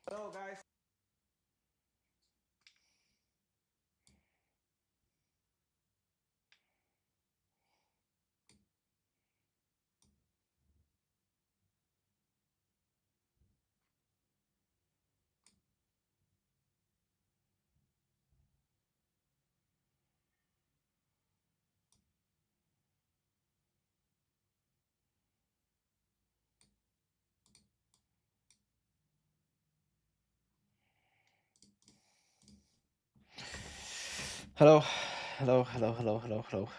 Hello, guys. Hello, hello.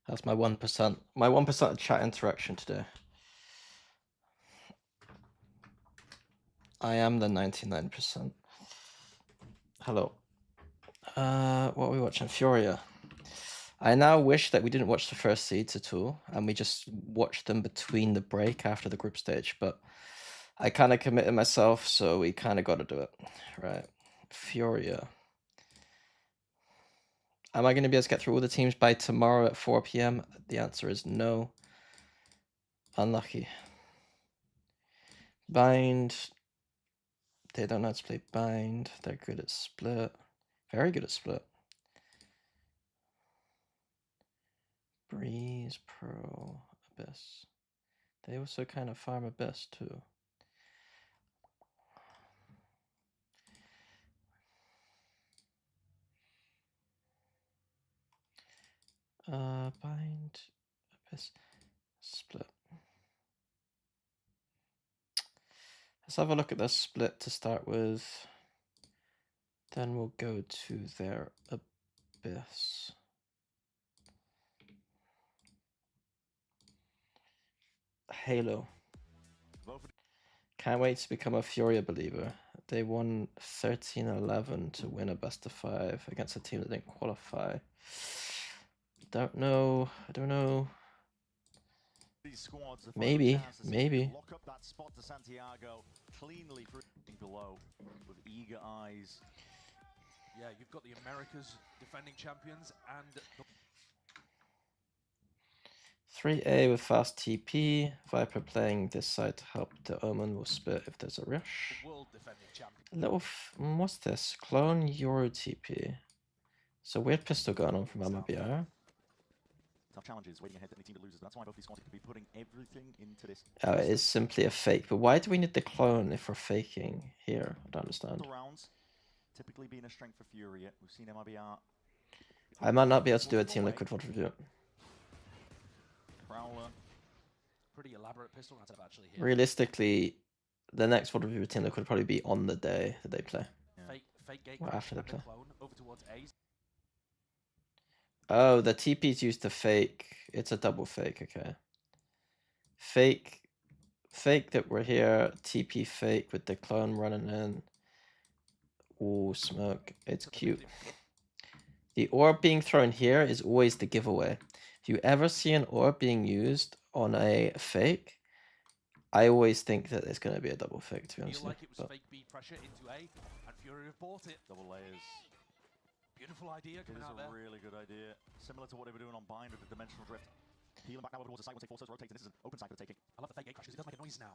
That's my 1%. My 1% chat interaction today. I am the 99%. Hello. What are we watching? Furia. I now wish that we didn't watch the first seeds at all, and we just watched them between the break after the group stage, but I kind of committed myself, so we kind of got to do it. Right. Furia. Am I going to be able to get through all the teams by tomorrow at 4 p.m.? The answer is no. Unlucky. Bind. They don't know how to play bind. They're good at split. Very good at split. Breeze, Pearl, Abyss. They also kind of farm Abyss too. Bind, Abyss, split. Let's have a look at their split to start with. Then we'll go to their Abyss. Halo. Can't wait to become a Furia believer. They won 13-11 to win a best of 5 against a team that didn't qualify. Don't know. I don't know. Maybe. Lock up that spot to Santiago cleanly below with eager eyes. Yeah, you've got the Americas defending champions and 3A with fast TP. Viper playing this side to help the Omen will split if there's a rush. world defending champion. Little what's this? Clone Euro TP. So weird pistol going on from MBR. Tough challenges waiting ahead for any team that loses. That's why both these squads could be putting everything into this. Oh, it is simply a fake. But why do we need the clone if we're faking here? I don't understand. Rounds typically being a strength for Furia. We've seen MIBR. I might not be able to do a Team Liquid VOD review. Prowler. Pretty elaborate pistol round actually here. Realistically, the next VOD review with Team Liquid would probably be on the day that they play. Yeah. Fake gate or after they play. clone over towards A's. Oh, the TP's used to fake. It's a double fake, okay. Fake that we're here. TP fake with the clone running in. Ooh, smoke. It's cute. The orb being thrown here is always the giveaway. If you ever see an orb being used on a fake, I always think that it's going to be a double fake, to be honest. Feel like it was fake B pressure into A, and Fury have bought it. Double layers. Beautiful idea coming out there. It is a really good idea. Similar to what they were doing on Bind with the Dimensional Drift. Peeling back now towards the side, once they force us rotating. This is an open side for the taking. I love the fake gate crash because it does make a noise now.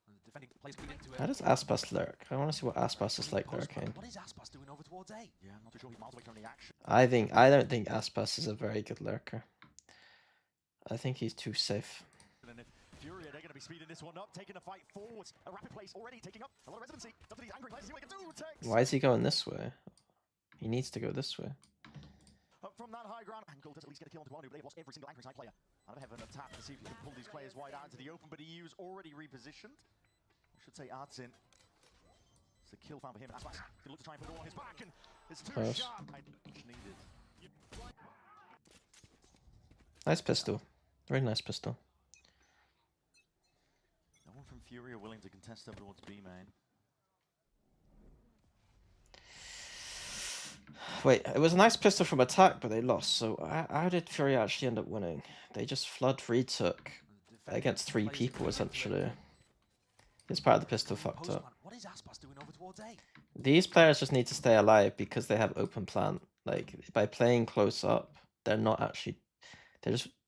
And the defending players feed into it. How does Aspas lurk? I want to see what Aspas is like lurking. What is Aspas doing over towards A? Yeah, I'm not too sure. He's miles away from the action. I don't think Aspas is a very good lurker. I think he's too safe. And if Furia, they're going to be speeding this one up, taking the fight forwards. A rapid place already taking up a lot of residency. Up to these angry players, see what he can do. Tex. Why is he going this way? He needs to go this way. Up from that high ground, Angle does at least get a kill onto Wanu, but they've lost every single angry side player. Out of heaven, a tap to see if he can pull these players wide out into the open, but EU's already repositioned. I should say Artsin. It's a kill found for him. Aspas going to look to try and put it all on his back, and it's too sharp. Needed. Nice pistol. Very nice pistol. No one from Fury are willing to contest over towards B main. Wait, it was a nice pistol from attack, but they lost. So how did Fury actually end up winning? They just flood retook against 3 people, essentially. This part of the pistol fucked up. What is Aspas doing over towards A? These players just need to stay alive because they have open plant. Like, by playing close up, they're not actually...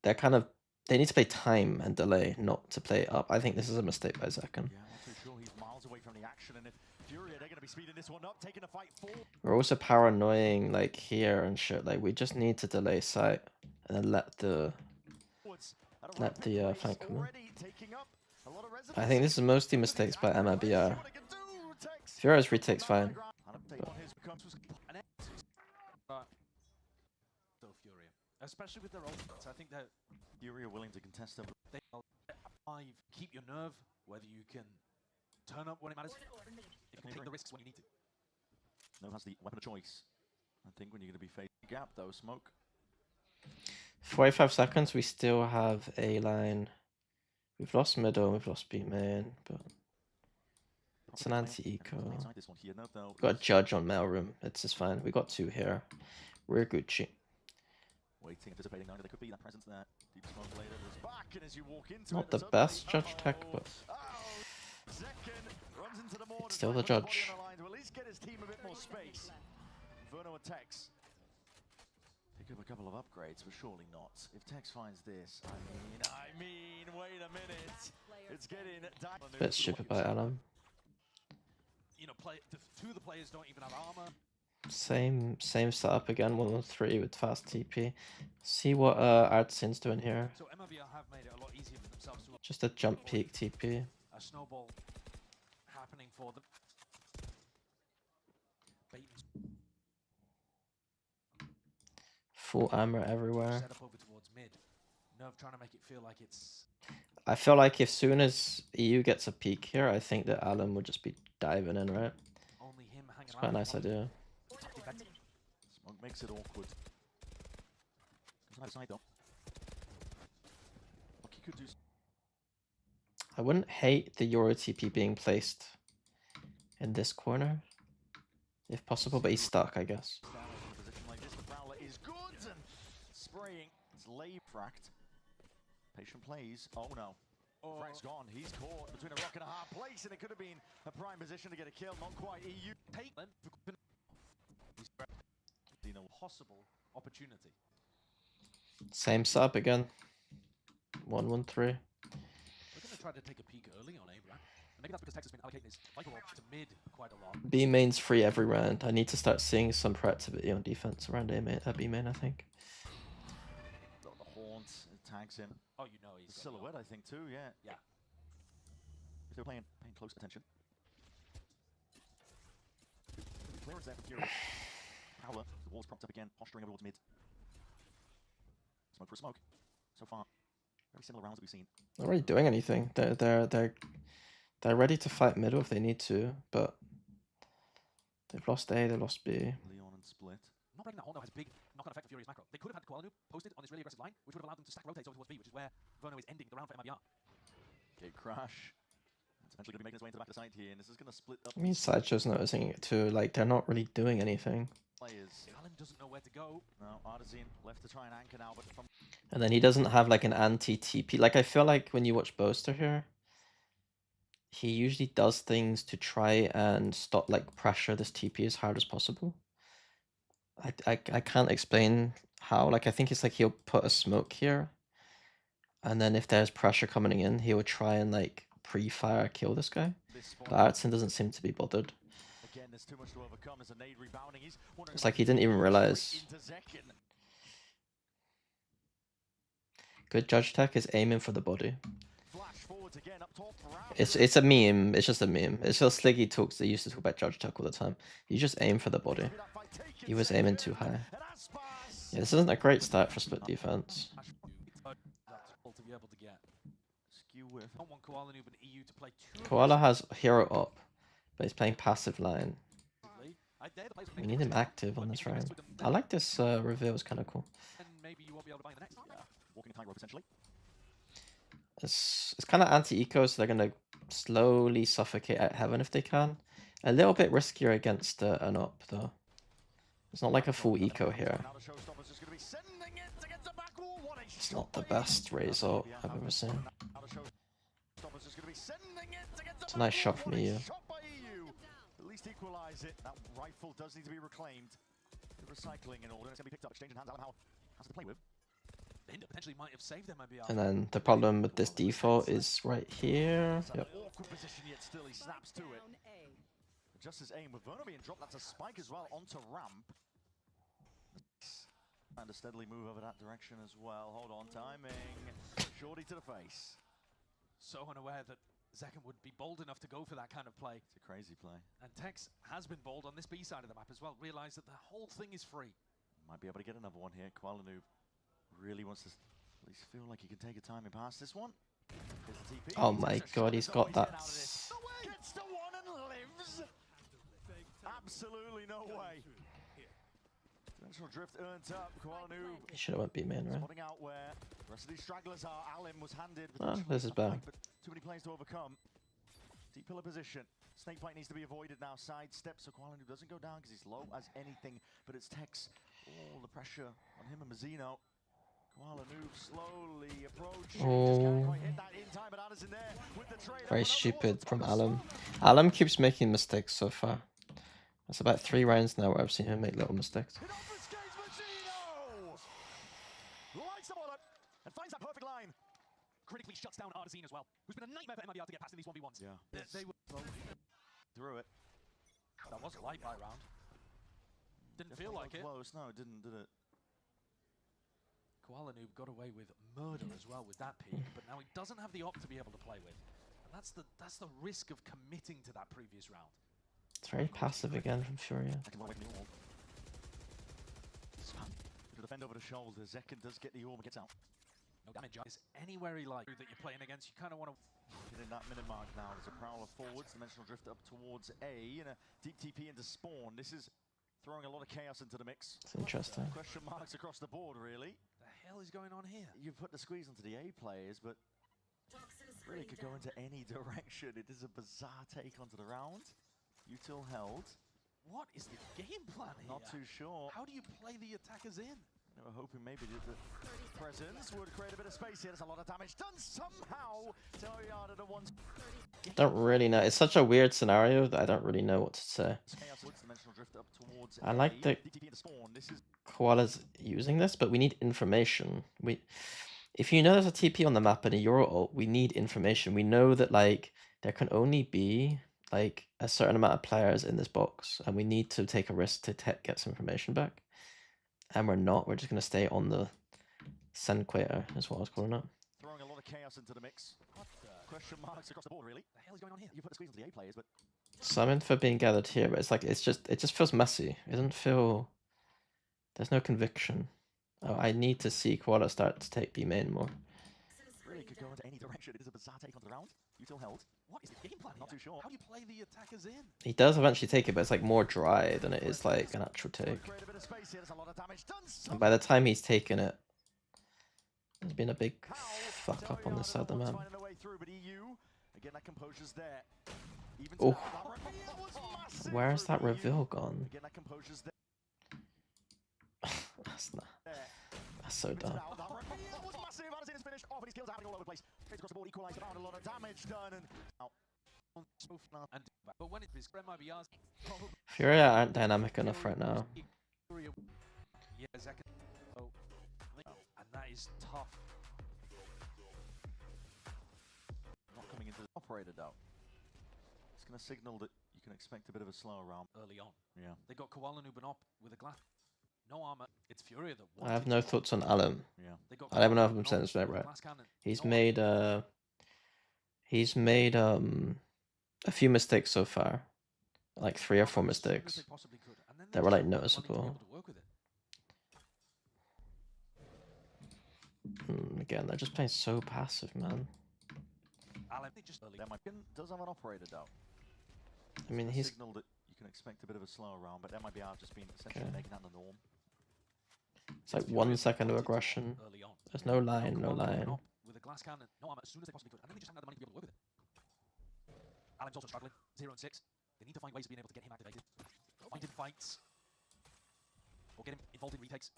They're kind of They need to play time and delay, not to play it up. I think this is a mistake by Zekken. Yeah, not too sure. He's miles away from the action, and if Furia, they're going to be speeding this one up, taking a fight forward. We're also paranoying like here and shit. Like we just need to delay sight and then let the flank come in. I think this is mostly mistakes by MIBR. Furia's retake's fine. So Furia, especially with their ultimates, I think that Furia willing to contest them. they keep your nerve, whether you can turn up when it matters, you can take the risks when you need to. No has the weapon of choice. I think when you're going to be facing gap though, smoke. 45 seconds, we still have A line. We've lost middle, we've lost B main, but it's an anti-eco. Got a judge on mailroom, it's just fine. We got 2 here. We're Gucci. Waiting, anticipating, knowing there could be that presence there. Deep smoke later, there's back, and as you walk into Not it, the there's best suddenly- judge tech, but Zekken runs into the mortar, it's still trying the to put judge. Boy on the line to at least get his team a bit more space. Inferno and Tex pick up a couple of upgrades, but surely not. If Tex finds this, I mean, wait a minute. It's getting down. Bit stupid by Alan. You know, two of the players don't even have armor. Same setup again, 1-1-3 with fast TP. See what Artsin's doing here. So MIBR have made it a lot easier for themselves to Just a jump peek TP. a snowball happening for them. Full armor everywhere. Set up over towards mid. Nerve trying to make it feel like it's. I feel like as soon as EU gets a peek here, I think that Alan would just be diving in, right? Only him hanging It's quite a nice idea. Smoke makes it awkward. Goes outside though. What he could do. I wouldn't hate the Euro TP being placed in this corner, if possible, but he's stuck, I guess. Down in a position like this, the Prowler is good and spraying. It's lay fracked. Patient plays. Oh no. Frack's gone. He's caught between a rock and a hard place, and it could have been a prime position to get a kill. Not quite. EU Take them. Possible opportunity. Same setup again. 1-1-3. We're going to try to take a peek early on A, right? And maybe that's because Tex has been allocating his Vital Orb to mid quite a lot. B main's free every round. I need to start seeing some proactivity on defense around B main, I think. got the haunt. It tags him. Oh, you know he's The silhouette, I think, too. Yeah. Yeah. If they're paying close attention. Clearance there for Fury. Prowler, the wall's propped up again, posturing over towards mid. Smoke for a smoke. So far, very similar rounds that we've seen. Not really doing anything. They're ready to fight middle if they need to, but they've lost A, they lost B. Leon and Split. Not breaking that horn though has a big knock-on effect for Furious macro. They could have had Koala Noob posted on this really aggressive line, which would have allowed them to stack rotates over towards B, which is where Verno is ending the round for MIBR. Gate crash. It's eventually going to be making its way into the back of the side here, and this is going to split up I mean, Sideshow's noticing it too. Like, they're not really doing anything. players. Alan doesn't know where to go. No, Artisan left to try and anchor now, but from And then he doesn't have like an anti-TP. Like, I feel like when you watch Boaster here, he usually does things to try and stop, like, pressure this TP as hard as possible. I can't explain how. Like, I think it's like he'll put a smoke here, and then if there's pressure coming in, he would try and, like, pre-fire kill this guy. this spot. But Artsin doesn't seem to be bothered. Again, there's too much to overcome. There's a nade rebounding. He's wondering It's if like he didn't even straight realize. into Zekken. Good judge tech is aiming for the body. Flash forwards again, up top. It's a meme. It's just a meme. It's just Sliggy talks. They used to talk about judge tech all the time. You just aim for the body. He was aiming too high. Yeah, this isn't a great start for split defense. To be able to get. Skew with. I don't want Koala Noob and EU to play too Koala has hero up, but he's playing passive line. aggressively. They're the players We need him active on this round. I like this reveal. It's kind of cool. And maybe you won't be able to buy the next. Yeah, walking a tightrope essentially. It's kind of anti-eco, so they're gonna slowly suffocate at heaven if they can. A little bit riskier against an up though. It's not like a full eco here. Now the showstopper's just going to be sending it against the back wall. What a It's shot not the by best EU. raise ult I've ever seen. Now the showstopper's just going to be sending it against the It's a nice back shot wall. from What a EU. shot by EU. At least equalize it. That rifle does need to be reclaimed. The recycling in order. It's going to be picked up. Exchange in hands. Alan Howard has to play with. Binder potentially might have saved them, maybe. And then the problem with this default is right here. It's an Yep. awkward position, yet still he snaps to it. Just his aim with Verno being dropped. That's a spike as well onto ramp. Trying to steadily move over that direction as well. Hold on, timing. Shorty to the face. So unaware that Zekken would be bold enough to go for that kind of play. It's a crazy play. And Tex has been bold on this B side of the map as well. Realised that the whole thing is free. Might be able to get another one here. Koalanoo really wants to at least feel like he can take a timing past this one. Here's the TP. Oh my god, he's got that. Gets to one and lives. Absolutely no way. Dimensional drift earned up. Koalanoo He should have went B main, right? spotting out where the rest of these stragglers are. Alim was handed with Ah, dimensional this is drift, bad. but too many players to overcome. Deep pillar position. Snake fight needs to be avoided now. Sidestep so Koalanoo doesn't go down because he's low as anything, but it's Tex. All the pressure on him and Mazzino. Koalanoo slowly approaching. Just can't quite hit that in time, but Addison there with the trade. Very Another stupid from auto Alum. stop. Alum keeps making mistakes so far. It's about 3 rounds now where I've seen him make little mistakes. It obfuscates Mazzino. Lights the ball up and finds that perfect line. Critically shuts down Artesine as well, who's been a nightmare for MIBR to get past in these 1v1s. Yeah. They were Through it. that was a light buy round. Didn't feel like it. Close. No, it didn't, did it? Koalanoo got away with murder as well with that peak, but now he doesn't have the op to be able to play with. And that's the risk of committing to that previous round. It's very passive again from Furia. Second away from the orb. To defend over the shoulder. Zekken does get the orb and gets out. No damage on this anywhere he likes that you're playing against. You kind of want to. Getting that minute mark now. There's a prowler forwards. Dimensional drift up towards A and a deep TP into spawn. This is throwing a lot of chaos into the mix. It's interesting. Question marks across the board, really. The hell is going on here? You put the squeeze onto the A players, but really could go into any direction. It is a bizarre take onto the round. Util held. What is the game plan here? Not too sure. How do you play the attackers in? They were hoping maybe that the presence would create a bit of space here. There's a lot of damage done somehow. Tellyard at the one. Don't really know. It's such a weird scenario that I don't really know what to say. Chaos Woods, dimensional drift up towards I like A. the DTP into spawn. This is Koala's using this, but we need information. If you know there's a TP on the map and a Euro ult, we need information. We know that like there can only be like a certain amount of players in this box, and we need to take a risk to get some information back. And we're not. We're just gonna stay on the Senquator, is what I was calling it. throwing a lot of chaos into the mix. What the Question marks across the board, really. hell is going on here? You put the squeeze onto the A players, but Some info being gathered here, but it's like it just feels messy. It doesn't feel. There's no conviction. Oh, I need to see Koala start to take B main more. really could go into any direction. It is a bizarre take onto the round. Util held. What is the game plan Not here? too sure. How do you play the attackers in? He does eventually take it, but it's like more dry than it is like an actual take. Create a bit of space here. There's a lot of damage done. And by the time he's taken it, there's been a big fuck up on this side of the map. Finding a way through, but EU again, that composure's there. Even Oh. that was massive Where's through that EU. reveal gone? Again, that composure's there. That's so dumb. That was massive. Addison is finished off, and his kills are happening all over the place. Straight across the board, equalized, found a lot of damage done, and out. And but when it is MIBR's probably Furia aren't dynamic enough right now. yeah, Zekken. Oh, and that is tough. Not coming into the operator though. It's going to signal that you can expect a bit of a slower round. Early on, Yeah. they got Koalanoo Banop with a glass. No armor. It's Furia that I have wanted no to- thoughts on Alum. Yeah. They got I don't know if Koalanoo I'm saying Banop this right, with a right. glass cannon. He's No made armor. a few mistakes so far. Like 3 or 4 As soon as mistakes. they possibly could. And then they that were, just like, weren't willing to be noticeable. able to work with it. Again, they're just playing so passive, man. Alan, they just early. That might does have an operator though. I mean, A he's signal that you can expect a bit of a slower round, but that might be out just being essentially Okay. making that the norm. it's like 1 second of aggression. Early on. There's no line, no Koalanoo line. Banop with a glass cannon. No armor as soon as they possibly could. And then they just haven't had the money to be able to work with it. Alan's also struggling. 0 and 6. They need to find ways of being able to get him activated. Find him fights. Or get him involved in retakes.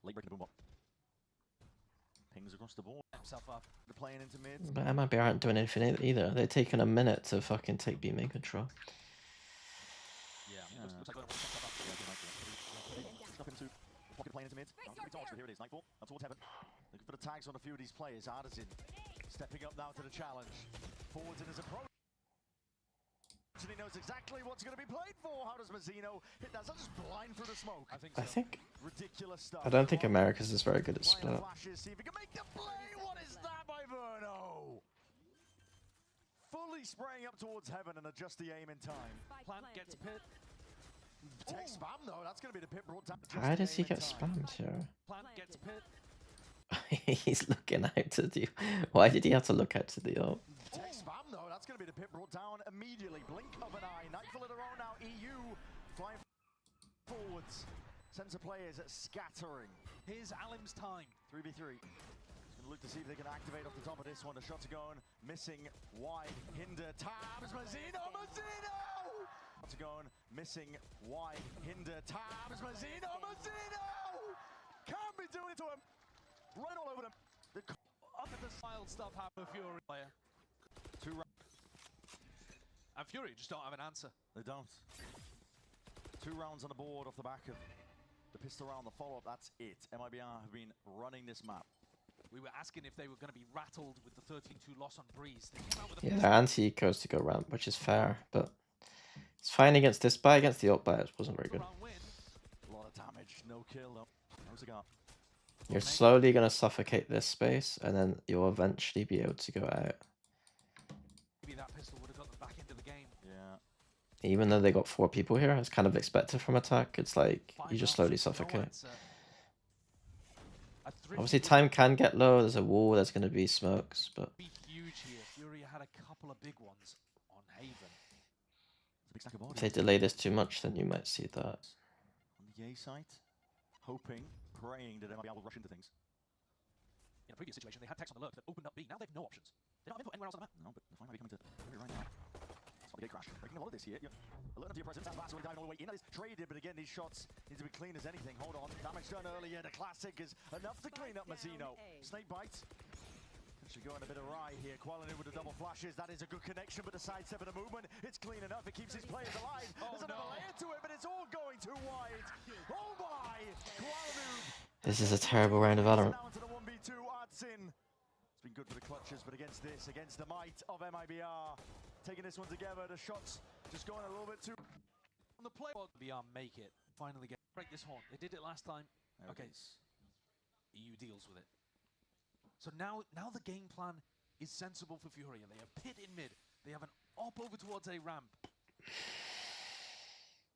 Late breaking the boom bot. Pings across the board. Himself up. They're playing into mid. But MIB aren't doing anything either. They're taking a minute to fucking take B main control. Yeah. Yeah. Looks like Verno wants to step up. Stuff into pocket playing into mid. Not gonna be dodged, but here it is. Nightfall up towards heaven. Looking for the tags on a few of these players. Artisan stepping up now to the challenge. Forwards in his approach. He knows exactly what's going to be played for. How does Mazzino hit that? Is that just blind through the smoke? I think so. I think. Ridiculous stuff. I don't think Americas is very good at Playing split. flashes, see if he can make the play. What is that by Verno? Fully spraying up towards heaven and adjust the aim in time. Plant gets pit. Tech spam though. That's going to be the pit brought down. How does he get spammed here? Plant gets pit. He's looking out to the. Why did he have to look out to the ult? Tech spam though. That's going to be the pit brought down immediately. Blink of an eye. Nightfall of their own now. EU flying forwards. Sends the players scattering. Here's Alim's time. 3v3. He's going to look to see if they can activate off the top of this one. The shots are going. Missing wide. Hinder tabs. Mazzino. Mazzino! Shots are going. Missing wide. Hinder tabs. Mazzino. Mazzino! Can't be doing it to him. Right all over them. Under the wild stuff happened to Fury player. 2 rounds. And Fury just don't have an answer. They don't. 2 rounds on the board off the back of the pistol round, the follow-up, that's it. MIBR have been running this map. We were asking if they were going to be rattled with the 13-2 loss on Breeze. They came out with a Yeah, their anti-eco to go ramp, which is fair, but it's fine against this buy. Against the ult buy, it wasn't very good. round win. A lot of damage, no kill though. No cigar. You're slowly going to suffocate this space, and then you'll eventually be able to go out. Maybe that pistol would have got them back into the game. Yeah. Even though they got 4 people here, it's kind of expected from attack. It's like, you just slowly Five rounds, no suffocate. answer. A thrifty Obviously, would time can get low. There's a wall, there's going to be smokes, but be huge here. Fury had a couple of big ones on Haven. It's a big stack of if bodies. they delay this too much, then you might see that. On the A site, hoping, praying that MIBR will rush into things. In a previous situation, they had Tex on the lurk that opened up B. Now they have no options. They're not input anywhere else on the map. No, but the fight might be coming to Fury right now. Stop the gate crash. Breaking a lot of this here. You're alerting to your presence. That's fast. Already diving all the way in. That is traded, but again, these shots need to be clean as anything. Hold on. Damage done earlier. The classic is enough to clean up Mazzino. Snake bite. Actually going a bit awry here. Qualinu with the double flashes. That is a good connection, but the sidestep of the movement, it's clean enough. It keeps his players alive. There's another layer to it, but it's all going too wide. Oh my! Qualinu. This is a terrible round of Valorant. Now into the 1v2. Artsin. It's been good for the clutches, but against this, against the might of MIBR, taking this one together, the shots just going a little bit too. On the play, BR make it. Finally break this horn. They did it last time. There it Okay. is. EU deals with it. So now the game plan is sensible for Furia. They have pit in mid. They have an op over towards a ramp.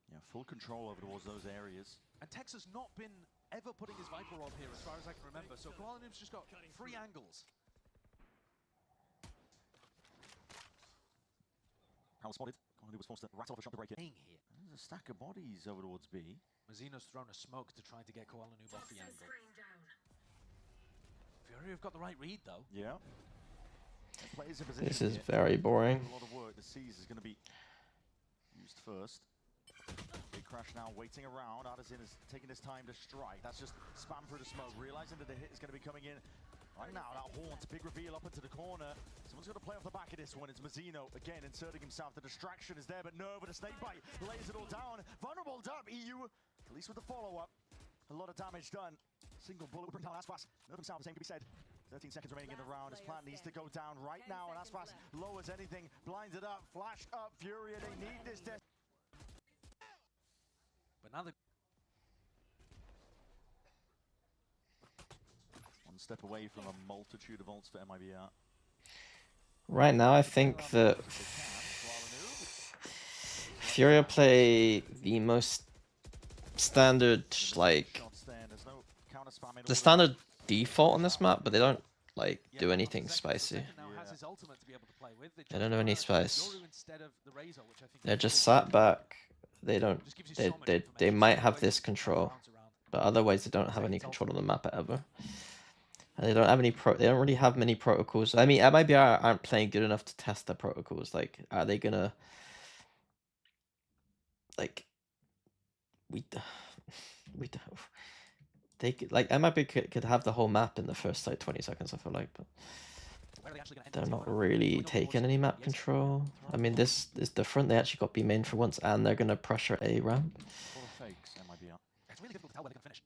Yeah, full control over towards those areas. And Tex has not been ever putting his Viper Orb here as far as I can remember. So Koalanub's just got 3 angles. Power spotted. Qualinu was forced to rattle off a shot to break it. Playing here. There's a stack of bodies over towards B. Mazzino's thrown a smoke to try to get Koalanub off the angle. Fury have got the right read though. Yeah. Players in position This is here. very boring. A lot of work. The Seize is going to be used first. Big crash now, waiting around. Artisan is taking his time to strike. That's just spam through the smoke, realizing that the hit is going to be coming in. Right now, that haunt, big reveal up into the corner. Someone's going to play off the back of this one. It's Mazzino again inserting himself. The distraction is there, but no, but a snake bite lays it all down. Vulnerable up, EU, at least with the follow-up. A lot of damage done. Single bullet will bring down Aspas. Nerve himself, the same can be said. 13 seconds remaining in the round. His plan needs to go down right now, and Aspas lowers anything, blinds it up, flash up, Fury. They need this. But now the One step away from a multitude of ults for MIBR. Right now, I think that Furia play the most standard, like, the standard default on this map, but they don't, like, do anything spicy. They don't do any spice. They're just sat back. They don't, they might have this control, but otherwise they don't have any control on the map ever. And they don't have any they don't really have many protocols. I mean, MIBR aren't playing good enough to test their protocols. Like, are they gonna, like, we don't. They could, like, MIB could have the whole map in the first like 20 seconds, I feel like, but they're not really taking any map control. I mean, this is different. They actually got B main for once, and they're gonna pressure A ramp. Full of fakes, MIBR. It's really difficult to tell where they're going to finish.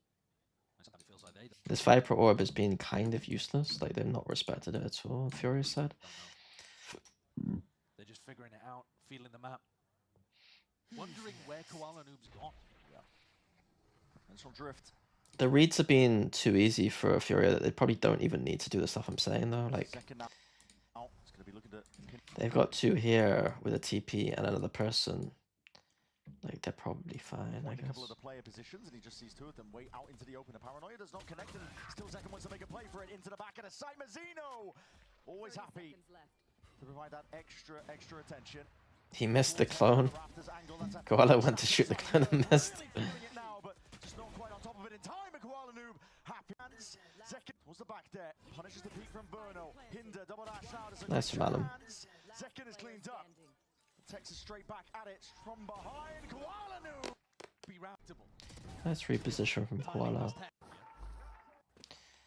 This Viper Orb has been kind of useless. Like, they've not respected it at all, Furious said. Don't know. They're just figuring it out, feeling the map. Wondering where Koala Noob's gone. Mental drift. The reads have been too easy for Furia. They probably don't even need to do the stuff I'm saying, though. Like, Second out. It's going to be looking to they've got two here with a TP and another person. Like, they're probably fine, I a couple guess. of the player positions, and he just sees two of them way out into the open. The Paranoia does not connect, and still Zekken wants to make a play for it into the back of the site. Mazzino, always happy to provide that extra attention. He missed the clone. Koala went to shoot the clone and missed. Just not quite on top of it in time. Koala Noob happy. Zekken was the back there. Punishes the peak from Burno. Hinder double dash out as a Nice from Alum. Zekken is cleaned up. Takes us straight back at it from behind. Koala Noob Be raptable. Nice reposition from Koala.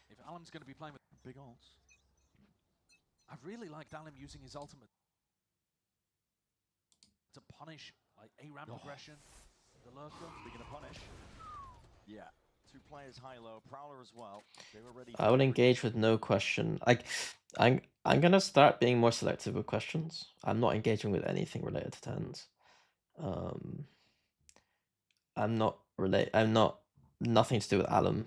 If Alam's going to be playing with big ults. I really liked Alam using his ultimate to punish like A-ramp aggression, the lurker. Speaking of punish, yeah, two players high-low, Prowler as well. They were ready. I will engage with no question. Like, I'm gonna start being more selective with questions. I'm not engaging with anything related to tens. I'm not nothing to do with Alum.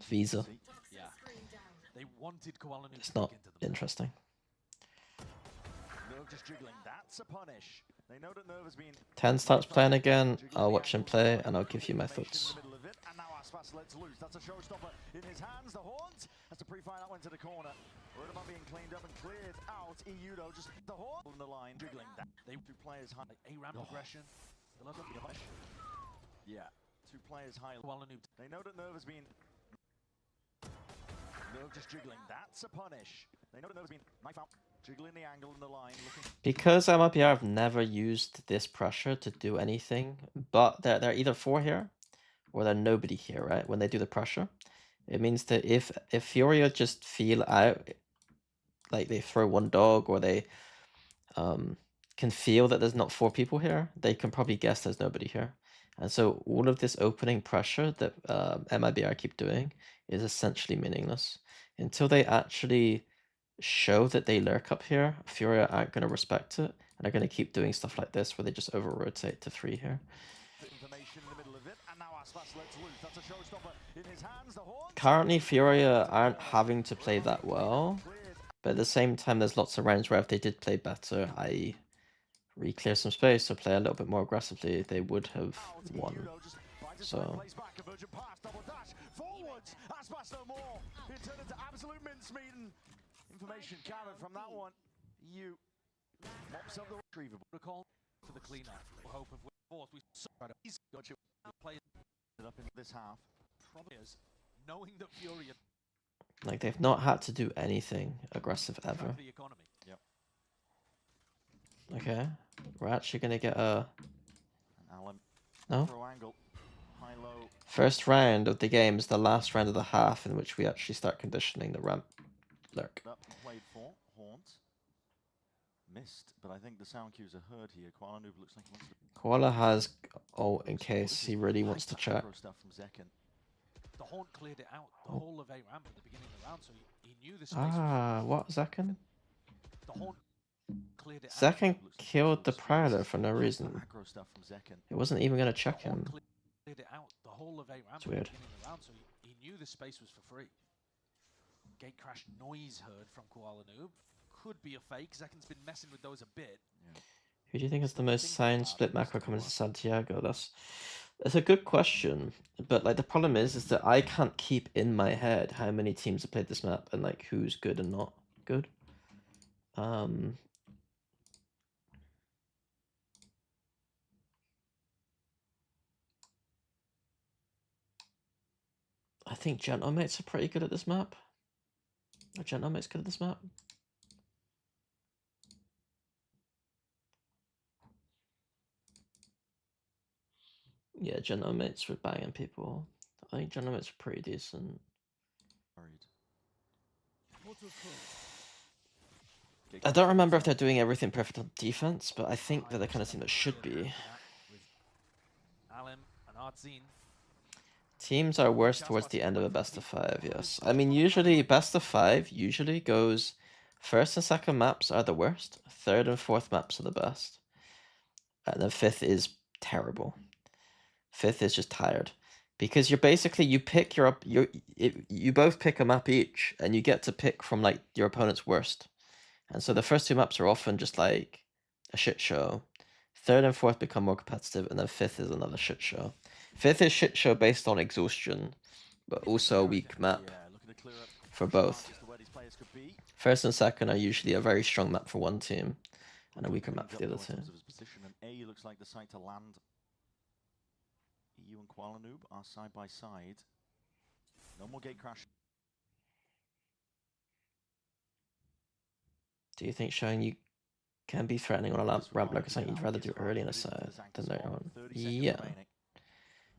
Visa. Yeah, they wanted Koala Noob It's to not dig into the interesting. Nerve just jiggling. That's a punish. They know that Nerve has been. 10 starts playing again. I'll watch him play and I'll give you my thoughts. And now Aspas lets loose. That's a showstopper in his hands. The Haunt has to pre-fire that one to the corner. Worried about being cleaned up and cleared out. EU though, just the Haunt on the line, jiggling that. They two players high. like A-ramp aggression, the lurker. Yeah, two players high. Koala Noob. They know that Nerve has been. Nerve just jiggling. That's a punish. They know that Nerve has been knife out, jiggling the angle in the line, looking. Because I'm up here, I've never used this pressure to do anything. But they're either 4 here or they're nobody here, right? When they do the pressure. It means that if Furia just feel out, like they throw one dog or they can feel that there's not 4 people here, they can probably guess there's nobody here. And so all of this opening pressure that MIBR keep doing is essentially meaningless. Until they actually show that they lurk up here, Furia aren't going to respect it, and they're going to keep doing stuff like this where they just over-rotate to 3 here. Information in the middle of it, and now Aspas lets loose. That's a showstopper in his hands. The Haunt. Currently, Furia aren't having to play that well, but at the same time, there's lots of rounds where if they did play better, i.e. re-clear some space or play a little bit more aggressively, they would have won. So information gathered from that one. You mops up the retrieval. Recall for the cleanup. Hope of fourth. We got you play Up in this half. probably is knowing that Fury like they've not had to do anything aggressive ever. the economy. Yep. Okay, we're actually gonna get a Allen. no. Throw angle. High low. First round of the game is the last round of the half in which we actually start conditioning the ramp lurk. Up played for Haunt. Missed, but I think the sound cues are heard here. Koala Noob looks like he wants to. Koala has ult in case he really wants to check. Stuff from Zekken. The Haunt cleared it out the Oh. whole of A-ramp at the beginning of the round, so he knew the space. Was What Zekken? the Haunt cleared it out. Zekken killed the Prowler for no reason. Macro stuff from Zekken. It wasn't even gonna check The Haunt him. cleared it out the whole of A-ramp at It's the weird. beginning of the round, so he knew the space was for free. Gate crash noise heard from Koala Noob. Could be a fake. Zekken's been messing with those a bit. Who do you think is the most signed split macro coming to Santiago? That's a good question, but like the problem is that I can't keep in my head how many teams have played this map and like who's good and not good. I think Gentlemates are pretty good at this map. Are Gentlemates good at this map? Yeah, Gentlemates were banging people. I think Gentlemates are pretty decent. I don't remember if they're doing everything perfect on defense, but I think they're the kind of team that should be. With Alem and Artzin. Teams are worse towards the end of a best of 5, yes. I mean, usually best of 5 usually goes first and second maps are the worst, third and fourth maps are the best. And then fifth is terrible. Fifth is just tired. Because you're basically, you pick you both pick a map each, and you get to pick from like your opponent's worst. And so the first two maps are often just like a shit show. Third and fourth become more competitive, and then fifth is another shit show. Fifth is shit show based on exhaustion, but also a weak map for both. First and second are usually a very strong map for one team, and a weaker map for the other two. A looks like the site to land. EU and Kuala Noob are side by side. No more gate crash. Do you think showing you can be threatening on a ramp like something you'd rather do early in a set than later on? Yeah.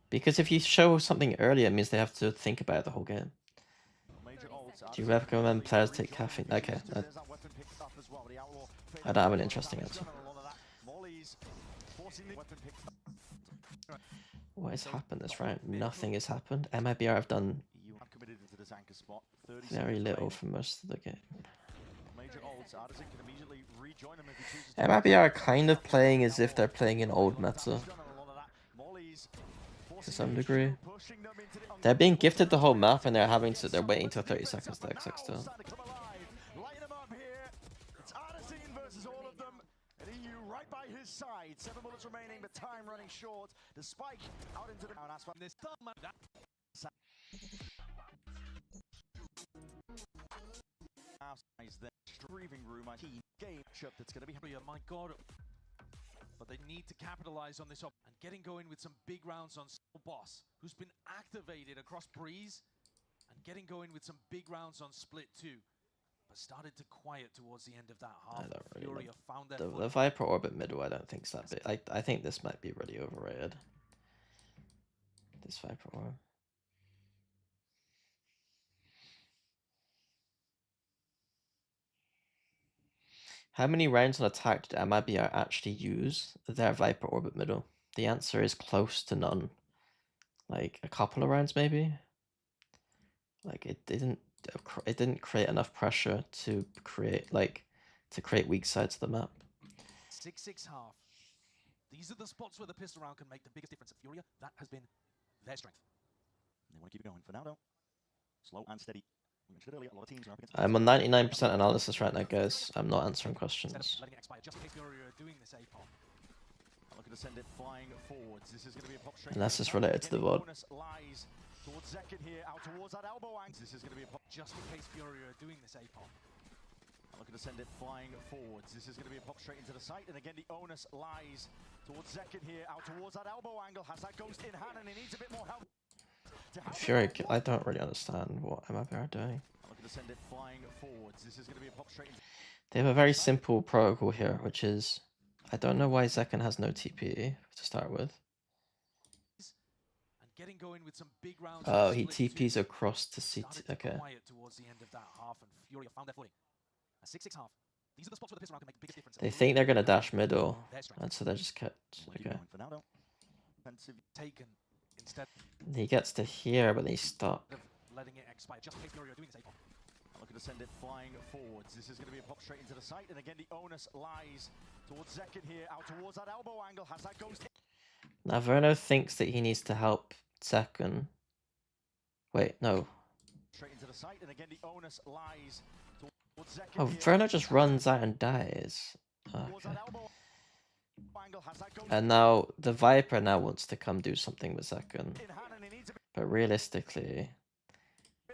Because if you show something earlier, it means they have to think about it the whole game. Do you recommend players take caffeine? Okay. I don't have an interesting answer. What has happened this round? Nothing has happened. MIBR have done very little for most of the game. MIBR are kind of playing as if they're playing in old meta. To some degree. They're being gifted the whole map and they're waiting till 30 seconds to XX still. Right by his side, 7 bullets remaining, but time running short. The spike out into the this the streaming room. Game that's going to be my god. But they need to capitalize on this and getting going with some big rounds on Boss, who's been activated across Breeze, and getting going with some big rounds on Split too. But started to quiet towards the end of that half. I don't really Furia like found their the Viper Orbit middle. I don't think it's that big. I think this might be really overrated. This Viper Orb. How many rounds on attack did MIBR actually use their Viper Orbit middle? The answer is close to none. Like a couple of rounds maybe. Like it didn't create enough pressure to create weak sides of the map. 6-6 half. These are the spots where the pistol round can make the biggest difference at Furia. That has been their strength. They want to keep it going for now though. Slow and steady. We mentioned it earlier, a lot of teams are up against I'm on 99% analysis right now, guys. I'm not answering questions. Letting it expire just in case Furia are doing this APOM. Looking to send it flying forwards. This is going to be a pop straight. Unless it's related to the VOD. Towards Zekin here, out towards that elbow angle. This is going to be a pop just in case Furia are doing this APOM. Looking to send it flying forwards. This is going to be a pop straight into the site, and again the onus lies towards Zekin here, out towards that elbow angle. Has that ghost in hand, and he needs a bit more help. Fury, I don't really understand what MIBR are doing. Looking to send it flying forwards. This is going to be a pop straight. They have a very simple protocol here, which is I don't know why Zekin has no TP to start with. And getting going with some big rounds. Oh, he TPs across to CT. Okay. Towards the end of that half, and Furia found their footing. A 6-6 half. These are the spots where the pistol round can make the biggest difference. They think they're gonna dash middle, and so they're just kept. Okay. Taken instead. He gets to here, but they stop. Letting it expire just in case Furia are doing this APOM. Looking to send it flying forwards. This is going to be a pop straight into the site, and again the onus lies towards Zekin here, out towards that elbow angle. Has that ghost? Now Verno thinks that he needs to help Zekin. Wait, no. Straight into the site, and again the onus lies towards Zekin. Oh, Verno just runs out and dies. Okay. And now the Viper now wants to come do something with Zekin. But realistically,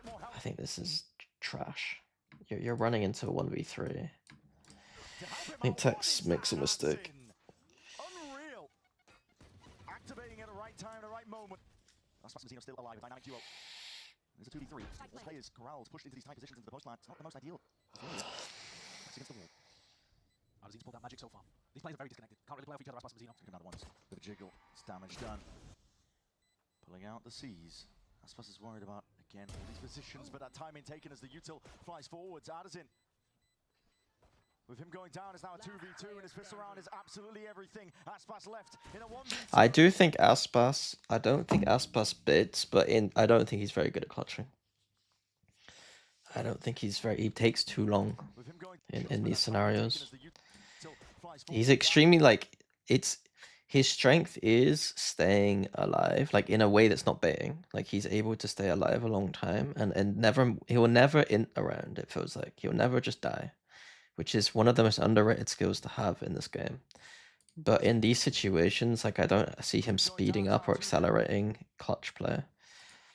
I think this is trash. You're running into a 1v3. I think Tex makes a mistake. Unreal. Activating at the right time, the right moment. Rasmussen still alive with dynamic duo. There's a 2v3. All players corralled, pushed into these tight positions into the postline. It's not the most ideal. It's against the wall. Arzine's pulled out magic so far. These players are very disconnected. Can't really play off each other. Rasmussen. Another one. Bit of a jiggle. It's damage done. Pulling out the C's. Aspas is worried about, again, all these positions, but that timing taken as the util flies forwards. Artisan With him going down, it's now a 2v2, and his pistol round is absolutely everything. Aspas left in a 1v2. I do think Aspas. I don't think Aspas bids, but I don't think he's very good at clutching. I don't think he's very. He takes too long With him going in these scenarios. as the still flies He's forward. extremely like it's. His strength is staying alive, like in a way that's not baiting. Like he's able to stay alive a long time, and never he will never int around. It feels like he'll never just die, which is one of the most underrated skills to have in this game. But in these situations, like I don't see him speeding up or accelerating clutch play.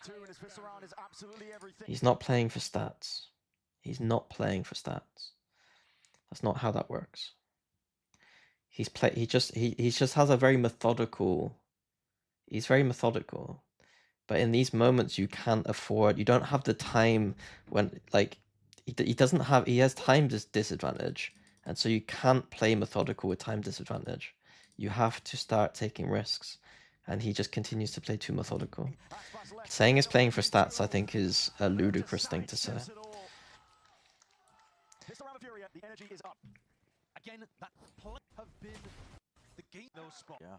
Two, and his pistol round is absolutely everything. He's not playing for stats. He's not playing for stats. That's not how that works. He just has a very methodical. He's very methodical, but in these moments you can't afford. You don't have the time when like he doesn't have. He has time disadvantage, and so you can't play methodical with time disadvantage. You have to start taking risks, and he just continues to play too methodical. Aspas left. Saying he's playing for stats, I think, is a ludicrous thing to say. Pistol round of Furia, the energy is up. Again, that play have been the game those spots. Yeah.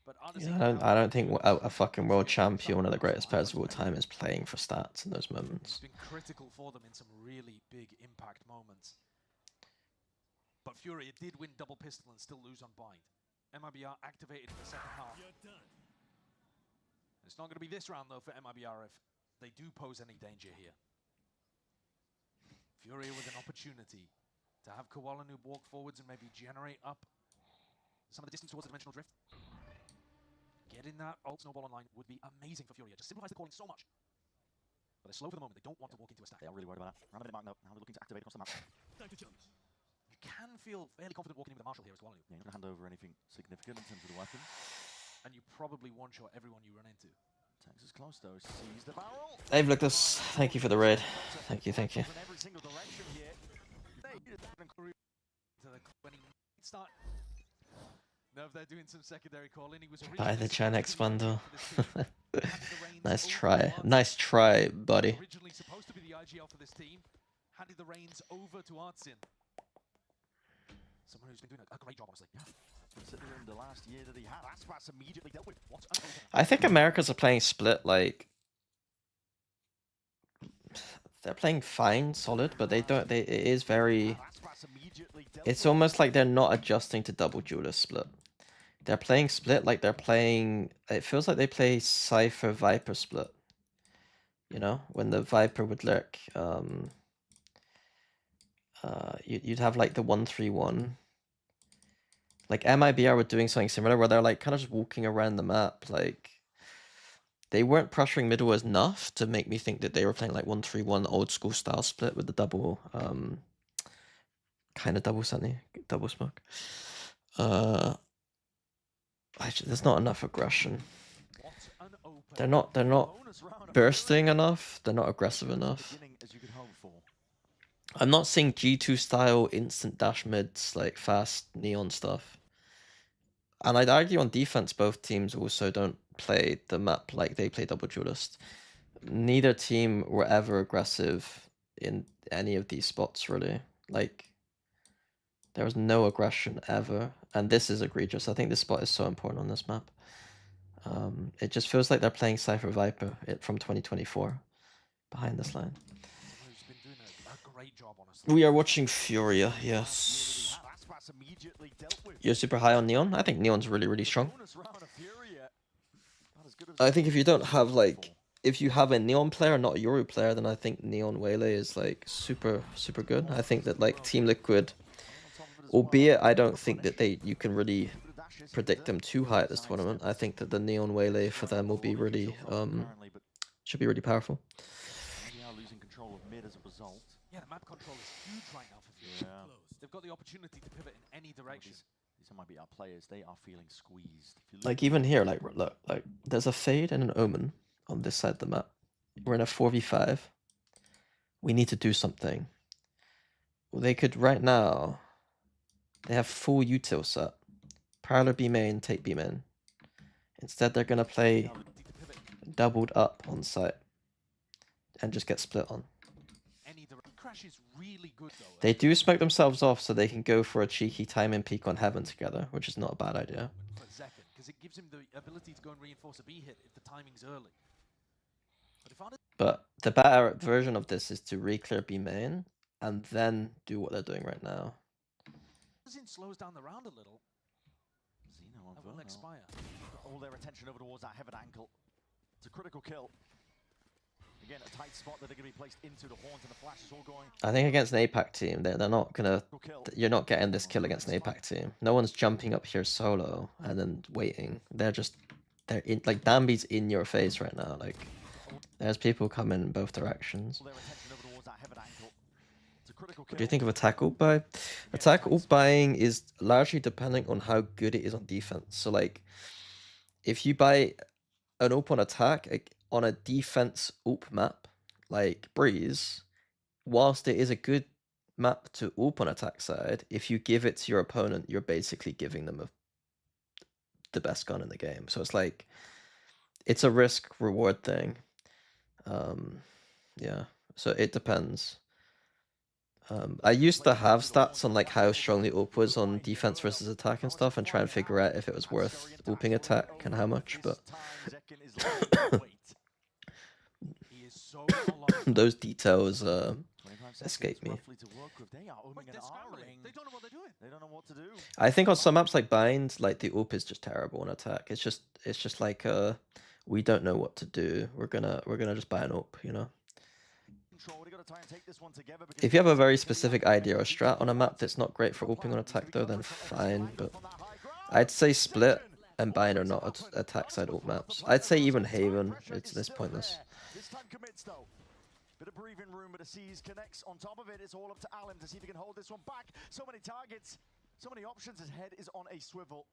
But honestly, Yeah, I don't think a fucking world champion, one of the greatest players of all time, is playing for stats in those it's moments. been critical for them in some really big impact moments. But Furia did win double pistol and still lose on bind. MIBR activated in the second half. It's not going to be this round though for MIBR if they do pose any danger here. Furia with an opportunity to have Koalanoob walk forwards and maybe generate up some of the distance towards the dimensional drift. Getting that ult snowball online would be amazing for Furia. Just simplifies the calling so much. But they're slow for the moment. They don't want to walk into a stack. They are really worried about that. Round a minute mark now. Now they're looking to activate across the map. You can feel fairly confident walking in with a Marshall here as well. Yeah, you're not going to hand over anything significant in terms of the weapon. And you probably one-shot everyone you run into. Texas close though. Sees the barrel. Dave Lucas, thank you for the raid. Thank you, thank you. In every single direction here. To the when he might start. No, they're doing some secondary calling. He was Buy the Gen X bundle. Nice Nice try. Nice try, buddy. Originally supposed to be the IGL for this team, handed the reins over to Artsin. Someone who's been doing a great job, honestly. Considering the last year that he had, Aspas immediately dealt with. What an opening. I think Americans are playing split like they're playing fine, solid, but they don't. It is very. Aspas immediately dealt It's with. almost like they're not adjusting to double duelist split. They're playing split like they're playing. It feels like they play Cypher Viper split. You know, when the Viper would lurk, you'd have like the 1-3-1. Like MIBR were doing something similar where they're like kind of just walking around the map. Like they weren't pressuring middle enough to make me think that they were playing like 1-3-1 old school style split with the double, kind of double sunny, double smoke. There's not enough aggression. What an opening. They're not Bonus round of bursting enough. They're not aggressive enough. beginning as you could hope for. I'm not seeing G2 style instant dash mids, like fast neon stuff. And I'd argue on defense, both teams also don't play the map like they play double duelist. Neither team were ever aggressive in any of these spots, really. Like, there was no aggression ever. And this is egregious. I think this spot is so important on this map. It just feels like they're playing Cypher Viper from 2024 behind this line. Someone who's been doing a great job, honestly. We are watching Furia, Last year yes. that he had, Aspas immediately dealt with. You're super high on Neon? I think Neon's really, really strong. Bonus round of Furia. Not as good as I think if you don't have, like, before. if you have a Neon player, not a Yoru player, then I think Neon Waylay is, like, super, super good. I think that, like, Team Liquid, On top of it as well, albeit I don't good think that punish. you can really Bit of dashes, predict he them deserves too high at this sidestep. tournament. I think that the Neon Waylay for them will be really, Currently, but should be really powerful. they are losing control of mid as a result. Yeah, the map control is huge right now for Furia. Yeah. They've got the opportunity to pivot in any direction. These might be our players. They are feeling squeezed. If you look Like, even here, like, look, like, there's a Fade and an Omen on this side of the map. We're in a 4v5. We need to do something. Well, they could, right now, they have full util set. Parallel B main, take B main. Instead, they're going to play Ability to pivot doubled up on site and just get split on. any direction. flash is really good though. They do smoke themselves off so they can go for a cheeky timing peek on Heaven together, which is not a bad idea. For Zekken, because it gives him the ability to go and reinforce a B hit if the timing's early. But if Artisan But the better version of this is to re-clear B main and then do what they're doing right now. slows down the round a little, Xeno on that will Verno. expire. Got all their attention over towards that Heaven ankle. It's a critical kill. Again, a tight spot that they're going to be placed into. The horns and the flash is all going. I think against an APAC team, they're not gonna. Critical kill. You're not getting this kill against an APAC team. No one's jumping up here solo and then waiting. They're in, like, Dambi's in your face right now. Like, there's people coming in both directions. All their attention over towards that Heaven ankle. It's a critical What kill. do you think of attack ult buy? Attack ult buying is largely depending on how good it is on defense. So, like, if you buy an ult on attack on a defense ult map, like Breeze, whilst it is a good map to ult on attack side, if you give it to your opponent, you're basically giving them the best gun in the game. So it's like, it's a risk reward thing. Yeah, so it depends. I used to have stats on like how strongly ult was on defense versus attack and stuff, and try and figure out if it was worth ulting attack and how much, but He is so alive. those details 25 escape seconds me. roughly to work with. They are Wait, ooming and they're scrambling. ahhing. They don't know what they're doing. They don't know what to do. I think on some maps like Bind, like the ult is just terrible on attack. It's just like we don't know what to do. We're gonna just buy an ult, you know. Control, they gotta try and take this one together because If you have a very specific idea or strat on a map that's not great for ulting on attack though, then fine. But I'd say Split and Bind are not attack side ult maps. I'd say even Haven, it's pointless. This time commits though. Bit of breathing room, but a C's connects on top of it. It's all up to Alim to see if he can hold this one back. So many targets, so many options. His head is on a swivel.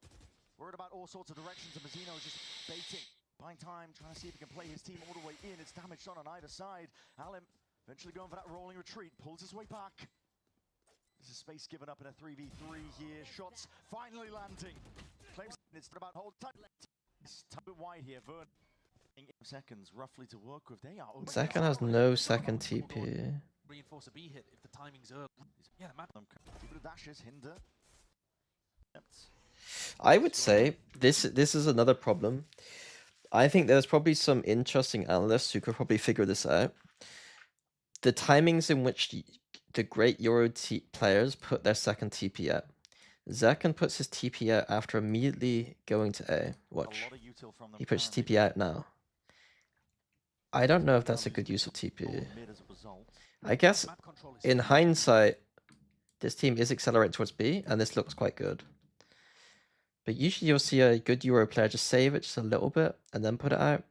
Worried about all sorts of directions, and Mazzino is just baiting, buying time, trying to see if he can play his team all the way in. It's damage done on either side. Alim eventually going for that rolling retreat, pulls his way back. This is space given up in a 3v3 here. Shots finally landing. Claims it's about hold tight. It's a bit wide here. Vern. Seconds roughly to work with. They are Zekken has no second TP. Reinforce a B hit if the timing's early. Yeah, the map. Keep it dashes, hinder. I would say this is another problem. I think there's probably some interesting analysts who could probably figure this out. The timings in which the great Euro players put their second TP out. Zekken puts his TP out after immediately going to A. Watch. He puts his TP out now. I don't know if that's a good use of TP. I guess in hindsight, this team is accelerating towards B, and this looks quite good. But usually you'll see a good Euro player just save it just a little bit and then put it out.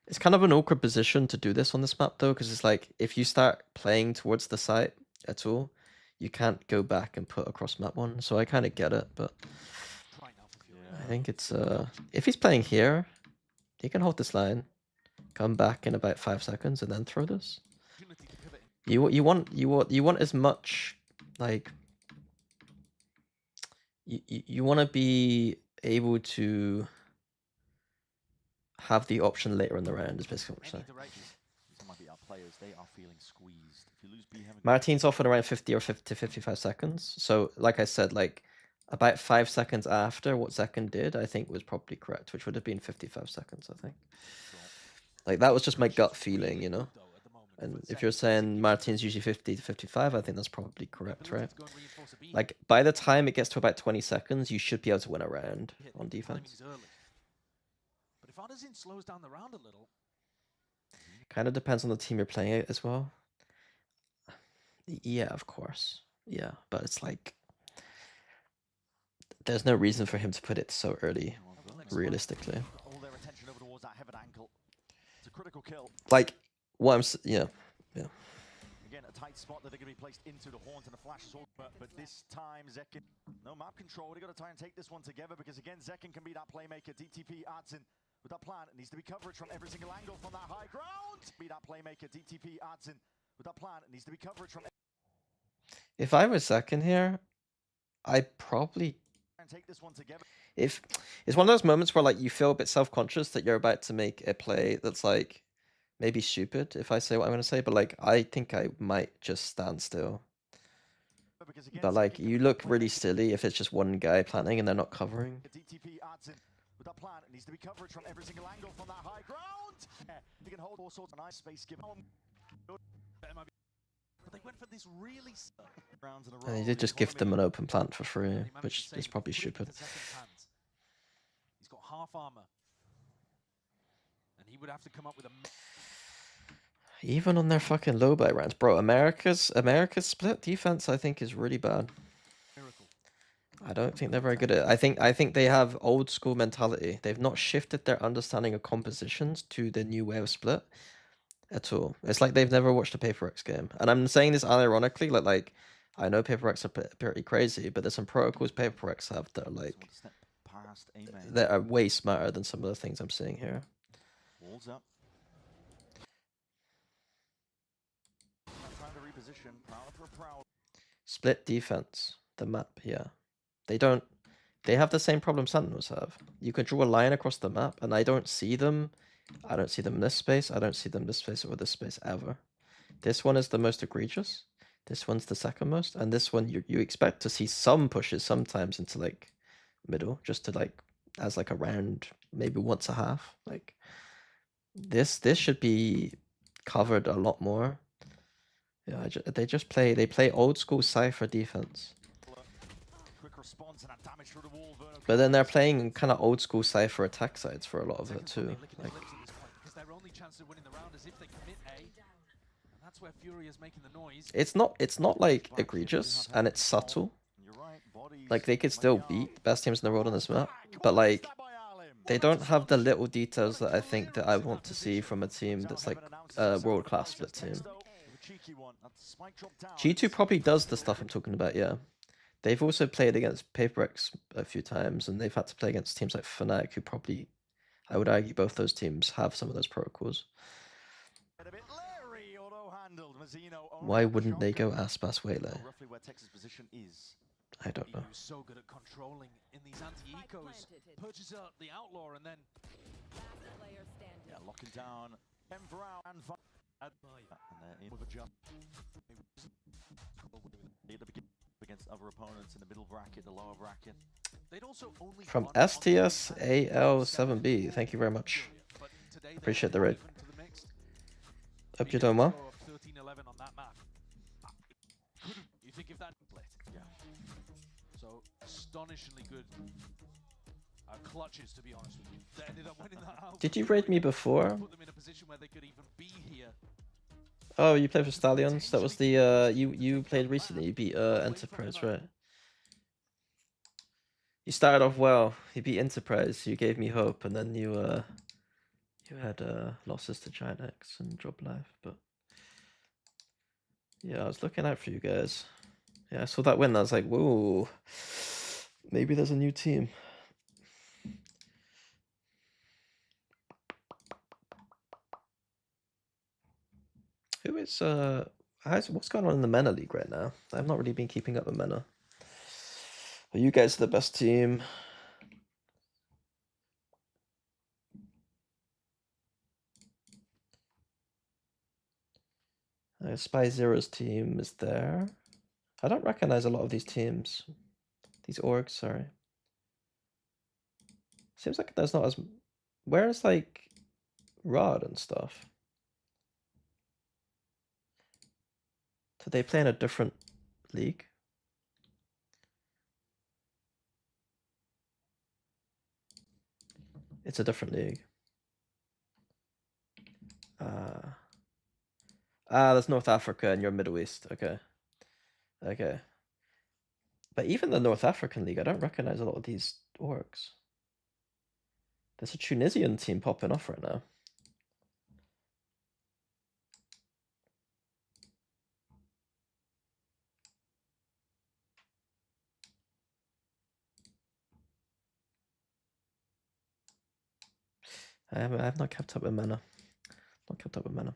It's kind of an awkward position to do this on this map though, because it's like, if you start playing towards the site at all, you can't go back and put across map one. So I kind of get it, but I think it's, if he's playing here, he can hold this line, come back in about 5 seconds and then throw this. You want as much, like, you want to be able to have the option later in the round, is basically what we're saying. Martin's often around 50 or 50 to 55 seconds. So, like I said, like, about 5 seconds after what Zekken did, I think was probably correct, which would have been 55 seconds, I think. Like, that was just my gut feeling, you know? And if you're saying Martin's usually 50 to 55, I think that's probably correct, right? Like, by the time it gets to about 20 seconds, you should be able to win a round on defense. But if Artisan slows down the round a little, kind of depends on the team you're playing it as well. Yeah, of course. Yeah, but it's like, there's no reason for him to put it so early, realistically. All their attention over towards that Heaven ankle. It's a critical kill. Like, what I'm yeah. Again, a tight spot that they're going to be placed into the horns and the flashes. But this time, Zekken, no map control. They got to try and take this one together because again, Zekken can be that playmaker. DTP Artsin with that plan. It needs to be coverage from every single angle from that high ground. Be that playmaker. DTP Artsin with that plan. It needs to be coverage from. If I was Zekken here, I'd probably. Take this one together. If it's one of those moments where like you feel a bit self-conscious that you're about to make a play that's like maybe stupid if I say what I'm gonna say, but like I think I might just stand still. Because again, But like taking you the look play really making silly if it's just one guy planting and they're not covering. a DTP adds in with that plan. It needs to be coverage from every single angle from that high ground. Yeah, he can hold all sorts of nice space given. But they went for this really Rounds in a row. And he The did just give them economy- an open plant for free, and he managed which to save is it, probably put it stupid. into Tekken's hands. He's got half armor. And he would have to come up with a Even on their fucking low buy rounds, bro. America's split defense I think is really bad. miracle. I don't think they're very good at it. I think they have old school mentality. They've not shifted their understanding of compositions to the new way of split at all. It's like they've never watched a Paper X game. And I'm saying this unironically, like I know Paper X are pretty crazy, but there's some protocols Paper X have that are Just like want to step past Amen. that are way smarter than some of the things I'm seeing here. Walls up. Trying to reposition. Proud for proud. Split defense, the map, yeah. They have the same problem Sentinels have. You can draw a line across the map, and I don't see them. I don't see them in this space. I don't see them this space or this space ever. This one is the most egregious. This one's the second most, and this one you expect to see some pushes sometimes into like middle, just to like as like a round, maybe once a half. Like this should be covered a lot more. Yeah, they play old school Cypher defense. Quick response and that damage through the wall. Verno But then they're covers. playing kind of old school Cypher attack sides for a lot of it Tekken's too. probably licking Like their lips at this point, because their only chance of winning the round is if they commit A. And that's where Fury is making the noise. it's not like egregious and it's subtle. You're right, bodies Like they could might still be out. beat the best teams in the world on this map, Bang! but What a like stab by Alim. they don't have the little details that I think that I want to see from a team that's like a world class split team. G2 probably does the stuff I'm talking about, yeah. They've also played against Paper X a few times, and they've had to play against teams like Fnatic, who probably, I would argue, both those teams have some of those protocols. Why wouldn't they go Aspas Waylay? Roughly where Texas' position is. I don't know. He was so good at controlling in these anti-ecos. Purchase out the Outlaw and then... Yeah, locking down Emvrau and they're in with a jump. At the beginning against other opponents in the middle bracket, the lower bracket. They'd also only From won on STS AL7B, thank you very much. but today they Appreciate added the raid. Raven to the mix. Hope you're doing well. 13-11 on that map. You think if that split? Yeah. So astonishingly good clutches, to be honest with you. They ended up winning that out. Did you raid me before? Put them in a position where they could even be here. Oh, you played for Stallions? That was the you played recently. You beat Enterprise, right? You started off well. You beat Enterprise. You gave me hope, and then you had losses to Giant X and Job Life. But yeah, I was looking out for you guys. Yeah, I saw that win. I was like, whoa, maybe there's a new team. Who is what's going on in the MENA League right now? I've not really been keeping up with MENA. Well, you guys are the best team. Spy Zero's team is there. I don't recognize a lot of these teams. These orgs, sorry. Seems like there's not as... Where's like Rod and stuff? So they play in a different league? It's a different league. There's North Africa and you're Middle East. Okay. Okay. But even the North African League, I don't recognize a lot of these orgs. There's a Tunisian team popping off right now. I have not kept up with MENA. Not kept up with MENA.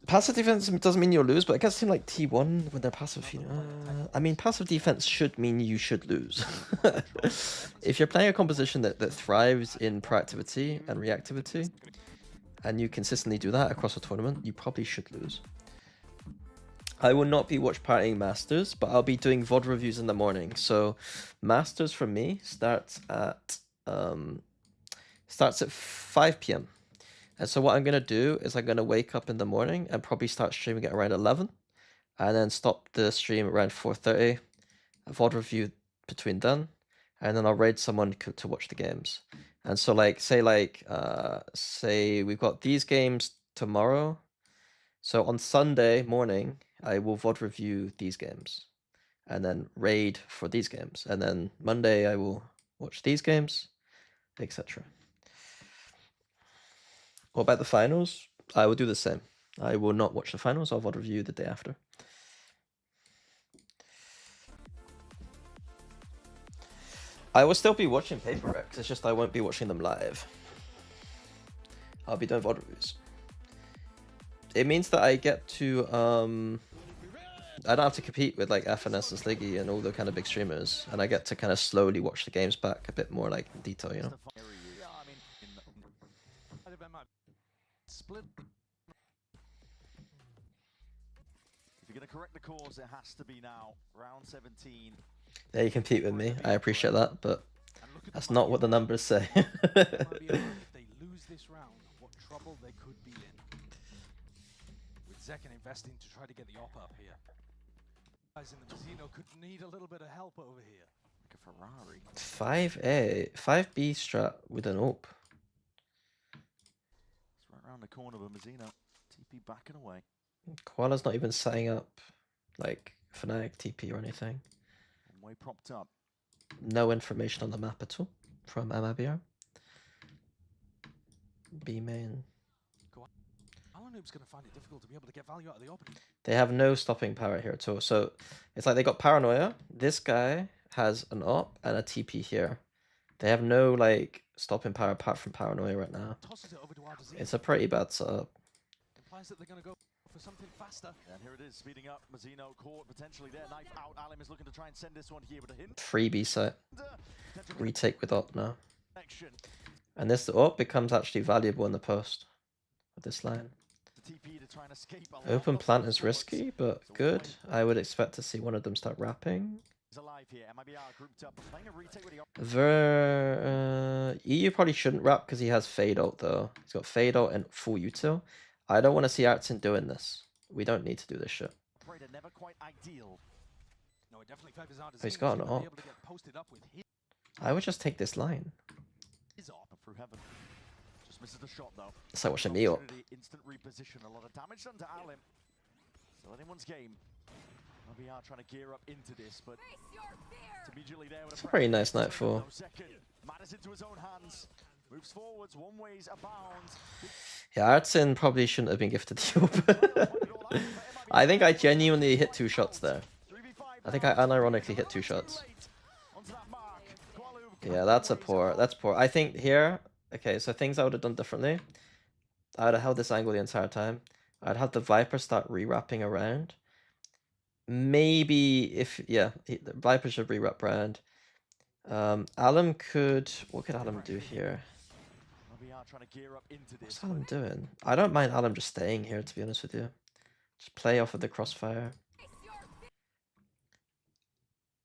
Passive defense doesn't mean you'll lose, but I guess a team like T1 with their passive, I mean, passive defense should mean you should lose. If you're playing a composition that thrives in proactivity and reactivity, and you consistently do that across a tournament, you probably should lose. I will not be watch partying Masters, but I'll be doing VOD reviews in the morning. So Masters for me starts at 5 p.m. And so what I'm gonna do is I'm gonna wake up in the morning and probably start streaming at around 11, and then stop the stream around 4:30. A VOD review between then, and then I'll raid someone to watch the games. And so say we've got these games tomorrow. So on Sunday morning, I will VOD review these games, and then raid for these games, and then Monday I will watch these games, etc. What about the finals? I will do the same. I will not watch the finals. I'll VOD review the day after. I will still be watching Paper Rex. It's just I won't be watching them live. I'll be doing VOD reviews. It means that I get to I don't have to compete with like FNS and Sliggy and all the kind of big streamers, and I get to kind of slowly watch the games back a bit more like in detail, you know. Split. If you're going to correct the course, it has to be now. Round 17. Yeah, you compete with me. I appreciate that, but that's not what the numbers say. If they lose this round, what trouble they could be in. With Zekken investing to try to get the op up here. Guys in the casino could need a little bit of help over here. Like a Ferrari. 5A, 5B strat with an AWP. It's right around the corner of Mazino. TP backing away. Koala's not even setting up like Fnatic TP or anything. One way propped up. No information on the map at all from MIBR. B main. Alanoob's going to find it difficult to be able to get value out of the opening. They have no stopping power here at all. So it's like they got Paranoia. This guy has an op and a TP here. They have no like stopping power apart from Paranoia right now. Tosses it over to Ardazine. It's a pretty bad setup. Implies that they're going to go for something faster. And here it is, speeding up. Mazino caught potentially there. Knife out. Alim is looking to try and send this one here with a hint. Freebie site. Retake with op now. Connection. And this op becomes actually valuable in the post with this line. The TP to try and escape. Open plant is risky, but good. I would expect to see one of them start wrapping. He's alive here. MIBR grouped up, playing a retake with the EU probably shouldn't wrap because he has fade ult though. He's got fade ult and full util. I don't want to see Artsin doing this. We don't need to do this shit. never quite ideal. No, it definitely favors Ardazine. He's got an to be op. able to get posted up with I would just take this line. his op. Through heaven. Just misses the shot though. It's like watching me up. Opportunity, instant reposition. A lot of damage done to Alim. Still anyone's game. MIBR trying to gear up into this, but it's immediately there with It's a pretty nice nightfall. Matters into his own hands. Moves forwards, one way's abound. Yeah, Artsin probably shouldn't have been gifted the op. I think I genuinely hit 2 shots there. I think I unironically hit 2 shots. Yeah, that's poor. I think here, okay, so things I would have done differently. I would have held this angle the entire time. I'd have the Viper start re-wrapping around. Maybe if, yeah, the Viper should re-wrap around. Alum could, what could Alum do here? What's Alum doing? I don't mind Alum just staying here, to be honest with you. Just play off of the crossfire.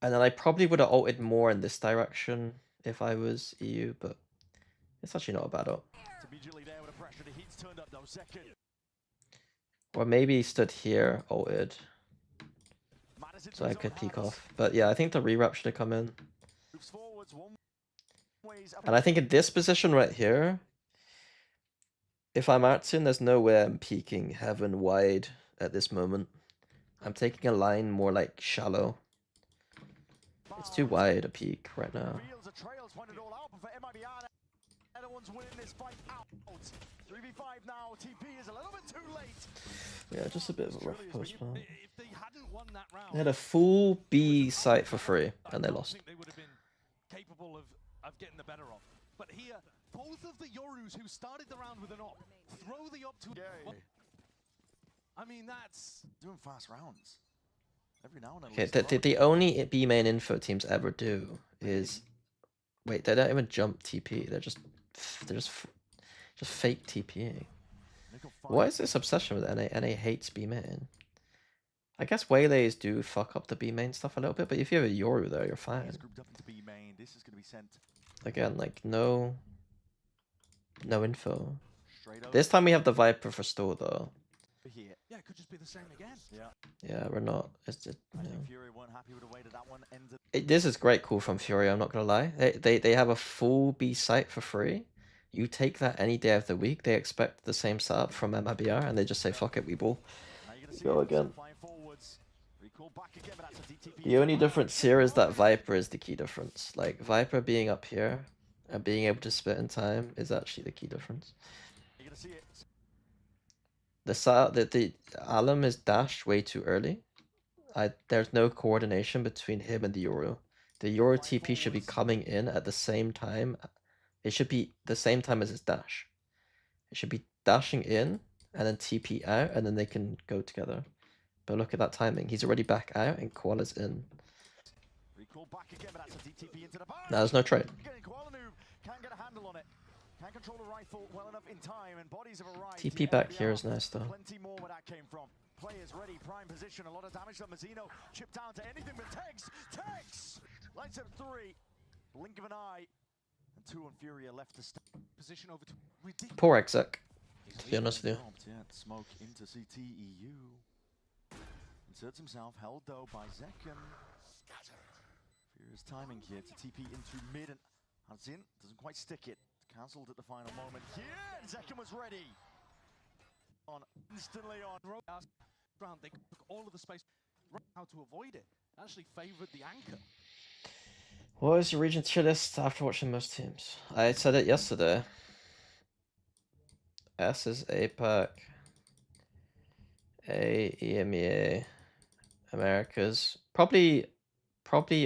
And then I probably would have ulted more in this direction if I was EU, but it's actually not a bad ult. Or maybe stood here, ulted. So I could peek off. But yeah, I think the re-wrap should have come in. And I think in this position right here, if I'm Artsin, there's no way I'm peeking heaven wide at this moment. I'm taking a line more like shallow. It's too wide a peak right now. Yeah, just a bit of a rough post plan. They had a full B site for free, and they lost. They would have been capable of getting the better of. But here, both of the Yorus who started the round with an op throw the op to. I mean, that's doing fast rounds. Every now and Okay, then. the only B main info teams ever do is wait, they don't even jump TP. They're just fake TPing. Difficult What fight. is this obsession with NA? NA hates B main. I guess waylays do fuck up the B main stuff a little bit, but if you have a Yoru there, you're fine. He's grouped up into B main. This is going to be sent Again, like no info. straight over This time we have the Viper for store though. here. Yeah, it could just be the same again. Yeah, Yeah, we're not. It's just, I you know. think Fury weren't happy with the way that one ended. This is great call from Fury, I'm not gonna lie. They have a full B site for free. You take that any day of the week, they expect the same setup from MIBR, and they just say, fuck it, we ball. Now you're gonna see Go it, again. flying forwards. Recall back again, but that's a deep TP. The only difference here is that Viper is the key difference. Like, Viper being up here and being able to spit in time is actually the key difference. You're gonna see it. The setup that the Alum is dashed way too early. There's no coordination between him and the Yoru. The Yoru TP should be coming in at the same time. It should be the same time as his dash. It should be dashing in and then TP out, and then they can go together. But look at that timing. He's already back out and Koala's in. Recall back again, but that's a deep TP into the bar. Now there's no trade. Koala Noob can't get a handle on it. Can't control the rifle well enough in time, and bodies have arrived. TP back here is nice though. Plenty more where that came from. Players ready, prime position, a lot of damage to Mazzino. Chipped down to anything but Tex! Lights up 3. Blink of an eye. And 2 on Fury are left to stay. Position over to ridiculous. Poor exec, to be honest with you. Yeah, smoke into CTEU. Inserts himself, held though by Zekken. Furious timing here to TP into mid, and Hansin doesn't quite stick it. Cancelled at the final moment here, and Zekken was ready. Instantly on. Round, they took all of the space. How to avoid it. Actually favoured the anchor. What is your region tier list after watching most teams? I said it yesterday. S is APAC. A, EMEA. Americas. Probably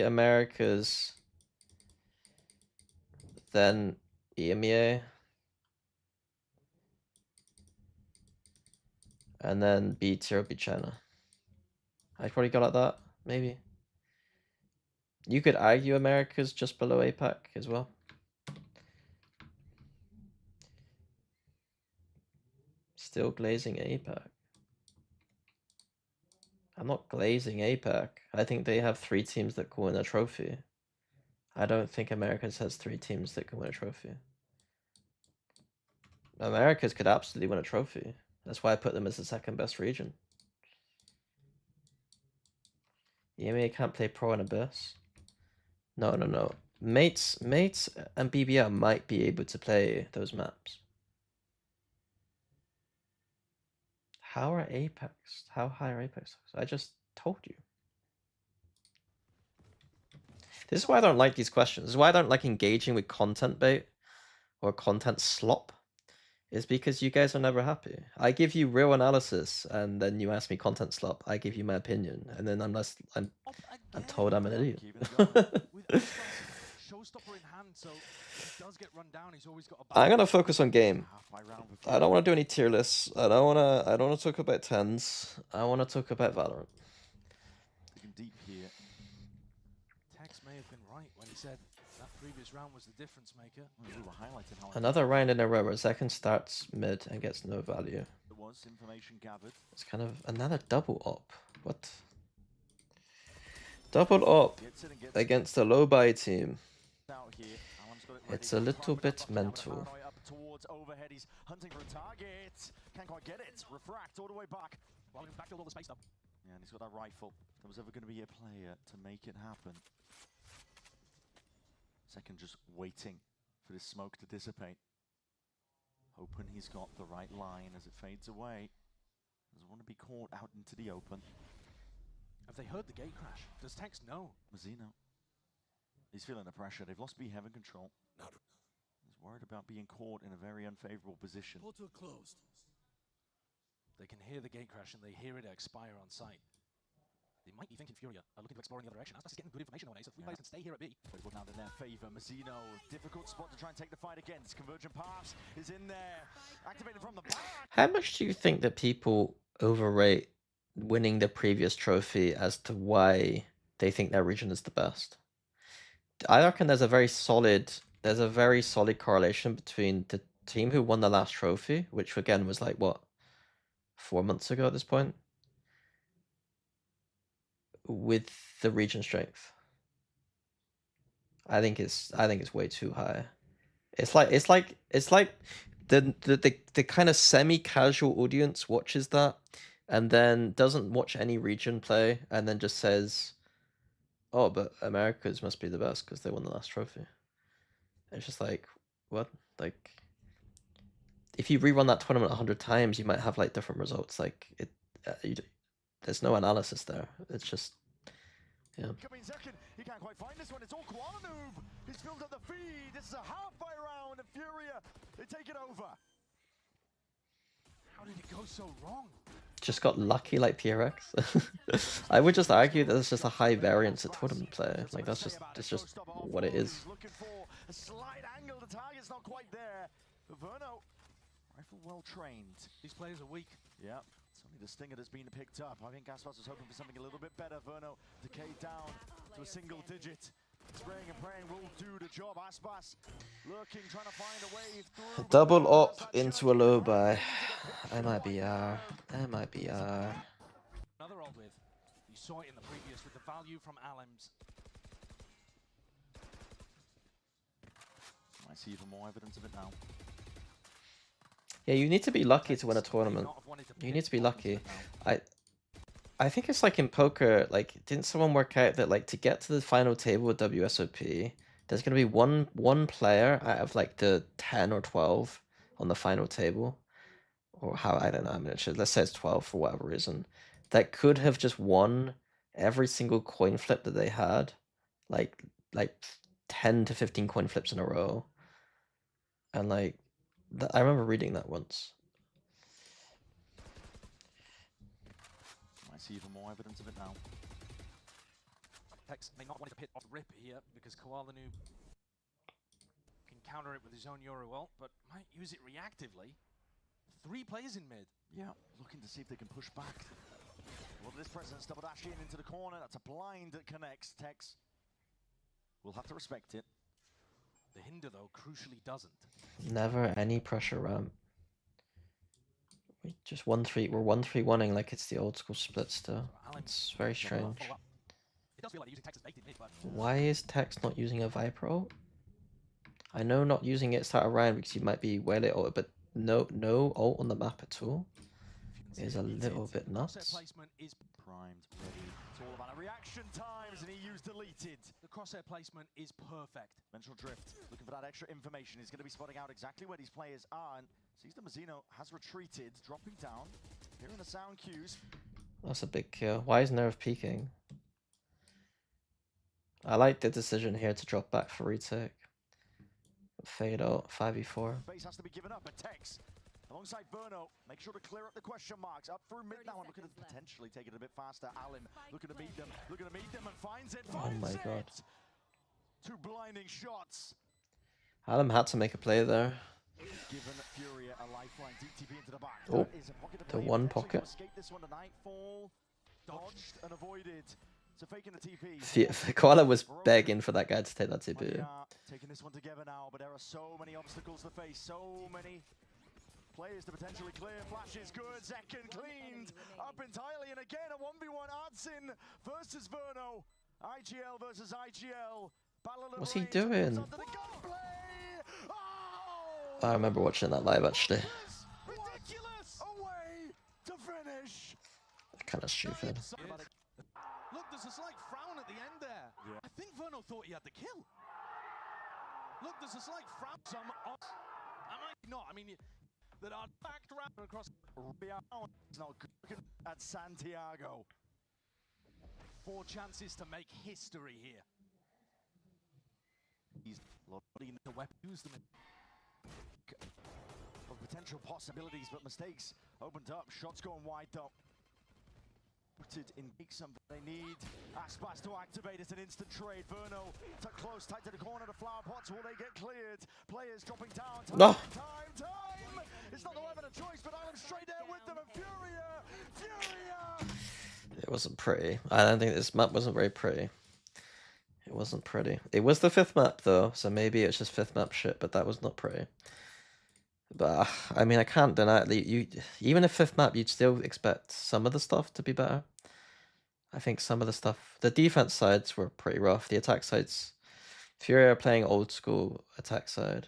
Americas. Then EMEA. And then B tier would be China. I probably got like that, maybe. You could argue America's just below APAC as well. Still glazing APAC. I'm not glazing APAC. I think they have 3 teams that can win a trophy. I don't think Americas has 3 teams that can win a trophy. Americas could absolutely win a trophy. That's why I put them as the 2nd best region. EMEA can't play Pro and Abyss. No. Mates and BBL might be able to play those maps. How are Apex? How high are Apex? I just told you. This is why I don't like these questions. This is why I don't like engaging with content bait or content slop. Is because you guys are never happy. I give you real analysis, and then you ask me content slop. I give you my opinion, and then I'm told I'm an idiot. Showstopper in hand, so he does get run down. He's always got a I'm gonna focus on game. I don't want to do any tier lists. I don't wanna talk about tens. I want to talk about Valorant. Digging deep here. Tex may have been right when he said that previous round was the difference maker. We were highlighting how Another round in a row where Zekken starts mid and gets no value. there was information gathered. It's kind of another double op. What? Double op Gets it and gets against a low buy team. out here. Alan's got it ready. It's a little Private bit up, down, mental. paranoid up towards overhead. He's hunting for a target. Can't quite get it. Refract all the way back. Well, he backfilled all the space though. Yeah, and he's got that rifle. If there was ever going to be a player to make it happen. Second, just waiting for this smoke to dissipate. Hoping he's got the right line as it fades away. Doesn't want to be caught out into the open. Have they heard the gate crash? Does Tex know? Mazzino. He's feeling the pressure. They've lost B heaven control. He's worried about being caught in a very unfavorable position. Portal closed. They can hear the gate crash and they hear it expire on sight. They might be thinking Furia are looking to explore in the other direction. Aspas is getting good information nowadays, so 3 players can stay here at B. But it's working out in their favor. Mazzino, difficult spot to try and take the fight against. Convergent paths is in there. Activated from the back. How much do you think that people overrate winning the previous trophy as to why they think their region is the best? I reckon there's a very solid correlation between the team who won the last trophy, which again was like what, 4 months ago at this point with the region strength. I think it's way too high. It's like the kind of semi-casual audience watches that and then doesn't watch any region play and then just says, "Oh, but Americas must be the best because they won the last trophy." It's just like, what? Like, if you rerun that tournament 100 times, you might have like different results. Like there's no analysis there. It's just, yeah. Coming second, he can't quite find this one. It's all Koala Noob. He's filled up the feed. This is a halfway round, and Furia, they take it over. How did it go so wrong? Just got lucky like PRX. I would just argue that it's just a high variance at tournament play. Like it's just what it is. Looking for a slight angle. The target's not quite there. But Verno, rifle well trained. These players are weak. Yeah, it's only the stinger that's been picked up. I think Aspas was hoping for something a little bit better. Verno decayed down to a single digit. Spraying and praying will do the job. Aspas looking, trying to find a way through. Double up into a low buy. I might be R. I might be R. Another old with. You saw it in the previous with the value from Alims. I see even more evidence of it now. Yeah, you need to be lucky to win a tournament. You need to be lucky. I think it's like in poker, like, didn't someone work out that like to get to the final table with WSOP, there's gonna be one player out of like the 10 or 12 on the final table, or how, I don't know, I mean, let's say it's 12 for whatever reason, that could have just won every single coin flip that they had, like 10 to 15 coin flips in a row, and like I remember reading that once. I see even more evidence of it now. Tex may not want to pit off rip here because Koala Noob can counter it with his own Euro ult, but might use it reactively. 3 players in mid. Yeah, looking to see if they can push back. Well, this presence double dash in into the corner. That's a blind that connects. Tex will have to respect it. The hinder, though, crucially doesn't. Never any pressure ramp. We just 1-3. We're 1-3-1ing like it's the old school split still. It's very strange. It does feel like using Tex as baited mid, but Why is Tex not using a Viper ult? I know not using it start a round because you might be well lit ult, but no ult on the map at all is a little bit nuts. placement is Primed, ready. It's all about a reaction times, and he used deleted. the crosshair placement is perfect. Mental drift, looking for that extra information. He's going to be spotting out exactly where these players are, and sees that Mazzino has retreated, dropping down. Hearing the sound cues. That's a big kill. Why is Nerve peeking? I like the decision here to drop back for retake. Fade out 5v4. Base has to be given up, and Tex, alongside Verno, make sure to clear up the question marks. Up through mid now, and looking to potentially take it a bit faster. Alim looking to meet them, and finds it. Oh my god. 2 blinding shots. Alim had to make a play there. Given Furia a lifeline, DTP into the back. Oh, That is a pocket to the play. one Potentially pocket. to escape this one to Nightfall. Dodged and avoided. So faking the TP. Koala was begging for that guy to take that TP. We are taking this one together now, but there are so many obstacles to face, so many players to potentially clear. Flash is good, Zekken cleaned up entirely, and again a 1v1 Artsin versus Verno. IGL versus IGL. Battle of the What's he Brains. doing? Onto the gunplay. Oh! I remember watching that live actually. Ridiculous! Away to finish. Kind of stupid. Look, there's a slight frown at the end there. Yeah. I think Verno thought he had the kill. Look, there's a slight frown. I might not. I mean, that are backed around across. It's not good at Santiago. 4 chances to make history here. He's loading The weapon, use them. of potential possibilities, but mistakes opened up. Shots going wide up. In some they need Aspas to activate. It's an instant trade. Verno tucked close, tight to the corner. The flower pots, will they get cleared? Players dropping down. Time, No. time. It's not the weapon of choice, but I'm straight there with them. And Furia. It wasn't pretty. I don't think this map wasn't very pretty. It wasn't pretty. It was the 5th map though, so maybe it's just 5th map shit, but that was not pretty. But I mean, I can't deny it. You even a fifth map, you'd still expect some of the stuff to be better. I think some of the stuff, the defense sides were pretty rough. The attack sides, Fury are playing old school attack side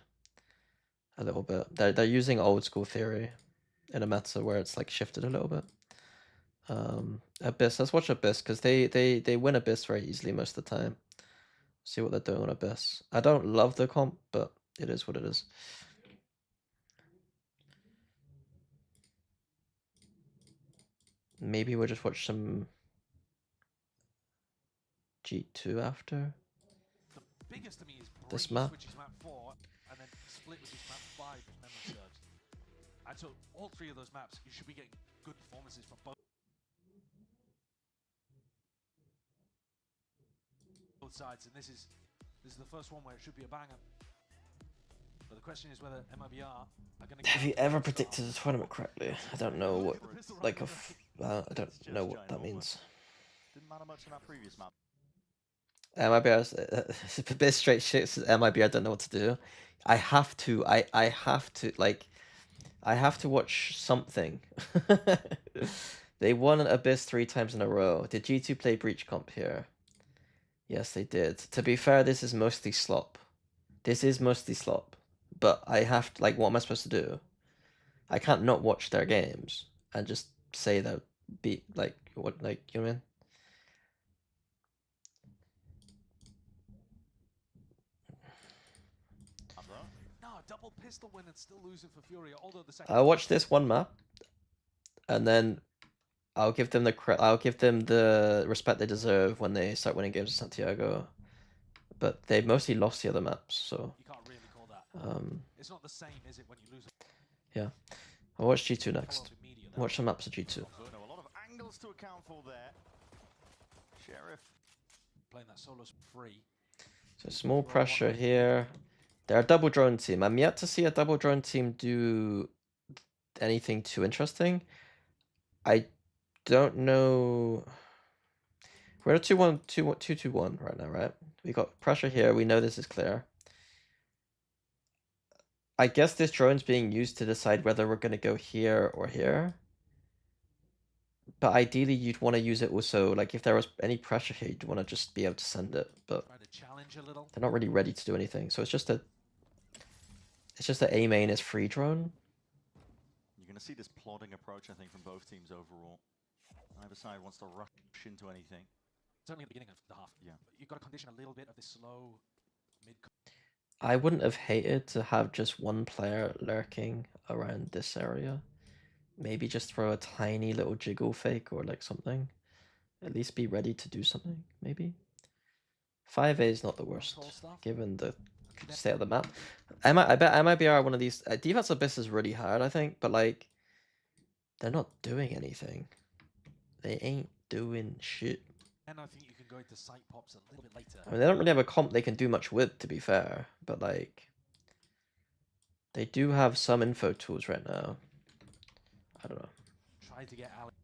a little bit. They're using old school theory in a meta where it's like shifted a little bit. Abyss, let's watch Abyss because they win Abyss very easily most of the time. See what they're doing on Abyss. I don't love the comp, but it is what it is. Maybe we'll just watch some G2 after. The biggest to me is This Breeze, map. which is map 4, and then Split, which is map 5, if memory serves. And so all three of those maps, you should be getting good performances from both sides, and this is the first one where it should be a banger. But the question is whether MIBR are going to. Have you ever predicted a tournament correctly? I don't know what, like, I don't know what that means. Didn't matter much in that previous map. MIBR's a bit straight shit. Says MIBR don't know what to do. I have to watch something. They won Abyss 3 times in a row. Did G2 play Breach comp here? Yes, they did. To be fair, this is mostly slop. This is mostly slop. But I have to, like, what am I supposed to do? I can't not watch their games and just say that beat, like, what, like, you know what I mean? No, double pistol win and still losing for Fury, although the second. I'll watch this one map, and then I'll give them the respect they deserve when they start winning games in Santiago. But they mostly lost the other maps, so. You can't really call that. It's not the same, is it, when you lose? Yeah, I'll watch G2 next. Watch some maps of G2. A lot of angles to account for there. Sheriff playing that solo's free. So small pressure here. They're a double drone team. I'm yet to see a double drone team do anything too interesting. I don't know. We're at 2-1 right now, right? We got pressure here. We know this is clear. I guess this drone's being used to decide whether we're going to go here or here. But ideally, you'd want to use it also, like, if there was any pressure here, you'd want to just be able to send it. But they're not really ready to do anything. So it's just a A main is free drone. You're going to see this plodding approach, I think, from both teams overall. Neither side wants to rush into anything. Certainly at the beginning of the half. Yeah. But you've got to condition a little bit of this slow mid. I wouldn't have hated to have just one player lurking around this area. Maybe just throw a tiny little jiggle fake or like something. At least be ready to do something, maybe. 5A is not the worst, given the state of the map. I bet MIBR one of these. Defense Abyss is really hard, I think, but like, they're not doing anything. They ain't doing shit. And I think you can go into site pops a little bit later. I mean, they don't really have a comp they can do much with, to be fair, but like, they do have some info tools right now. I don't know. Try to get Alex.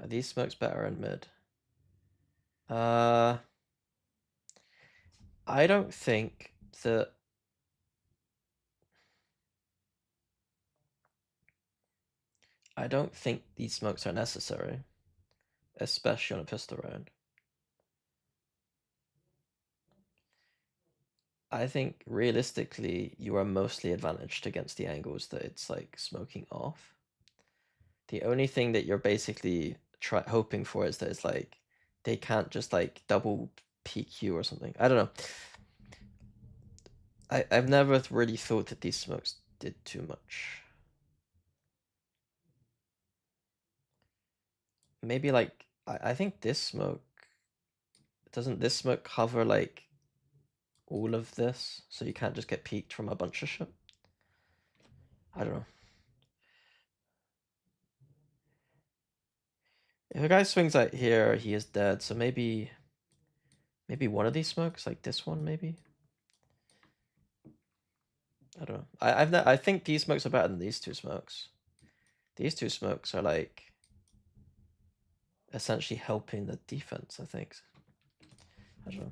Are these smokes better in mid? I don't think that. I don't think these smokes are necessary, especially on a pistol round. I think realistically, you are mostly advantaged against the angles that it's like smoking off. The only thing that you're basically hoping for is that it's like they can't just like double peek you or something. I don't know. I've never really thought that these smokes did too much. Maybe like I think this smoke doesn't this smoke cover like all of this, so you can't just get peeked from a bunch of shit. I don't know. If a guy swings out here, he is dead. So maybe one of these smokes, like this one, maybe. I don't know. I think these smokes are better than these two smokes. These two smokes are like essentially helping the defense, I think. I don't know.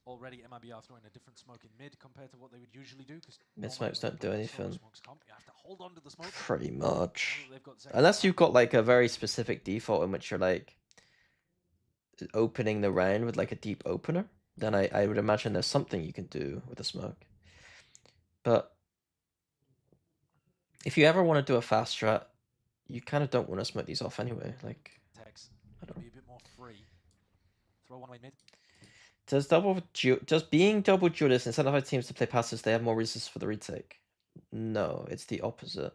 already MIBR throwing a different smoke in mid compared to what they would usually do. Because Mid smokes don't do anything. Smokes come, you have to hold on to the smoke. Pretty much. They've got Unless you've got like a very specific default in which you're like opening the round with like a deep opener, then I would imagine there's something you can do with the smoke. But if you ever want to do a fast strat, you kind of don't want to smoke these off anyway. Like, Tex, I don't know. be a bit more free. Throw one way mid. Does being double duelist incentivize teams to play passes they have more reasons for the retake? No, it's the opposite.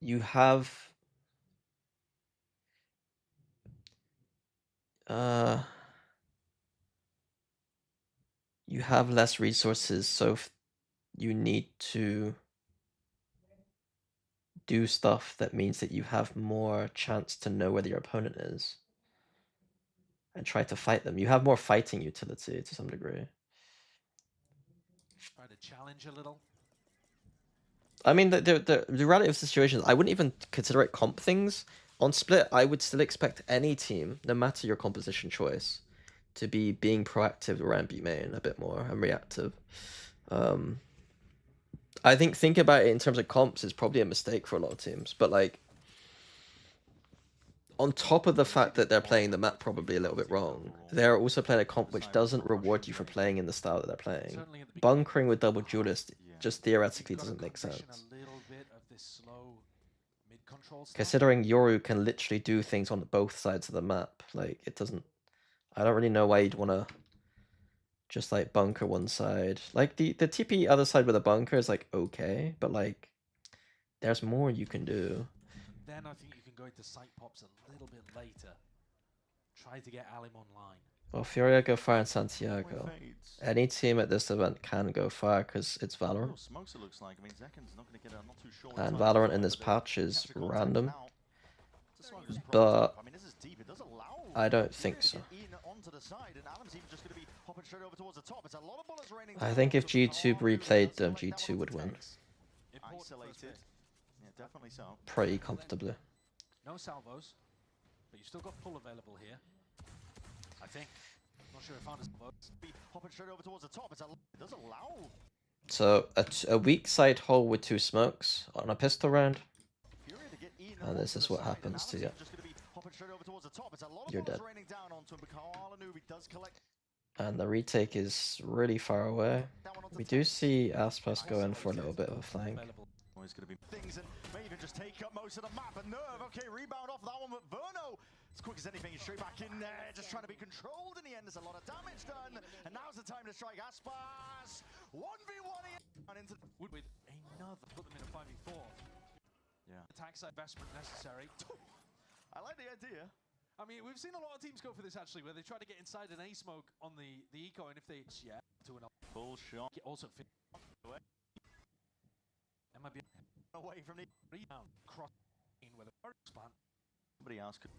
You have you have less resources, so if you need to do stuff that means that you have more chance to know where your opponent is and try to fight them. You have more fighting utility to some degree. Try to challenge a little. I mean, the reality of situations, I wouldn't even consider it comp things. On Split, I would still expect any team, no matter your composition choice, to be being proactive around B main a bit more and reactive. I think about it in terms of comps is probably a mistake for a lot of teams, but like on top of the fact that they're playing the map probably a little bit wrong, they're also playing a comp which doesn't reward you for playing in the style that they're playing. Bunkering with double duelist just theoretically doesn't make sense. Considering Yoru can literally do things on both sides of the map, like it doesn't. I don't really know why you'd want to just like bunker one side. Like the TP other side with a bunker is like okay, but like there's more you can do. Then I think you can go into site pops a little bit later. Try to get Alim online. Well, Furia go fire in Santiago. Any team at this event can go fire because it's Valorant. And Valorant in this patch is random. But I don't think so. I think if G2 replayed them, G2 would win. Pretty comfortably. No salvos, but you've still got pull available here. I think. Not sure if found salvos. Hopping straight over towards the top. It does allow. So a weak side hole with 2 smokes on a pistol round. And this is what happens to you. You're dead. And the retake is really far away. We do see Aspas go in for a little bit of a flank. Always going to be things and may even just take up most of the map. And Nerve, okay, rebound off that one, but Verno, as quick as anything, he's straight back in there, just trying to be controlled in the end. There's a lot of damage done, and now's the time to strike Aspas. 1v1 into with another, put them in a 5v4. Yeah. Attack side investment necessary. I like the idea. I mean, we've seen a lot of teams go for this actually, where they try to get inside an A smoke on the eco, and if they to an full shot, also fit away. Might be away from the rebound cross with a first plant. Somebody else could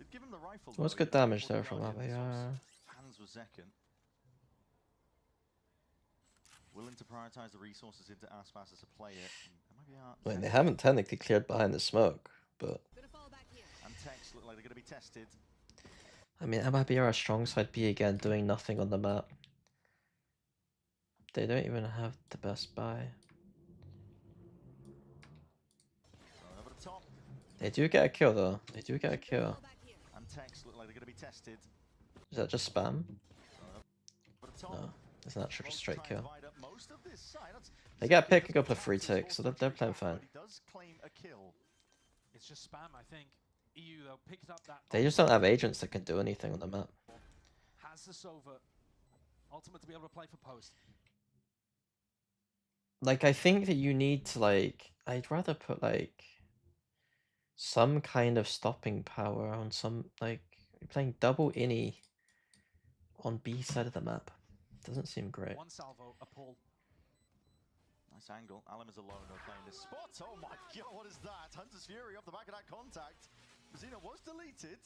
give him the rifle. What's good damage there from MIBR? Hands was Zekken. Willing to prioritize the resources into Aspas as a player. I mean, they haven't technically cleared behind the smoke, but and Tex look like they're going to be tested. I mean, MIBR are strong side B again, doing nothing on the map. They don't even have the best buy. They do get a kill though. They do get a kill. And Tex look like they're going to be tested. Is that just spam? No, it's not just straight kill. They get a pick and go play free take, so they're playing fine. It's just spam, I think. EU though picked up that. They just don't have agents that can do anything on the map. Has the Sova ultimate to be able to play for post. Like I think that you need to like. I'd rather put like some kind of stopping power on some, like, you're playing double innie on B side of the map. Doesn't seem great. One salvo, a pull. Nice angle. Alim is alone though playing this spot. Oh my god, what is that? Hunter's Fury off the back of that contact. Mazino was deleted.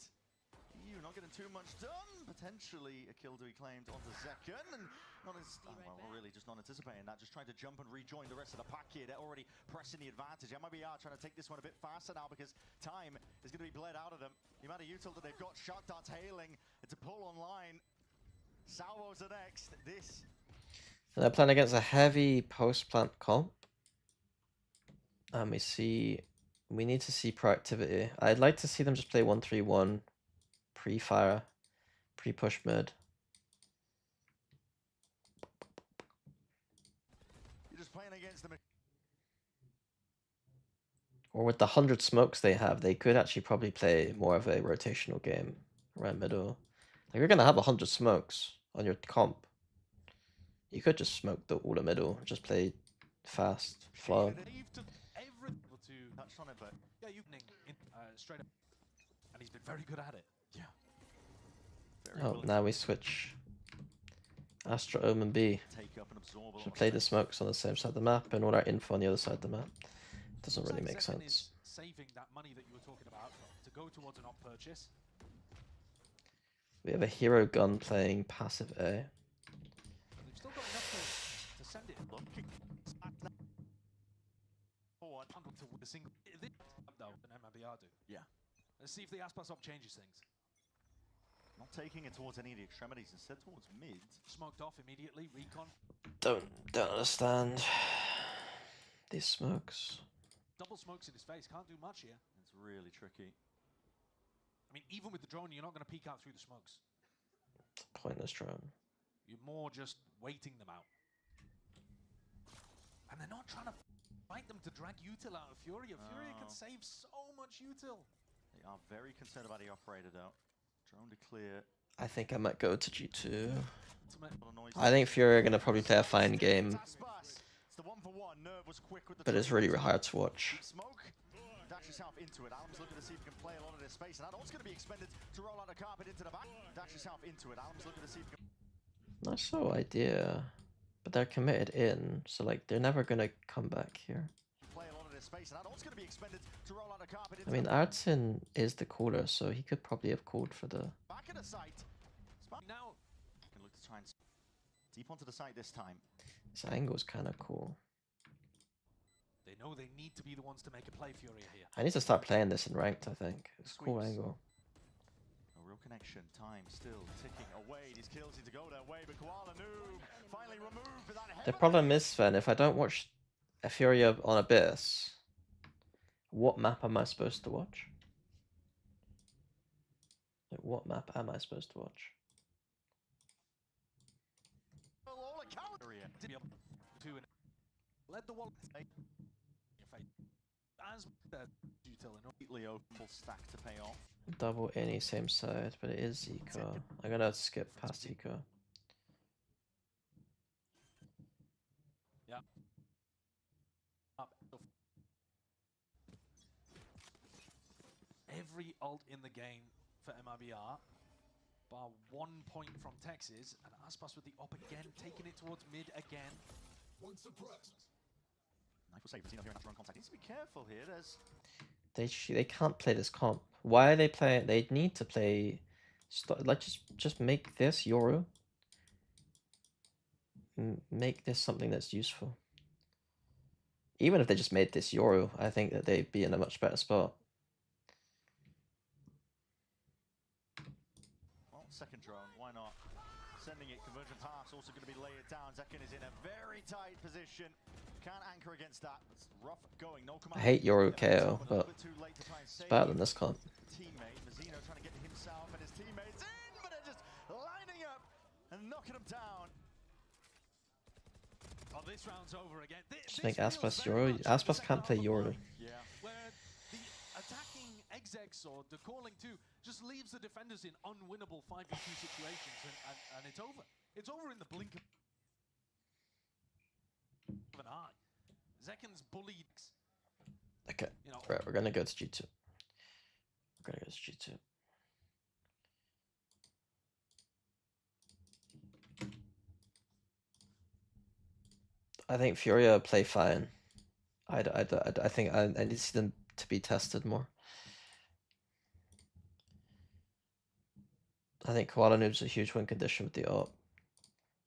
EU not getting too much done. Potentially a kill to be claimed onto Zekken, and not as well, really just not anticipating that. Just trying to jump and rejoin the rest of the pack here. They're already pressing the advantage. MIBR trying to take this one a bit faster now because time is going to be bled out of them. The amount of util that they've got, Shark Darts hailing to pull online. Salvos are next. This. And they're playing against a heavy post-plant comp. And we need to see proactivity. I'd like to see them just play 1-3-1 pre-fire, pre-push mid. You're just playing against them. Or with the 100 smokes they have, they could actually probably play more of a rotational game around middle. Like, you're gonna have 100 smokes on your comp. You could just smoke all the middle, just play fast, flow. Touched on it, but yeah, you straight up, and he's been very good at it. yeah. Oh, now we switch. Astra Omen B. Take up and absorb a lot Should of play the space. smokes on the same side of the map and all our info on the other side of the map. Doesn't really make Zekken sense. is saving that money that you were talking about to go towards an op purchase. We have a hero gun playing passive A. They've still got enough to send it. Looking forward. Handle to the single. Though than MIBR do. Yeah. Let's see if the Aspas op changes things. Not taking it towards any of the extremities, instead towards mid. Smoked off immediately. Recon. Don't understand these smokes. Double smokes in his face. Can't do much here. It's really tricky. I mean, even with the drone, you're not going to peek out through the smokes. Pointless drone. You're more just waiting them out. And they're not trying to fight them to drag util out of Furia. Furia can save so much util. They are very concerned about the operator though. Drone to clear. I think I might go to G2. Ultimate. A lot of noise. I think Fury are going to probably play a fine game, Aspas. It's the 1-for-1. Nerve was quick with the but it's drone. really hard to watch. Deep smoke. Dash yourself into it. Adams looking to see if he can play a lot of this space. And that all's going to be expended to roll out a carpet into the back. Dash yourself into it. Adams looking to see if he can Not so idea, but they're committed in, so like they're never going to come back here. play a lot of this space. And that all's going to be expended to roll out a carpet into I mean, the Artsin is the cooler, so he could probably have called for the... back of the site. Now, Can look to try and deep onto the site this time. This angle's kind of cool. they know they need to be the ones to make a play, Furia here. I need to start playing this in ranked, I think. It's a cool Sweeps. angle. A real connection. Time still ticking away. These kills need to go their way, but Koala Noob finally removed for that The heaven. problem is, Sven, if I don't watch a Furia on Abyss, what map am I supposed to watch? Like, what map am I supposed to watch? All account. To be able to let the wall in your face. As the util and Completely open, full stack to pay off. Double any same side, but it is Eco. I'm gonna skip past Eco. up. Every ult in the game for MIBR, bar 1 point from Texas, and Aspas with the op again, taking it towards mid again. Knife will save Rosino here in that drone contact. Needs to be careful here. There's They can't play this comp. Why are they playing? They need to play. Like just make this Yoru. Make this something that's useful. Even if they just made this Yoru, I think that they'd be in a much better spot. well, second drone. Why not? Sending it. Convergent pass also going to be layered down. Zekken is in a very tight position. Can't anchor against that. It's rough going. No command. I hate Yoru KO, A little but bit too late to try and it's save better than this comp. teammate. Mazzino trying to get himself and his teammates in, but they're just lining up and knocking them down. Oh, this round's over again. Just make Aspas Yoru. Aspas can't play Yoru. Yeah. Where the attacking execs or the calling too just leaves the defenders in unwinnable 5v2 situations, and it's over. It's over in the blink of an eye. Zekken's bullied. Okay, You know, right, we're gonna go to G2. We're gonna go to G2. I think Furia play fine. I think I need to see them to be tested more. I think Koala Noob's a huge win condition with the AWP.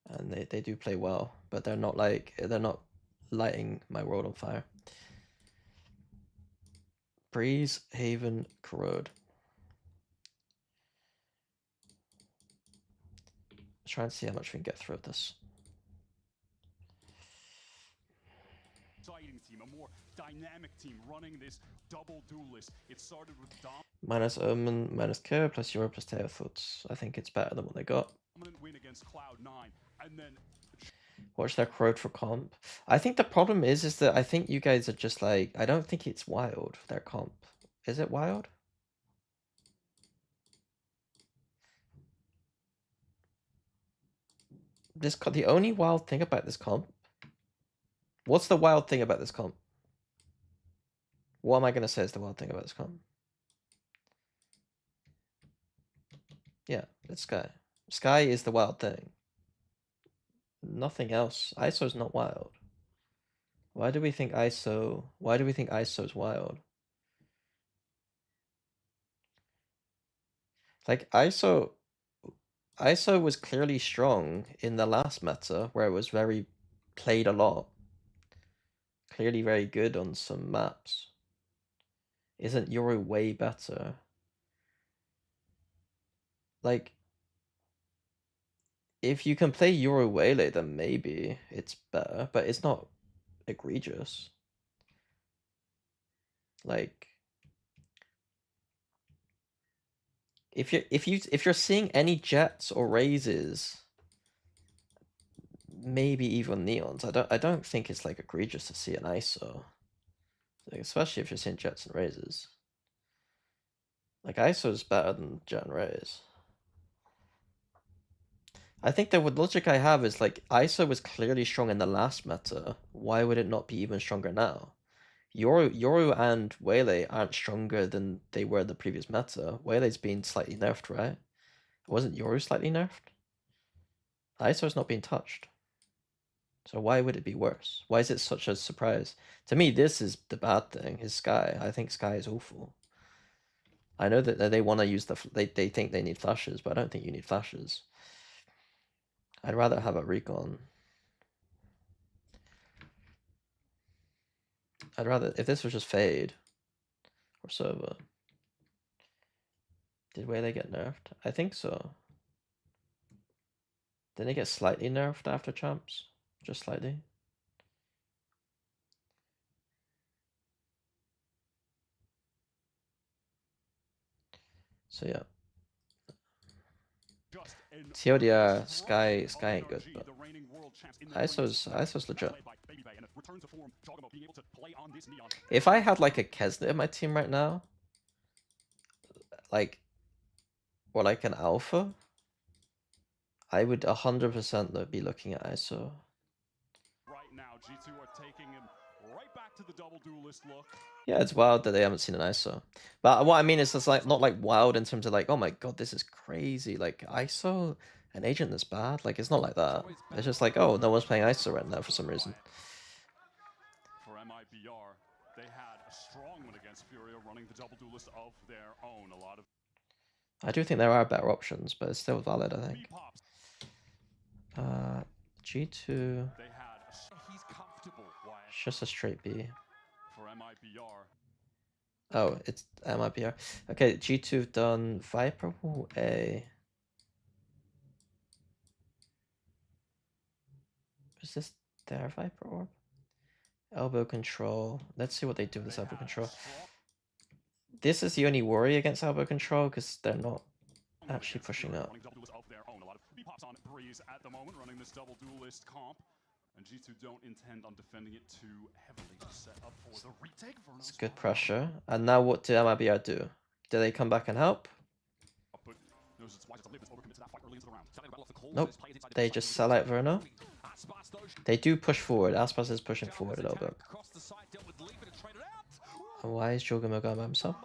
And they do play well, but they're not lighting my world on fire. Breeze, Haven, Corrode. Try and see how much we can get through this. Exciting team, a more dynamic team running this double duelist. It started with Minus Omen, minus Kira, plus Euro, plus Teothoots. I think it's better than what they got. dominant win against Cloud9, and then Watch their Corrode for comp. I think the problem is that I think you guys are just like, I don't think it's wild, their comp. Is it wild? The only wild thing about this comp. What's the wild thing about this comp? What am I gonna say is the wild thing about this comp? Yeah, it's Sky. Sky is the wild thing. Nothing else. ISO's not wild. Why do we think ISO? Why do we think ISO's wild? Like ISO was clearly strong in the last meta where it was very played a lot. Clearly very good on some maps. Isn't Euro way better? Like, if you can play Euro Waylay, then maybe it's better, but it's not egregious. Like, if you're seeing any Jets or Raises, maybe even Neons, I don't think it's like egregious to see an ISO. Like, especially if you're seeing Jets and Raises. Like ISO is better than Jet and Raise. I think the logic I have is like ISO was clearly strong in the last meta. Why would it not be even stronger now? Yoru and Waylay aren't stronger than they were in the previous meta. Waylay's been slightly nerfed, right? Wasn't Yoru slightly nerfed? ISO's not being touched. So why would it be worse? Why is it such a surprise? To me, this is the bad thing, is Sky. I think Sky is awful. I know that they want to use they think they need flashes, but I don't think you need flashes. I'd rather have a recon. I'd rather, if this was just Fade or Sova. Did Waylay get nerfed? I think so. Didn't it get slightly nerfed after Champs? Just slightly. So yeah. TLDR, Sky ain't good, but ISO's legit. If I had like a Kesnet in my team right now, like, or like an Alpha, I would 100% be looking at ISO. Right now, G2 are taking him right back to the double duelist look. Yeah, it's wild that they haven't seen an ISO. But what I mean is, it's like not like wild in terms of like, oh my god, this is crazy. Like ISO, an agent this bad. Like it's not like that. It's just like, oh, no one's playing ISO right now for some reason. For MIBR, they had a strong one against Furia, running the double duelist of their own. A lot of. I do think there are better options, but it's still valid, I think. G2. They had he's comfortable. It's just a straight B. For MIBR. Oh, it's MIBR. Okay, G2 done Viper Wall A. Is this their Viper Orb? Elbow control. Let's see what they do with this elbow control. This is the only worry against elbow control because they're not actually pushing up. On Breeze at the moment, running this double duelist comp, and G2 don't intend on defending it too heavily to set up for the retake. It's good pressure. And now what did MIBR do? Do they come back and help? Nope. They just sell out Verno. They do push forward. Aspas is pushing forward a little bit. And why is Jorgamo going by himself?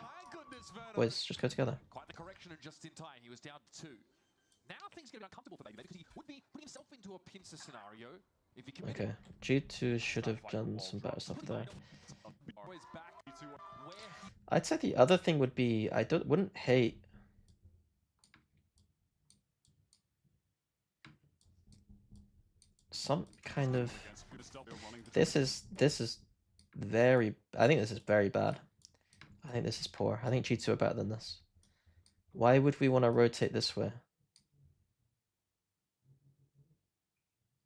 Boys, just go together. Quite the correction and just in time. He was down to 2. Now things get uncomfortable for Baby because he would be putting himself into a pincer scenario if he committed. Okay, G2 should have done some better stuff there. I'd say the other thing would be, wouldn't hate some kind of. Against Futus Double running the This is very. I think this is very bad. I think this is poor. I think G2 are better than this. Why would we want to rotate this way?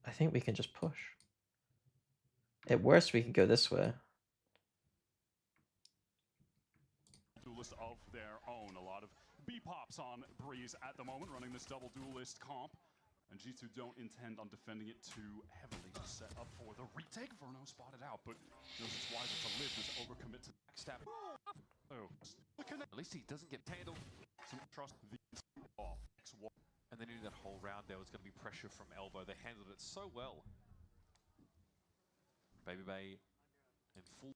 I think we can just push. At worst, we can go this way. duelist of their own. A lot of B-pops on Breeze at the moment, running this double duelist comp. And G2 don't intend on defending it too heavily to set up for the retake. Verno spotted out, but knows it's wiser to live than to overcommit to backstab. Oh, At least he doesn't get handled. some trust the off. And then in that whole round, there was going to be pressure from Elbow. They handled it so well. Baby Bay in full.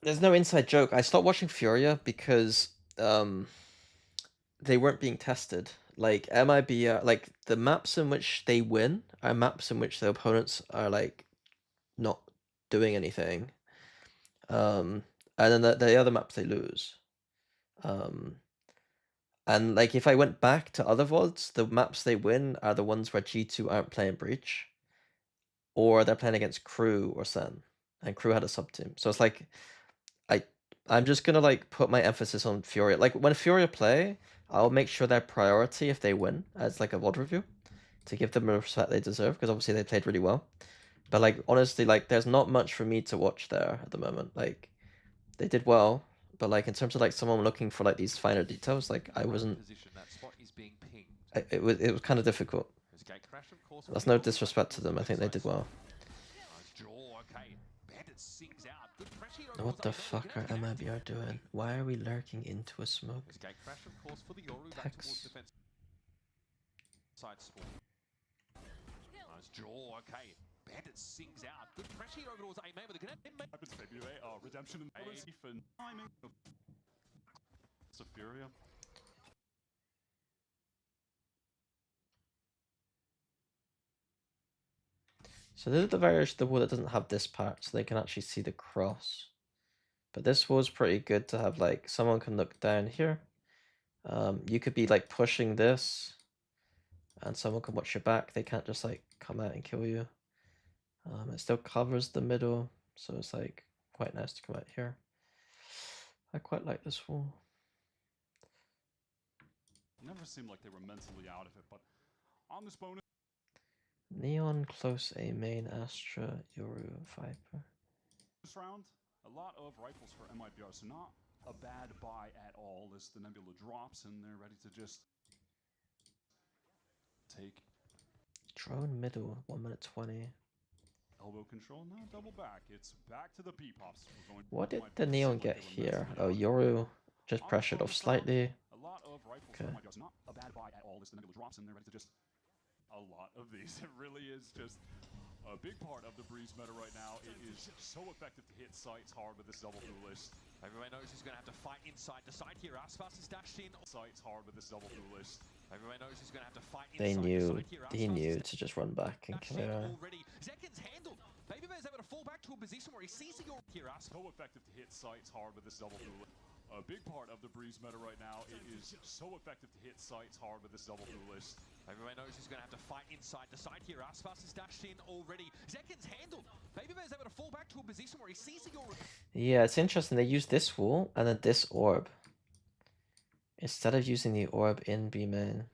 There's no inside joke. I stopped watching Furia because they weren't being tested. Like MIB, like the maps in which they win are maps in which their opponents are like not doing anything. And then the other maps they lose. And like if I went back to other VODs, the maps they win are the ones where G2 aren't playing Breach, or they're playing against Crew or Sen, and Crew had a sub team. So it's like I'm just gonna like put my emphasis on Furia. Like when Furia play, I'll make sure their priority if they win as like a VOD review to give them the respect they deserve, because obviously they played really well. But like honestly, like there's not much for me to watch there at the moment. Like they did well, but like in terms of like someone looking for like these finer details, like I wasn't. Position. That spot is being pinged. It was kind of difficult. There's a gate crash, of course. That's no disrespect to them. I think they did well. Nice draw. Okay. Bandit sings out. Good pressure. What the fuck are MIBR doing? Why are we lurking into a smoke? There's a gate crash, of course, for the Yoru. Back Tex. towards defense. Side spawn. Nice draw. Okay. Bandit sings out. Good pressure over towards A-Man with a connect. Happens maybe redemption and for timing of Furia. So this is the variation of the wall that doesn't have this part, so they can actually see the cross. But this wall's pretty good to have, like, someone can look down here. You could be, like, pushing this, and someone can watch your back. They can't just, like, come out and kill you. It still covers the middle, so it's, like, quite nice to come out here. I quite like this wall. Never seemed like they were mentally out of it, but on this bonus Neon, close A main, Astra, Yoru, Viper. round, a lot of rifles for MIBR, so not a bad buy at all as the Nebula drops and they're ready to just take Drone middle, 1 minute 20. elbow control. No, double back. It's back to the B-pops. What did the Neon get here? Oh, Yoru just pressured off slightly. A lot of rifles Okay. for MIBR, so not a bad buy at all as the Nebula drops and they're ready to just a lot of these. It really is just a big part of the Breeze meta right now. It is so effective to hit sites hard with this double duelist. Everyone knows he's going to have to fight inside to side here. Aspas is dashed in. Sites hard with this double duelist. Everyone knows he's going to have to fight They inside to knew, side here. he Aspas knew is to just run back and dashed kill in her. already. Zekken's handled. Baby Bear's able to fall back to a position where he sees the York here. Aspas. So effective to hit sites hard with this double duelist. A big part of the Breeze meta right now. It is so effective to hit sites hard with this double duelist. Everyone knows he's going to have to fight inside to side here. Aspas is dashed in already. Zekken's handled. Baby Bear's able to fall back to a position where he sees the York. Yeah, it's interesting. They use this wall and then this orb instead of using the orb in B main.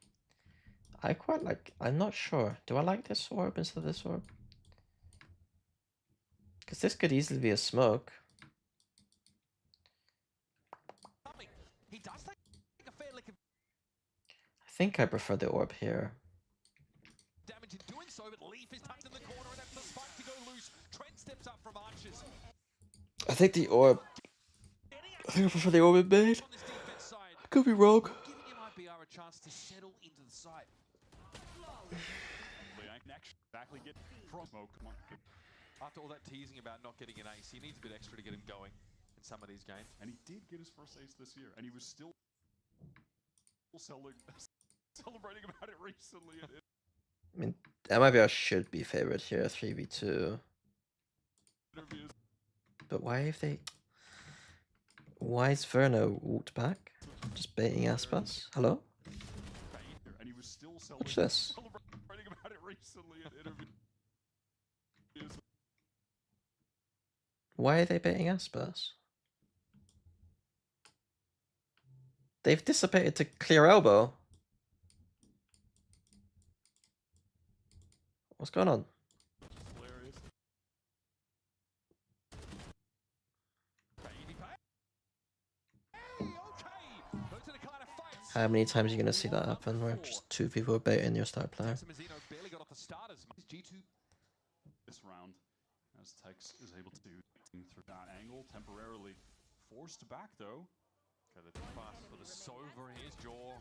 I quite like. I'm not sure. Do I like this orb instead of this orb? Because this could easily be a smoke. He does take a fair lick of I think I prefer the orb here. damage in doing so, but Leaf is tucked in the corner and that's the spike to go loose. Trent steps up from Archers. I think the orb. I think I prefer the orb in main. On this defense side, I could be wrong. giving MIBR a chance to settle into the site. Exactly get from smoke. Come on. After all that teasing about not getting an ace, he needs a bit extra to get him going in some of these games. And he did get his first ace this year, and he was still celebrating about it recently. I mean, MIBR should be favored here, 3v2. Interviews. But why have they... Why is Verno walked back? Just baiting Aspas? Hello? And he was still Watch this. recently in interviews. Why are they baiting Aspas? They've dissipated to clear elbow. What's going on? Hilarious. How many times are you going to see that happen where just two people are baiting your star player? This round, as Tex is able to do through that angle, temporarily forced back though. Okay, the pass for the Sova in his jaw.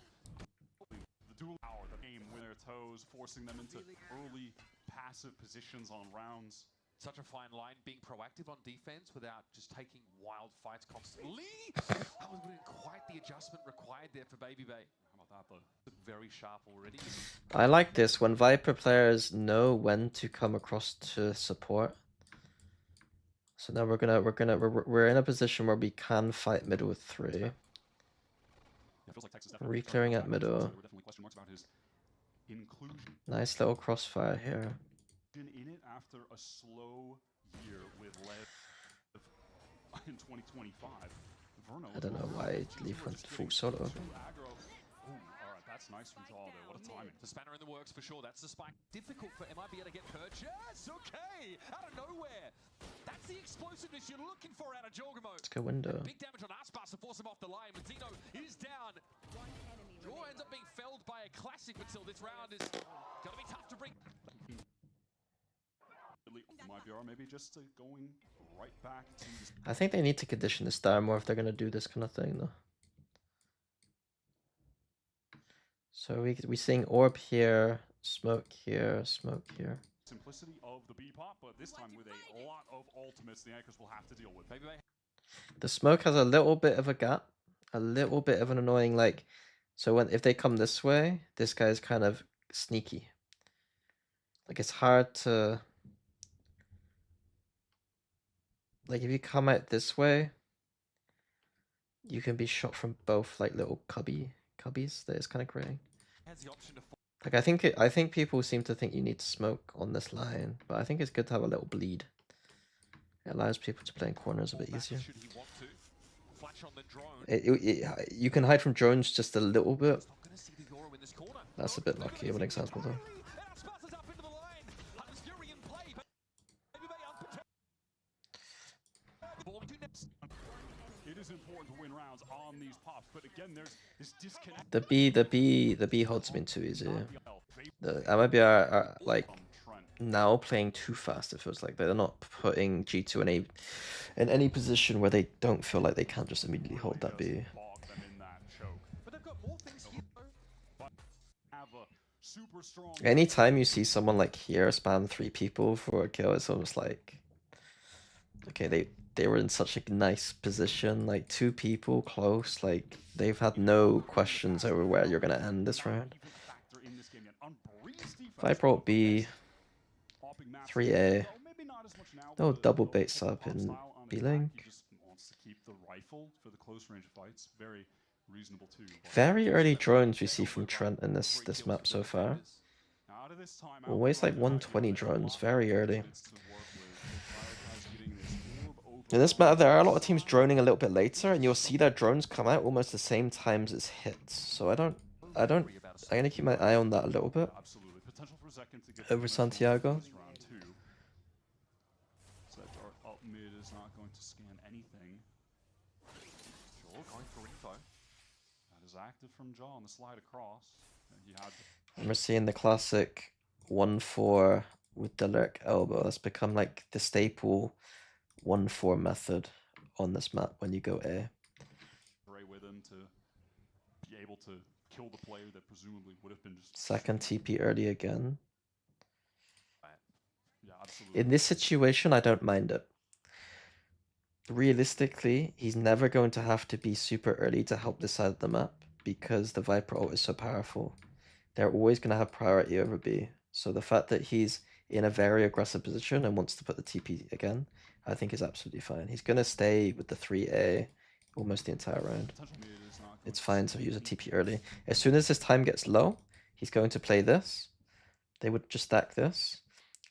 The dual power, the game with their toes, forcing them into early passive positions on rounds. Such a fine line, being proactive on defense without just taking wild fights constantly. That wasn't quite the adjustment required there for Baby Bay. How about that though? Very sharp already. I like this when Viper players know when to come across to support. So now we're in a position where we can fight middle with 3. It feels like Texas definitely Re-clearing at middle. There were definitely question marks about his inclusion Nice little crossfire here. in it after a slow year with Lev in 2025. Verno I don't know why Leaf went full solo. aggro. Ooh, all right, that's nice from Jaw there. What a timing. The spanner in the works for sure. That's the spike. Difficult for MIB to get purchase. Okay, out of nowhere. That's the explosiveness you're looking for out of Jorgamo. Let's go window. Big damage on Aspas to force him off the line. But Zeno is down. Jaw ends up being felled by a classic until this round is going to be tough to bring. MyBR maybe just going right back to this. I think they need to condition the star more if they're going to do this kind of thing though. So we seeing orb here, smoke here, smoke here. Simplicity of the B-pop, but this time with a lot of ultimates the Anchors will have to deal with. Baby Bay. The smoke has a little bit of a gap, a little bit of an annoying like. So if they come this way, this guy's kind of sneaky. Like it's hard to. Like if you come out this way, you can be shot from both like little cubbies that it's kind of creating. Has the option to Like I think people seem to think you need to smoke on this line, but I think it's good to have a little bleed. It allows people to play in corners a bit easier. should he want to. Flash on the drone. You can hide from drones just a little bit. Not going to see the Yoro in this corner. That's a bit lucky of an example though. Aspas is up into the line. Hunter's Fury in play. Baby Bay unprotected. Ball to next. It is important to win rounds on these pops, but again, there's this disconnect. The B holds been too easy. The MIB are like now playing too fast. It feels like they're not putting G2 in any position where they don't feel like they can't just immediately hold that B. But they've got more things here. Anytime you see someone like here spam 3 people for a kill, it's almost like okay, they were in such a nice position, like 2 people close, like they've had no questions over where you're gonna end this round. Viper ult B, 3A, no double bait sub in B-Link. Very early drones we see from Trent in this map so far. Always like 120 drones, very early. In this map, there are a lot of teams droning a little bit later, and you'll see their drones come out almost the same times as hits. So I'm gonna keep my eye on that a little bit. Over Santiago. So that dart up mid is not going to scan anything. Sure, going for info. That is active from Jaw on the slide across. And he had And we're seeing the classic 1-4 with the lurk elbow. That's become like the staple 1-4 method on this map when you go A. Ray with him to be able to kill the player that presumably would have been just Second TP early again. yeah, absolutely. In this situation, I don't mind it. Realistically, he's never going to have to be super early to help this side of the map because the Viper ult is so powerful. They're always going to have priority over B. So the fact that he's in a very aggressive position and wants to put the TP again, I think is absolutely fine. He's going to stay with the 3A almost the entire round. It's fine to use a TP early. As soon as his time gets low, he's going to play this they would just stack this.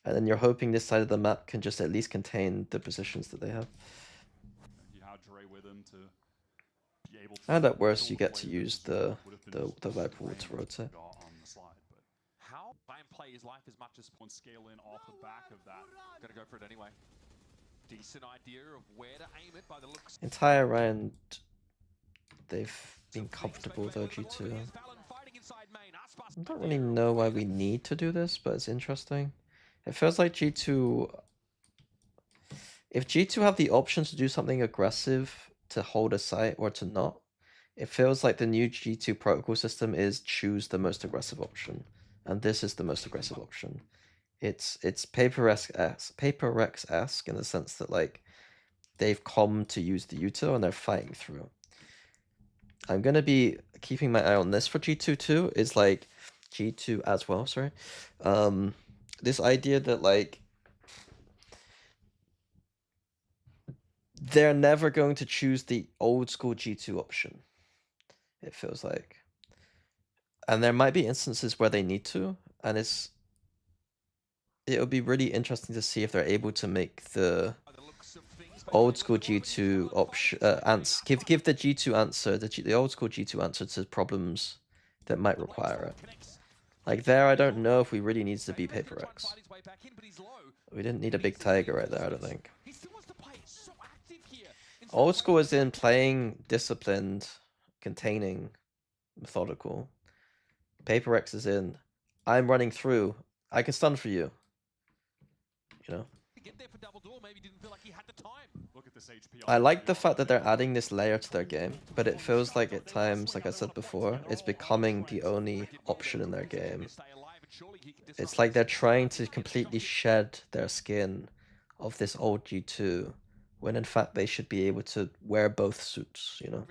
And then you're hoping this side of the map can just at least contain the positions that they have. He had Dre with him to be able to And at worst, kill you the get to player use that the would have been the Viper wall Dre to rotate. got on the slide, but How? Try and play his life as much as one scale in off the back of that. Gonna go for it anyway. Decent idea of where to aim it by the looks. Entire round, they've been comfortable though, G2. I don't really know why we need to do this, but it's interesting. It feels like G2... If G2 have the option to do something aggressive, to hold a site or to not, it feels like the new G2 protocol system is choose the most aggressive option. And this is the most aggressive option. It's Paper-Rex-esque in the sense that like they've come to use the util and they're fighting through. I'm gonna be keeping my eye on this for G2 too, is like G2 as well, sorry. This idea that like they're never going to choose the old school G2 option, it feels like. And there might be instances where they need to, and it'll be really interesting to see if they're able to make the old school G2 option give the G2 answer, the old school G2 answer to problems that might require it. Like there, I don't know if we really need to be Paper-Rex. We didn't need a big tiger right there, I don't think. Old school is in playing disciplined, containing, methodical. Paper-Rex is in, I'm running through, I can stun for you. You know? I like the fact that they're adding this layer to their game, but it feels like at times, like I said before, it's becoming the only option in their game. It's like they're trying to completely shed their skin of this old G2, when in fact they should be able to wear both suits, you know?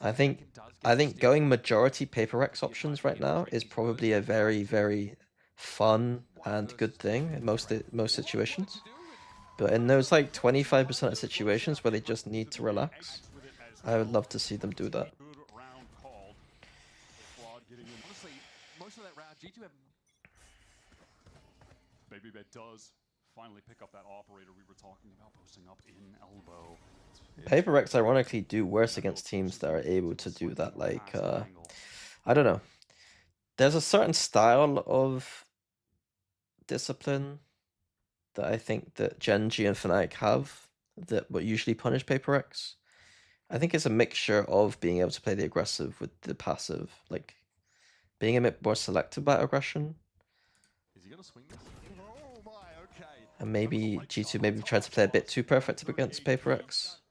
I think going majority Paper-Rex options right now is probably a very, very fun and good thing in most situations. But in those like 25% of situations where they just need to relax, I would love to see them do that. Honestly, most of that round, G2 have... Babybet does finally pick up that operator we were talking about, posting up in elbow. Paper-Rex ironically do worse against teams that are able to do that, like, I don't know. There's a certain style of discipline that I think that Gen.G and Fnatic have that would usually punish Paper-Rex. I think it's a mixture of being able to play the aggressive with the passive, like being a bit more selective about aggression. Is he gonna swing this? Oh my, okay. And maybe G2 maybe tried to play a bit too perfect against Paper-Rex.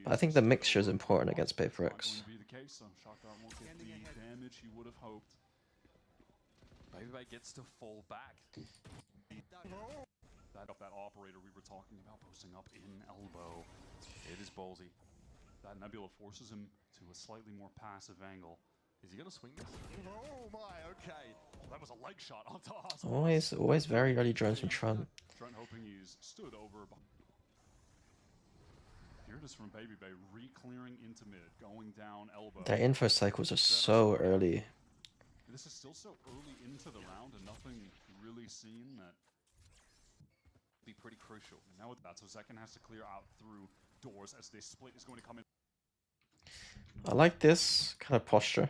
But I think the mixture is important against Paper-Rex. Babybet gets to fall back. That operator we were talking about, posting up in elbow. It is ballsy. That Nebula forces him to a slightly more passive angle. Is he gonna swing this? Oh my, okay. That was a leg shot on Toss. Always very early drones from Trent. Trent hoping he's stood over. Here it is from Babybet, re-clearing into mid, going down elbow. Their info cycles are so early. This is still so early into the round and nothing really seen that be pretty crucial. And now with that, so Zekken has to clear out through doors as this split is going to come in. I like this kind of posture.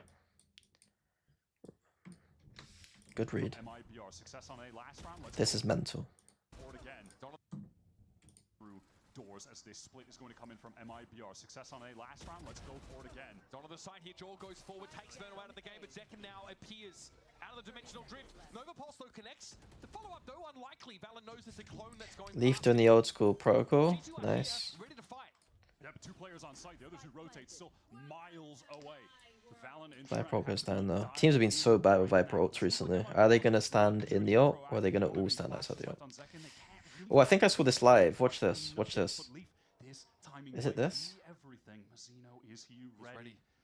Good read. MIBR success on a last round. This is mental. Again. Through doors as this split is going to come in from MIBR. Success on a last round. Let's go for it again. On the side here, Joel goes forward, takes Verno out of the game, but Zekken now appears out of the dimensional drift. Nova Pulse though connects. The follow-up though unlikely. Valen knows there's a clone that's going. Leaf doing the old school protocol. Nice. Ready to fight. Yep, two players on site. The other two rotate, still miles away. Viper ult goes down though. Teams have been so bad with Viper ults recently. Are they going to stand in the ult, or are they going to all stand outside the ult? Oh, I think I saw this live. Watch this. Watch this. Is it this?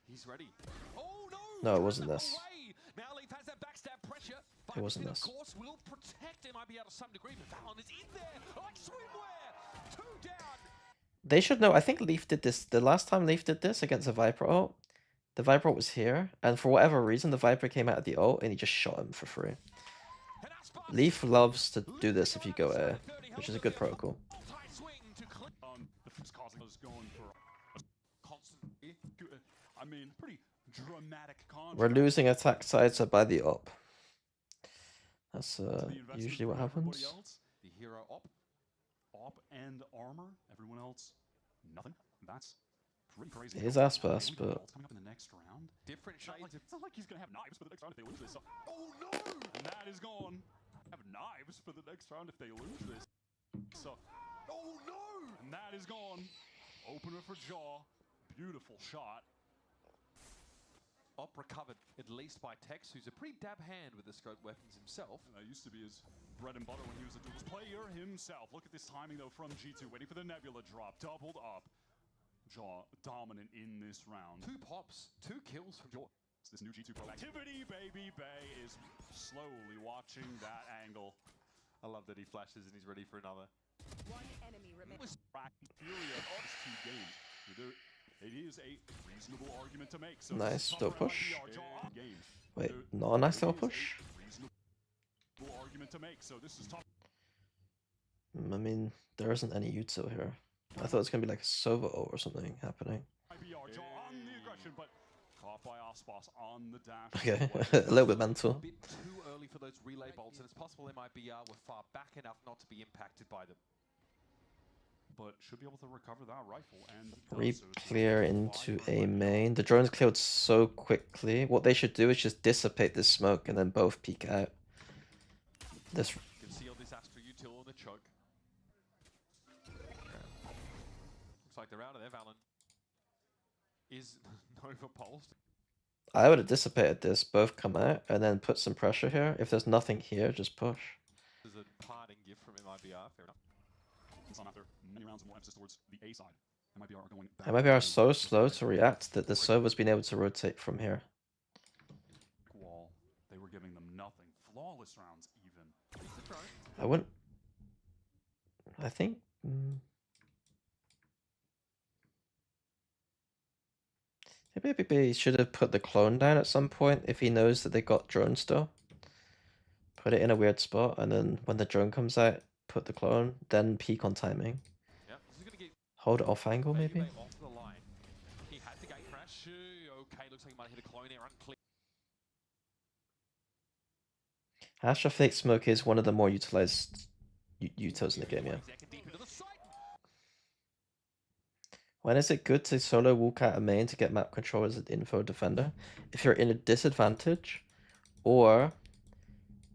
He's ready. Oh no! No, it wasn't this. Now Leaf has that backstab pressure. It wasn't this. Of course, will protect MIBR to some degree, but Valen is in there like swimwear. 2 down. They should know. I think Leaf did this. The last time Leaf did this against a Viper ult, The Viper ult was here, and for whatever reason, the Viper came out of the ult and he just shot him for free. Leaf loves to do this if you go A, which is a good protocol. The first causing was going for constantly. I mean, pretty dramatic contrast. We're losing attack sides by the op. That's to the investment usually what from everybody happens. else. The hero op and armor. Everyone else, nothing. That's pretty crazy. It is How- Aspas, how many but ults coming up in the next round. Different It's not shades of it's not like he's gonna have knives for the next round if they lose this. So, oh no! And that is gone. Have knives for the next round if they lose this. So, oh no! And that is gone. Opener for Jaw. Beautiful shot. Op recovered, at least by Tex, who's a pretty dab hand with the scope weapons himself. And that used to be his bread and butter when he was a duels player himself. Look at this timing though from G2, waiting for the Nebula drop. Doubled up. Jaw dominant in this round. 2 pops, 2 kills from Jaw. It's this new G2 pro activity. Baby Bay is slowly watching that angle. I love that he flashes and he's ready for another. One enemy remains. Furia of these 2 games. It is a reasonable argument to make. So Nice, tough still for push. IBR Jaw game. Wait, There- not a nice there little is a push? reasonable argument to make. So this is tough. I mean, there isn't any util here. I thought it was gonna be like a Sova ult or something happening. IBR Jaw on the aggression, but caught by Aspas on the dash. Okay, Away. a little bit A mental. bit too early for those relay bolts, and it's possible MIBR were far back enough not to be impacted by them. But should be able to recover that rifle and Reap so it's clear a into wide A variety. main. The drone's cleared so quickly. What they should do is just dissipate this smoke and then both peek out. This You can see all this Astra util on the choke. Looks like they're out of there, Valen. Is Nova pulsed? I would have dissipated this, both come out, and then put some pressure here. If there's nothing here, just push. There's a parting gift from MIBR, fair enough. It's on after many rounds of more emphasis towards the A side. MIBR are going back MIBR are to so the slow to right react that the Sova's been able to rotate from here. wall. They were giving them nothing. Flawless rounds even. He's the drone. I wouldn't. I think. Maybe he should have put the clone down at some point if he knows that they got drone still. Put it in a weird spot, and then when the drone comes out, put the clone, then peek on timing. Yeah, this is gonna get Hold it off angle, maybe? Baby off the line. He had the gate crash. Okay, looks like he might hit a clone here, unclear. Astra Fake Smoke is one of the more utilized utils in the game, yeah. Second deep into the site. When is it good to solo walk out a main to get map control as an info defender? If you're in a disadvantage, or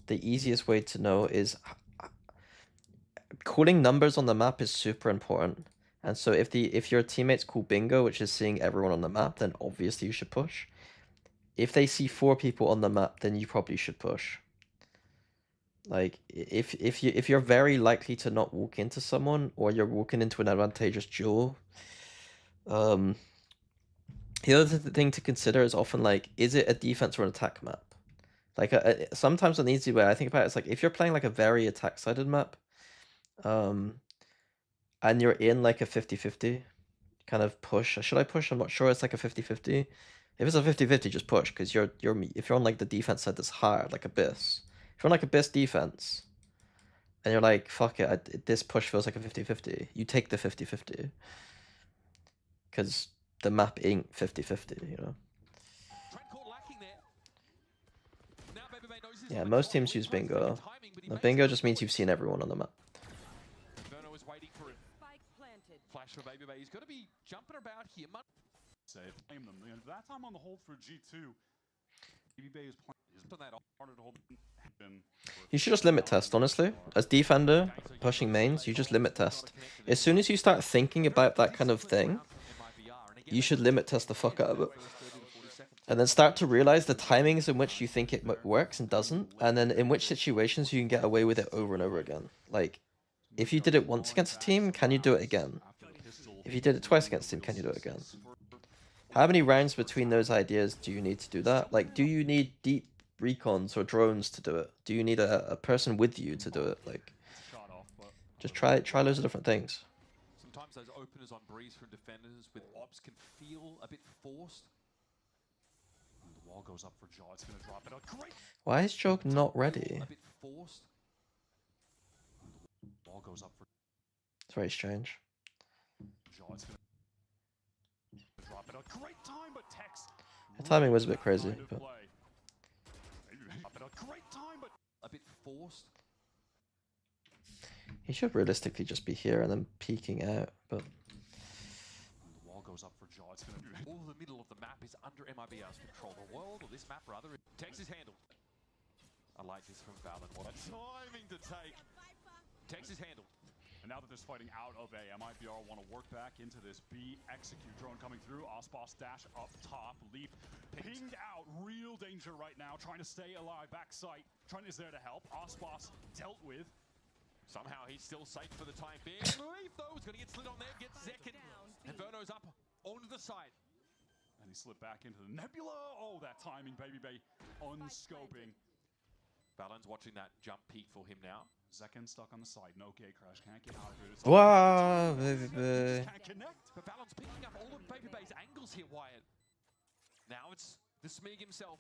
the easiest way to know is calling numbers on the map is super important. And so if your teammates call bingo, which is seeing everyone on the map, then obviously you should push. If they see 4 people on the map, then you probably should push. Like if you're very likely to not walk into someone, or you're walking into an advantageous duel. The other thing to consider is often like, is it a defense or an attack map? Like sometimes an easy way I think about it is like if you're playing like a very attack sided map, and you're in like a 50-50 kind of push. Should I push? I'm not sure. It's like a 50-50. If it's a 50-50, just push, because if you're on like the defense side that's hard, like Abyss. If you're on like Abyss defense, and you're like, fuck it, this push feels like a 50-50, you take the 50-50. Because the map ain't 50-50, you know? Trent caught lacking there. Now Baby Bay knows this Yeah, is most the teams call. use He tries to bingo. make timing, but he Now, makes bingo it. just means you've seen everyone on the map. Verno is waiting for it. Spike planted. Flash for Baby Bay. He's got to be jumping about here. Say blame them. You know, that time on the hold for G2, BB Bay is On that off. harder to hold. You should just limit test, honestly. As defender, pushing mains, you just limit test. As soon as you start thinking about that kind of thing, you should limit test the fuck out of it. And then start to realize the timings in which you think it works and doesn't, and then in which situations you can get away with it over and over again. Like, if you did it once against a team, can you do it again? If you did it twice against a team, can you do it again? How many rounds between those ideas do you need to do that? Like, do you need deep recons or drones to do it? Do you need a person with you to do it? Like, Shot off, but just try loads of different things. Sometimes those openers on Breeze from defenders with ops can feel a bit forced. Wall goes up for Jaw. It's gonna drop it out. Great. Why is Joke not ready? A bit forced. Wall goes up for It's very strange. Jaw. It's gonna drop it out. Great time, but Text. The timing was a bit that crazy, kind of but play. Drop it out. Great time, but A bit forced. he should realistically just be here and then peeking out. But the wall goes up for Jaw. It's gonna All the middle of the map is under MIBR's control. The world, or this map rather, Tex is handled. I like this from Valen. What a timing to take. Tex is handled. And now that there's fighting out of A, MIBR want to work back into this. B, execute. Drone coming through. Osboss dash up top. Leap pinged out. Real danger right now. Trying to stay alive. Backside. Trent is there to help. Osboss dealt with. Somehow he's still safe for the time being. Leaf though is going to get slid on there. Gets second. And Verno's up onto the side. And he slipped back into the Nebula. Oh, that timing, baby bay. Unscoping. Valen's watching that jump peak for him now. Zekken stuck on the side. No gate crash. Can't get out of it. wow, baby. Can't connect. But Valen's picking up all of Baby Bay's angles here, Wyatt. Now it's the Smig himself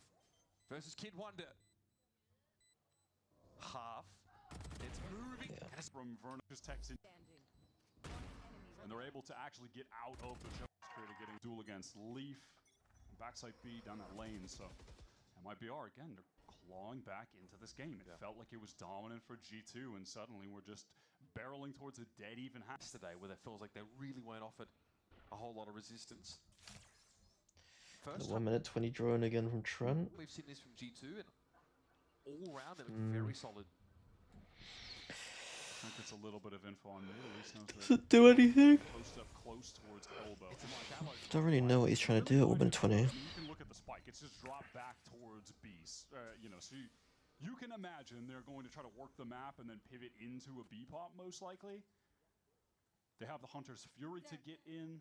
versus Kid Wonder. Half. It's moving. Yeah. And it's From Verno's text in. And they're able to actually get out of the jump. Creator getting duel against Leaf. Backside B down that lane. So MIBR again, they're clawing back into this game. It felt like it was dominant for G2, and suddenly we're just barreling towards a dead even half. today where it feels like they really weren't offered a whole lot of resistance. First 1 minute 20 drone again from Trent. we've seen this from G2, and all round they look very solid. I think it's a little bit of info on me. At least knows Does they're it do anything? close up close towards elbow. Don't really know what he's trying to do at 1 minute 20. You can look at the spike. It's just dropped back towards B's. You know, so you can imagine they're going to try to work the map and then pivot into a B pop most likely. They have the Hunter's Fury to get in.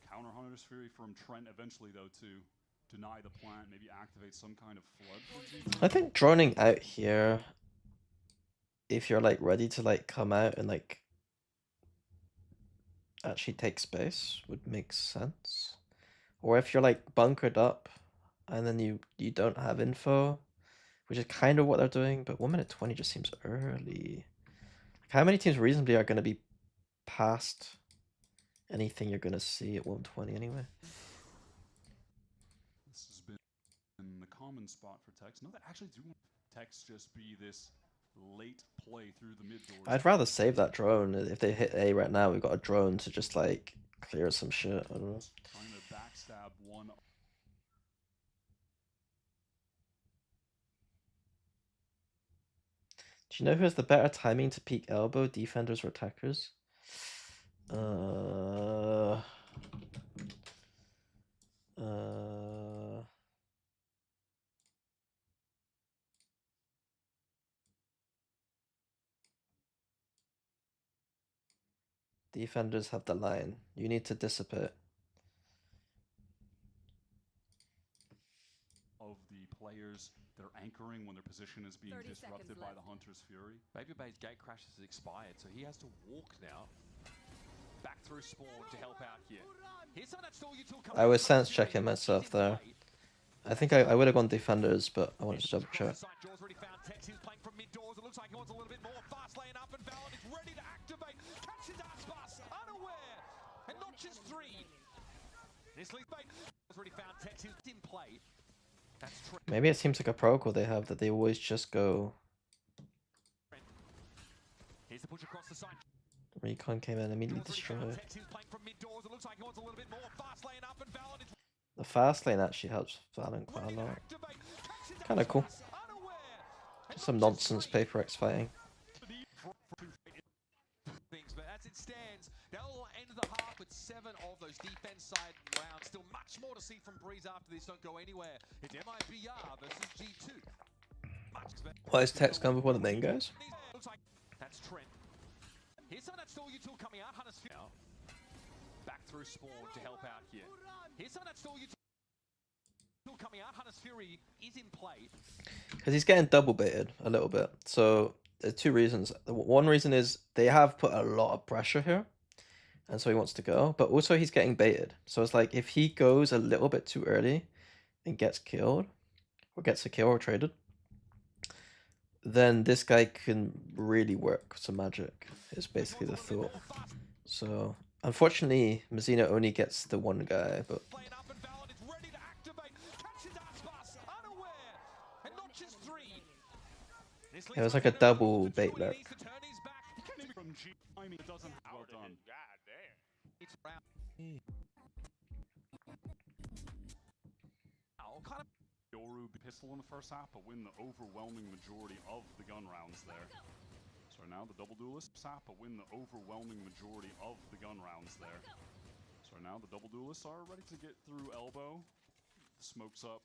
Counter Hunter's Fury from Trent eventually though to deny the plant, maybe activate some kind of flood. for G2. I think droning out here, if you're like ready to like come out and like actually take space, would make sense. Or if you're like bunkered up and then you don't have info, which is kind of what they're doing, but 1 minute 20 just seems early. Like, how many teams reasonably are going to be past anything you're going to see at 120 anyway? This has been the common spot for Tex. No, they actually do want Tex just be this late play through the mid doors. I'd rather save that drone. If they hit A right now, we've got a drone to just like clear some shit. I don't know. Trying to backstab one. Do you know who has the better timing to peek elbow, defenders or attackers? Defenders have the line. You need to dissipate. Of the players they're anchoring when their position is being 30 disrupted seconds by the left. Hunter's Fury. Baby Bay's gate crash has expired, so he has to walk now. Back through spawn to help out here. Here's some of that stall util coming I was out. sense checking myself there. I think I would have gone defenders, but I wanted to double check. Jaws already found Tex. He's playing from mid doors. It looks like he wants a little bit more. Fast lane up, and Valen is ready to activate. Catches Aspas, unaware, and not just three. This leads bait. Has already found Tex. He's in play. That's Trent. Maybe it seems like a protocol they have that they always just go. Here's the push across the side. Recon came in, immediately Jaws already found destroyed. Tex. He's playing from mid doors. It looks like he wants a little bit more. Fast lane up, and Valen is The fast lane actually helps Valen quite ready a to lot. activate. Catches Kinda cool. Aspas, unaware, and Just some not just nonsense three. Paper X fighting. Things, but as it stands, they'll end the half with 7 of those defense side rounds. Still much more to see from Breeze after this. Don't go anywhere. It's MIBR versus G2. Much Why is Tex come before the main guys? Looks like that's Trent. Here's some of that stall util coming out. Hunter's now back through spawn to help out here. Here's some of that stall util coming out. Hunter's Fury is in play. Because he's getting double baited a little bit. So there's two reasons. One reason is they have put a lot of pressure here, and so he wants to go. But also he's getting baited. So it's like if he goes a little bit too early, and gets killed, or gets a kill or traded, then this guy can really work some magic, is basically the thought. So, unfortunately, Mazina only gets the one guy, but Playing up and Valid is ready to activate. Catches Aspas unaware. And not just three. This it was leaves like a Mazina double with the bait two. He lurk. needs to turn his back. From G, I mean, it doesn't. Well done. It's around. Now, kind of Yoru pistol in the first half, but win the overwhelming majority of the gun rounds there. So now the double duelist sap, but win the overwhelming majority of the gun rounds there. So now the double duelists are ready to get through elbow. Smokes up.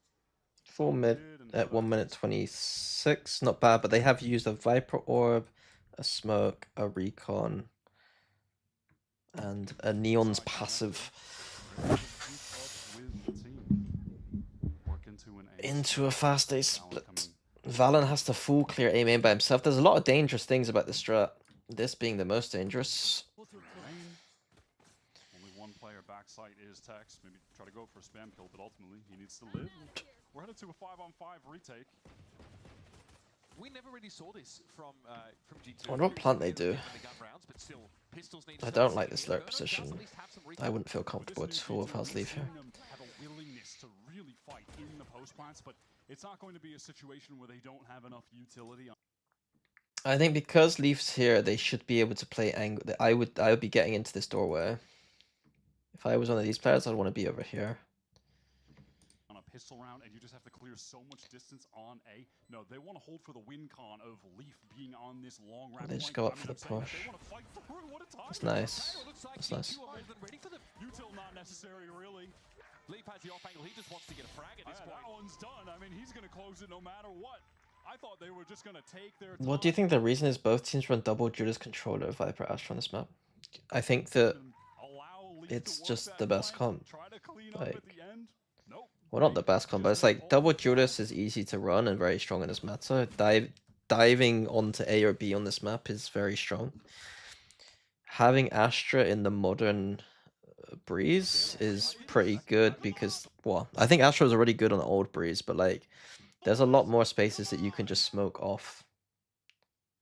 Full mid at 1 minute 26, not bad, but they have used a Viper Orb, a Smoke, a Recon, and a Neon's passive into a fast A split. Valen has to full clear A main by himself. There's a lot of dangerous things about this strat, this being the most dangerous. Only one player backside is Tex. Maybe try to go for a spam kill, but ultimately he needs to live. We're headed to a 5-on-5 retake. we never really saw this from G2. I wonder what plant they do. In the gun rounds, but still, pistols need to I start don't like this singing. lurk position. At least have some I wouldn't feel With comfortable this at new all if I G2, was we've leave here. seen them have a willingness to really fight in the post plants, but it's not going to be a situation where they don't have enough utility. I think because Leaf's here, they should be able to play angle. I would be getting into this doorway. If I was one of these players, I'd want to be over here. On a pistol round, and you just have to clear so much distance on A. No, they want to hold for the win con of Leaf being on this long round. They just go up for the push. That's nice. That's nice. Util not necessary, really. Leaf has the off angle. He just wants to get a frag at this point. That one's done. I mean, he's going to close it no matter what. I thought they were just going to take their time. What do you think the reason is both teams run double Judas controller Viper Astra on this map? I think that it's just the best comp. Like, well, not the best comp, but it's like double Judas is easy to run and very strong in this meta. Diving onto A or B on this map is very strong. Having Astra in the modern Breeze is pretty good because, well, I think Astra was already good on the old Breeze, but like, there's a lot more spaces that you can just smoke off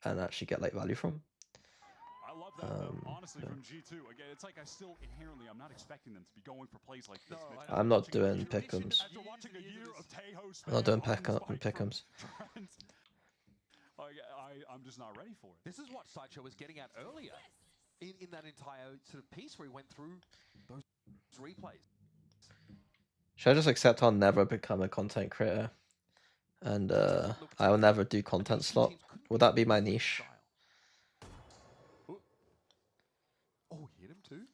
and actually get like value from. I love that though, honestly, from G2. Again, it's like I'm not expecting them to be going for plays like this. I'm not doing pick'ems. I'm not doing pick'ems. I'm just not ready for it. This is what Sideshow was getting at earlier in that entire sort of piece where he went through those replays. Should I just accept I'll never become a content creator? And I will never do content slot. Would that be my niche? Oh, he hit him too?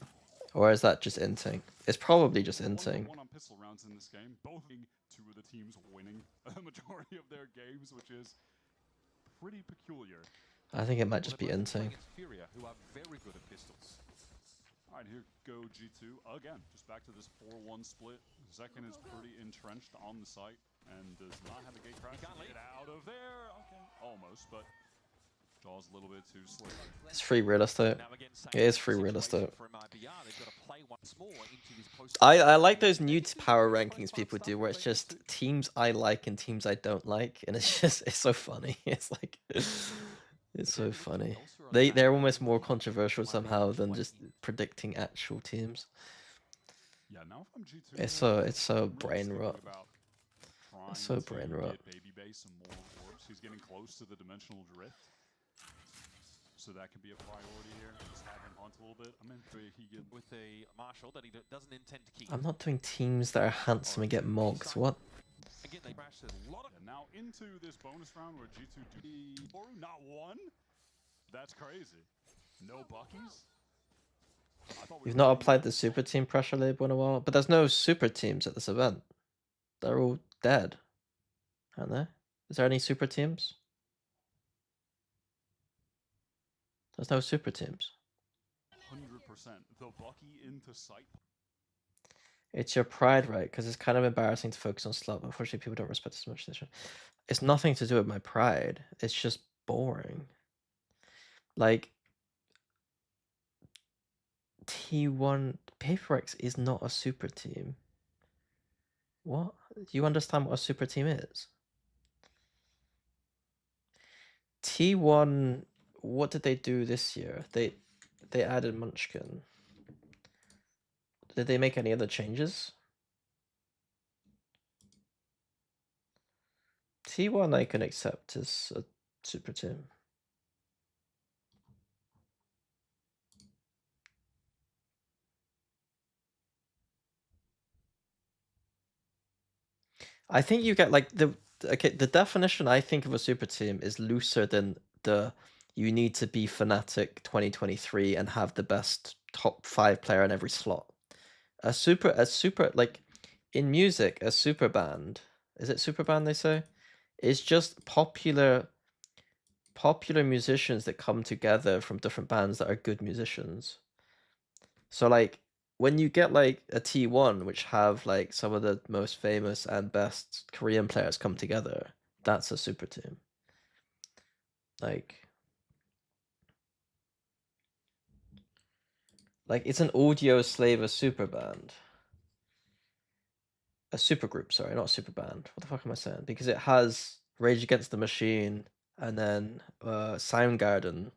Or is that just inting? It's probably just inting. One on pistol rounds in this game, both being two of the teams winning a majority of their games, which is pretty peculiar. I think it might just be inting. Furia, who are very good at pistols. All right, here go G2 again. Just back to this 4-1 split. Zekin is pretty entrenched on the site and does not have a gate crash to get out of there. Okay, almost, but Jaws a little bit too slick. It's free real estate. It is free real estate. I like those new power rankings people do where it's just teams I like and teams I don't like, and it's so funny. It's like it's so funny. They're almost more controversial somehow than just predicting actual teams. Yeah, now from G2. It's so brain rot. It's so brain rot. Baby base some more orbs. He's getting close to the dimensional drift. So that could be a priority here. Just have him hunt a little bit. I mean, he get with a Marshall that he doesn't intend to keep. I'm not doing teams that are handsome and get mogged. What? Again, they crashed a lot of. And now into this bonus round where G2 do not one. That's crazy. No Buckies. You've not applied the super team pressure label in a while, but there's no super teams at this event. They're all dead, aren't they? Is there any super teams? There's no super teams. 100%. The Bucky into sight. It's your pride, right? Because it's kind of embarrassing to focus on slot. Unfortunately, people don't respect as much as they should. It's nothing to do with my pride. It's just boring. Like, T1 Paper X is not a super team. What? Do you understand what a super team is? T1, what did they do this year? They added Munchkin. Did they make any other changes? T1 I can accept as a super team. I think you get like the definition I think of a super team is looser than the you need to be Fnatic 2023 and have the best top 5 player in every slot. A super like in music, a super band, is it super band they say? Is just popular musicians that come together from different bands that are good musicians. So like when you get like a T1 which have like some of the most famous and best Korean players come together, that's a super team. Like it's an audio slave, a super band. A super group, sorry, not a super band. What the fuck am I saying? Because it has Rage Against the Machine and then Soundgarden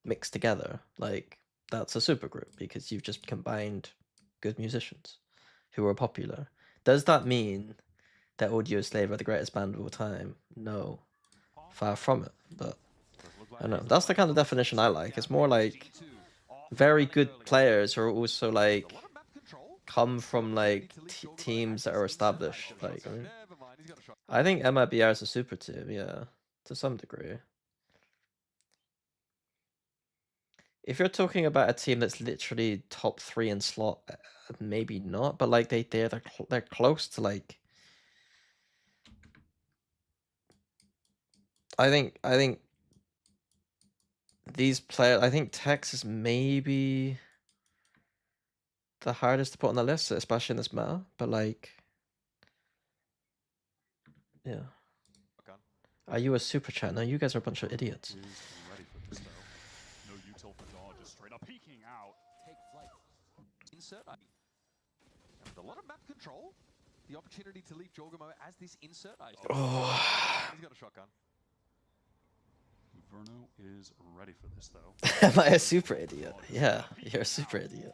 mixed together. Like that's a super group because you've just combined good musicians who are popular. Does that mean that Audio Slave are the greatest band of all time? No, far from it. But I don't know. That's the kind of definition I like. It's more like very good players who are also like come from like teams that are established. Like I think MIBR is a super team, yeah, to some degree. If you're talking about a team that's literally top 3 in slot, maybe not. But like they're close to like. I think these players. I think Texas maybe the hardest to put on the list, especially in this meta. But like, yeah. Are you a super chat? No, you guys are a bunch of idiots. Is ready for this though. No util for Daw, just straight up peeking out. Take flight. Insert. And a lot of map control. The opportunity to leave Jorgamo as this insert. Oh. He's got a shotgun. Verno is ready for this though. Am I a super idiot? Yeah, you're a super idiot.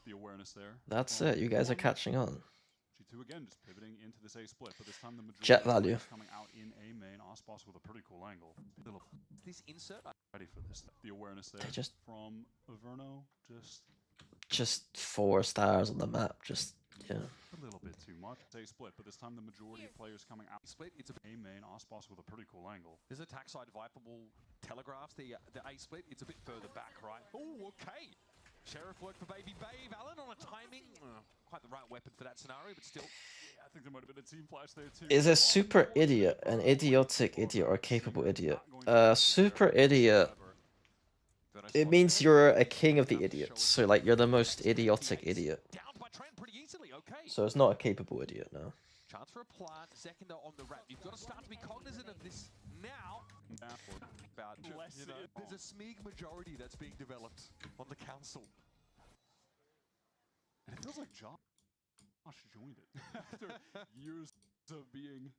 The awareness there. That's it. You guys are catching on. G2 again just pivoting into this A split, but this time the majority Jet of value. players coming out in A main. Ospas with a pretty cool angle. This insert. Ready for this. The awareness there They just- from Verno, Just 4 stars on the map. Just yeah. a little bit too much. A split, but this time the majority of players coming out. Split. It's a. A main. Ospas with a pretty cool angle. This attack side Viper will telegraph the A split. It's a bit further back, right? Oh, okay. Sheriff work for Baby Babe. Allen on a timing. Quite the right weapon for that scenario, but still. Yeah, I think there might have been a team flash there too. Is a super idiot an idiotic idiot or a capable idiot? Super idiot. It means you're a king of the idiots. So like you're the most idiotic idiot. Down by Trent pretty easily. Okay. So it's not a capable idiot, no. Chance for a plant. Second on the ramp. You've got to start to be cognizant of this now. About You know, there's a Smeeg majority that's being developed on the council. And it feels like Josh joined it after years of being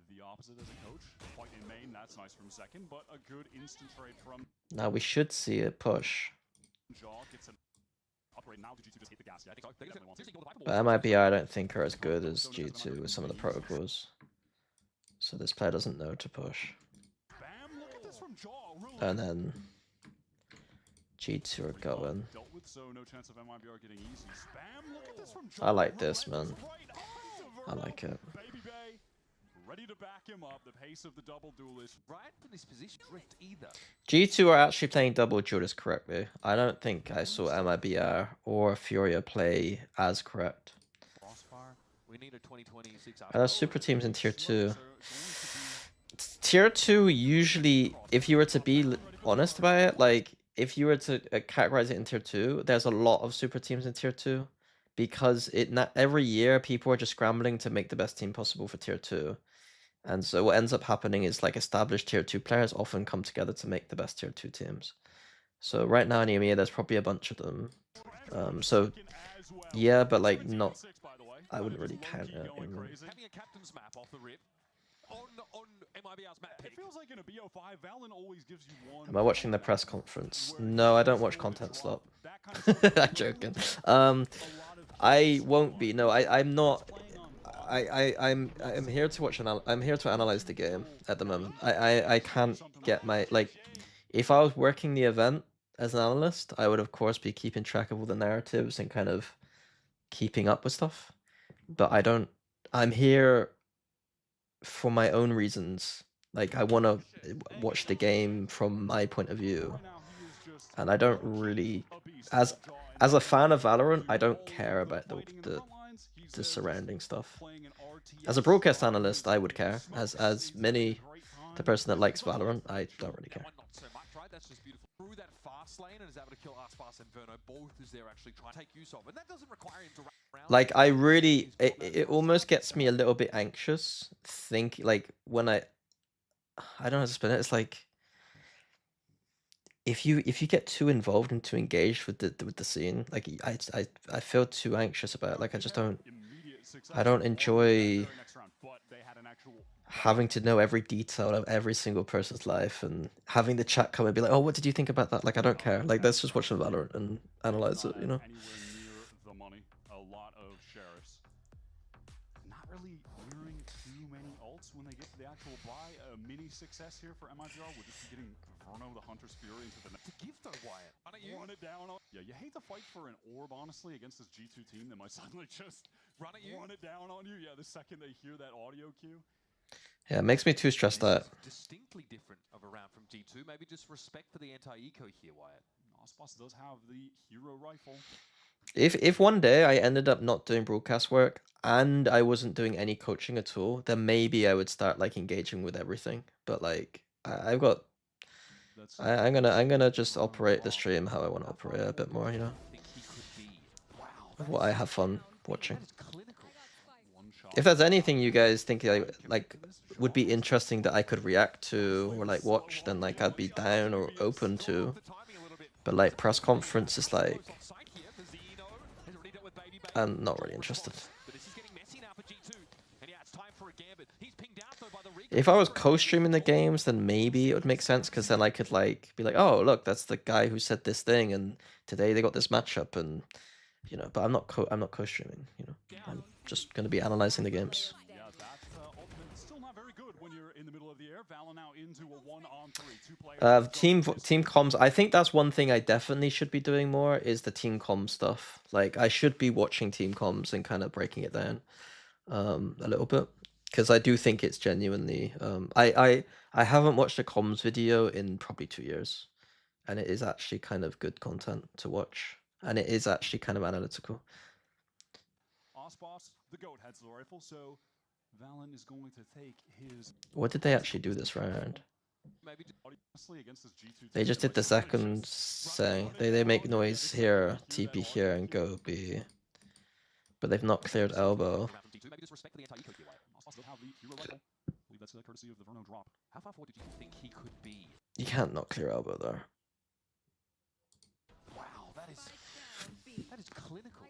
the opposite as a coach. Fight in main, that's nice from second, but a good instant trade from Now we should see a push. Jaw. Gets an upgrade now. Did G2 just hit the gas? Yeah, I think so. They definitely want it. But MIBR I don't think are as good as G2 with some of the protocols. So this player doesn't know to push. Bam, look at this from Jaw. Really And then G2 are going. dealt with, so no chance of MIBR getting easy. Spam, look at this from Jaw. I like this, man. Right onto I Verno. like it. Baby Bay, ready to back him up. The pace of the double duelist. Right in this position. Drift either. G2 are actually playing double Judas correctly. I don't think I saw MIBR or Furia play as correct. Crossfire. We need a 2026. Are there super teams in tier 2? Tier 2 usually, if you were to be honest about it, like if you were to categorize it in tier 2, there's a lot of super teams in tier 2 because every year people are just scrambling to make the best team possible for tier 2. And so what ends up happening is like established tier 2 players often come together to make the best tier 2 teams. So right now in EMEA there's probably a bunch of them. So yeah, but like not I wouldn't Just really count low-key it. going in- crazy. Having a captain's map off the rip on MIBR's map pick. It feels like in a BO5, Valen always gives you one. Am I watching the press conference? where No, I don't it's watch going to content drop slot. that kind of stuff. I'm joking. A lot of I kills won't be. No, I'm not. playing on bot. I'm here to watch. I'm here to analyze the game at the moment. I can't get my like. If I was working the event as an analyst, I would of course be keeping track of all the narratives and kind of keeping up with stuff. But I don't. I'm here for my own reasons. Like I want to watch the game from my point of view, Right now, he is just and I don't really. a beast. As Jaw and as a everything. fan of Valorant, I Do don't all care of about fighting in the the front lines. He's the there just surrounding stuff. playing an RTS As a broadcast style analyst, with I would care. smoke As seeds, many, having a great the time. person that likes Valorant, I don't really That care. one not so much, right? That's just beautiful. Through that fast lane and is able to kill Aspas and Verno, both as they're actually trying to take use of. And that doesn't require him to run around. Like I really, it almost gets me a little bit anxious. Think like when I don't know how to explain it. It's like if you get too involved and too engaged with the scene, like I feel too anxious about it. Like I just don't. I don't enjoy having to know every detail of every single person's life and having the chat come and be like, oh, what did you think about that? Like I don't care. Like let's just watch the Valorant and analyze it, you know. Anywhere near the money. A lot of sheriffs. Not really nearing too many ults when they get to the actual buy. A mini success here for MIBR. We're just getting Verno the Hunter's Fury into the net. To give though, Wyatt. Why don't you Run it down. Yeah, you hate to fight for an orb, honestly, against this G2 team that might suddenly just run at you? run it down on you. Yeah, the second they hear that audio cue. Yeah, it makes me too stressed out. This is distinctly different of a round from G2. Maybe just respect for the anti-eco here, Wyatt. Ospas does have the hero rifle. If one day I ended up not doing broadcast work and I wasn't doing any coaching at all, then maybe I would start like engaging with everything. But like I've got That's I'm gonna just operate the stream how I want to operate it a bit more, you know. I think he could be. Wow. What I have fun watching. That is clinical. one shot. If there's anything you guys think like would be interesting that I could react to or like watch, then like I'd be down or open to. The timing a little bit. But like press conference is like Close on site here. The Xeno has already dealt with Baby Bay. I'm not really interested. But this is getting messy now for G2. And yeah, it's time for a gambit. He's pinged out though by the recon. If I was co-streaming the games, then maybe it would make sense because then I could like be like, oh look, that's the guy who said this thing, and today they got this matchup, and you know. But I'm not co-streaming. You know, I'm just gonna be analyzing the games. Yeah, that ultimate is still not very good when you're in the middle of the air. Valen now into a 1-on-3. Two players. Team comms. I think that's one thing I definitely should be doing more is the team comms stuff. Like I should be watching team comms and kind of breaking it down a little bit because I do think it's genuinely. I haven't watched a comms video in probably 2 years, and it is actually kind of good content to watch, and it is actually kind of analytical. Ospas, the goat, heads the rifle, so Valen is going to take his. What did they actually do this round? Maybe just Honestly, against this G2 They team, just they did the might really second just saying they make noise here, TP here, and go B, but they've not cleared elbow. round from G2. Maybe just respect for the anti-eco here, Wyatt. Ospas does have the hero rifle. I believe that's courtesy of the Verno drop. How far forward did you think he could be? You can't not clear elbow there. Wow, that is clinical.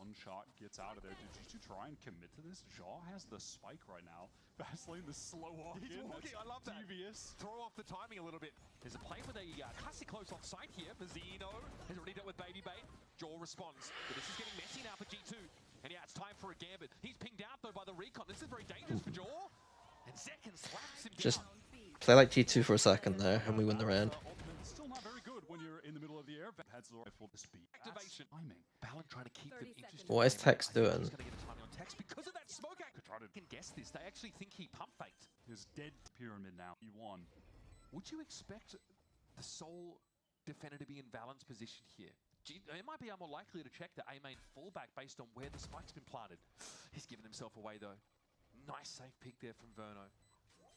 One shot gets out of there. Did G2 try and commit to this? Jaw has the spike right now. Fastlane, the slow walk He's in. walking, That's I love that. devious. Throw off the timing a little bit. There's a play with a classic close on site here. Mazzino has already dealt with Baby Bait. Jaw responds. But this is getting messy now for G2. And yeah, it's time for a gambit. He's pinged out though by the recon. This is very dangerous for Jaw. And Zekken slaps him Just down. play like G2 for a second there, and we win the round. Ultimate is still not very good when you're in the middle of the air. Heads the rifle to speed. Activation. That's timing. Balan trying to keep them 30 interested. What is Tex I think doing? He's going to get a timing on Tex because of that smoke act. Could try to Can guess this. They actually think he pump faked. his dead pyramid now. He won. Would you expect the sole defender to be in Valen's position here? It might be more likely to check the A main fullback based on where the spike's been planted. He's given himself away though. Nice safe pick there from Verno.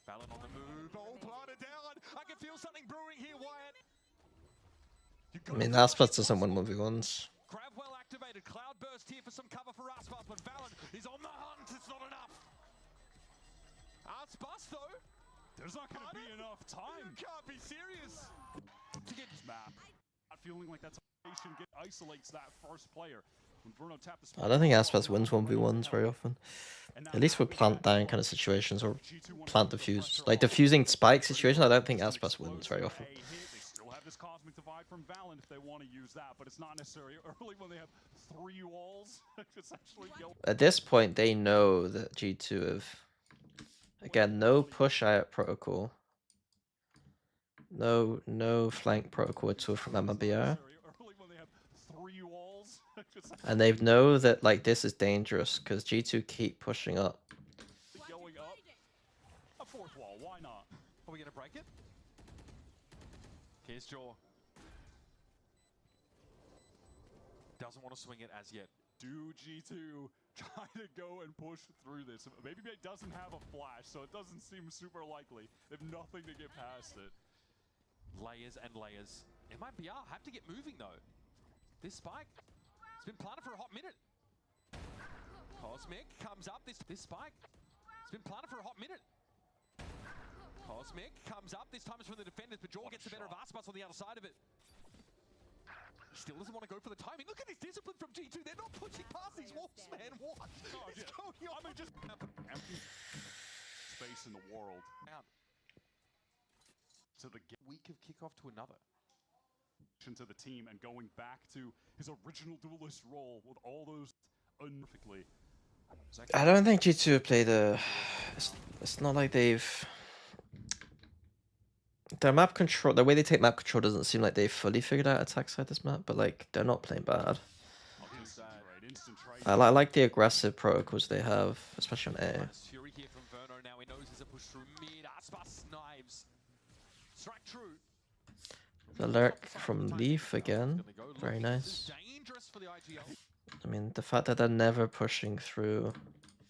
Valen on the move. Ball planted down. I can feel something brewing here, Wyatt. I mean, Aspas doesn't win 1v1s. Crab well activated. Cloud burst here for some cover for Aspas, but Valen is on the hunt. It's not enough. Aspas though. There's not going to be enough You time can't be serious. to get this map. Not feeling like that's get isolates that first player. When Bruno tapped the I don't think spike, Aspas wins 1v1s very often. At least with plant down kind of situations or plant diffuse. Like diffusing spike situations, I don't think Aspas wins very often. They still have this cosmic divide from Valen if they want to use that, but it's not necessarily early when they have 3 walls. It's actually At this point, they know that G2 have... Again, no push out protocol. No flank protocol at all from MMBR. And they know that like this is dangerous because G2 keep pushing up. Going up. A 4th wall, why not? Are we going to break it? Here's Jaw. Doesn't want to swing it as yet. Do G2 try to go and push through this? Maybe it doesn't have a flash, so it doesn't seem super likely. They have nothing to get past it. Layers and layers. MIBR have to get moving though. This spike, it's been planted for a hot minute. Cosmic comes up, this spike, it's been planted for a hot minute. Cosmic comes up, this time it's from the defenders, but Jaw gets the better of Aspas on the other side of it. Still doesn't want to go for the timing. Look at this discipline from G2. They're not pushing past these walls, man. What is going on? I mean, just empty space in the world. Out. To the Week of kickoff to another. To the team and going back to his original duelist role with all those perfectly. I don't think G2 have played a... It's not like they've... Their map control, the way they take map control doesn't seem like they've fully figured out attack side this map, but like they're not playing bad. I like the aggressive protocols they have, especially on A. Fury here from Verno now. He knows there's a push through mid. Aspas knives. Strike true. The lurk from Leaf again, very nice. Dangerous for the IGL. I mean, the fact that they're never pushing through.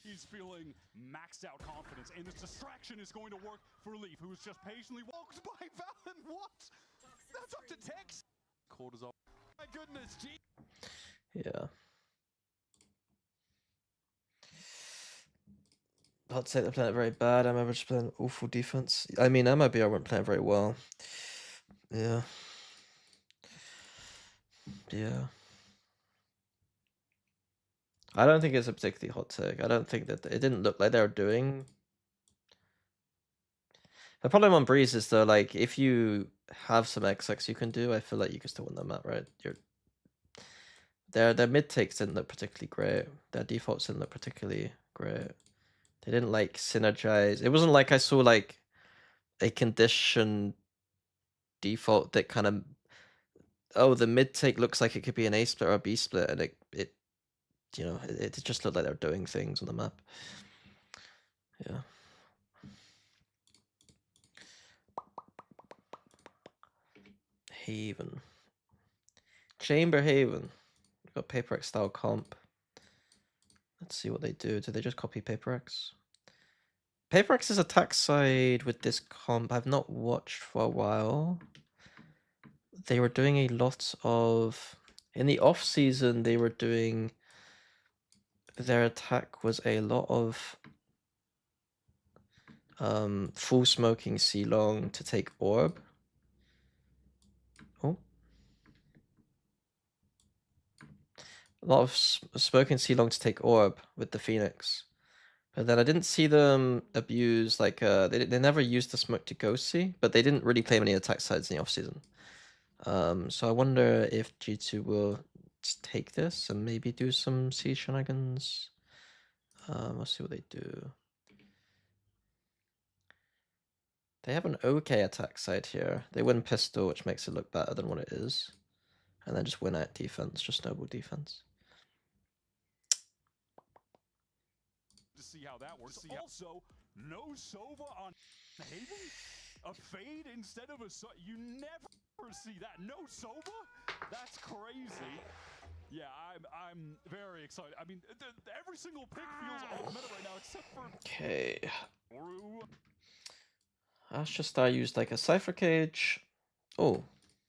He's feeling maxed out confidence, and this distraction is going to work for Leaf, who's just patiently walked by Valen. What? That's up to Tex. Cortisol. My goodness, G. Yeah. I'd say they're playing very bad. I'm just playing awful defense. I mean, MIBR weren't playing very well. Yeah. Yeah. I don't think it's a particularly hot take. I don't think that it didn't look like they were doing. The problem on Breeze is though, like if you have some XX you can do, I feel like you can still win the map, right? Their mid takes didn't look particularly great. Their defaults didn't look particularly great. They didn't like synergize. It wasn't like I saw like a condition default that kind of, oh, the mid take looks like it could be an A split or a B split, and it you know, it just looked like they were doing things on the map. Yeah. Haven. Chamber Haven. We've got PaperX style comp. Let's see what they do. Do they just copy PaperX? PaperX's attack side with this comp I've not watched for a while. They were doing a lot of... In the off season, they were doing... Their attack was a lot of full smoking C-long to take orb. Oh. A lot of smoking C-long to take orb with the Phoenix. But then I didn't see them abuse, like, they never used the smoke to go C, but they didn't really play many attack sides in the off-season. So I wonder if G2 will take this and maybe do some C shenanigans. Let's see what they do. They have an okay attack side here. They win pistol, which makes it look better than what it is. And then just win out defense, just noble defense. To see how that works. Also, no Sova on Haven? A fade instead of a... You never see that. No Sova? That's crazy. Yeah, I'm very excited. I mean, every single pick feels off meta right now, except for... Okay. Astra used like a Cypher Cage. Oh.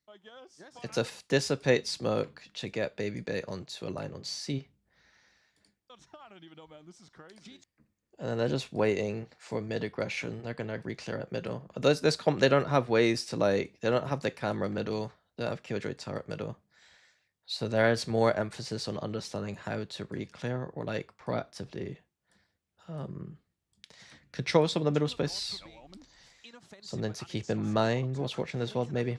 I guess. Yes. It's a dissipate smoke to get Baby Bait onto a line on C. I don't even know, man. This is crazy. And then they're just waiting for mid aggression. They're gonna re-clear at middle. This comp, they don't have ways to like, they don't have the camera middle. They don't have Killjoy turret middle. So there is more emphasis on understanding how to re-clear or like proactively control some of the middle space. Something to keep in mind whilst watching this VOD, maybe.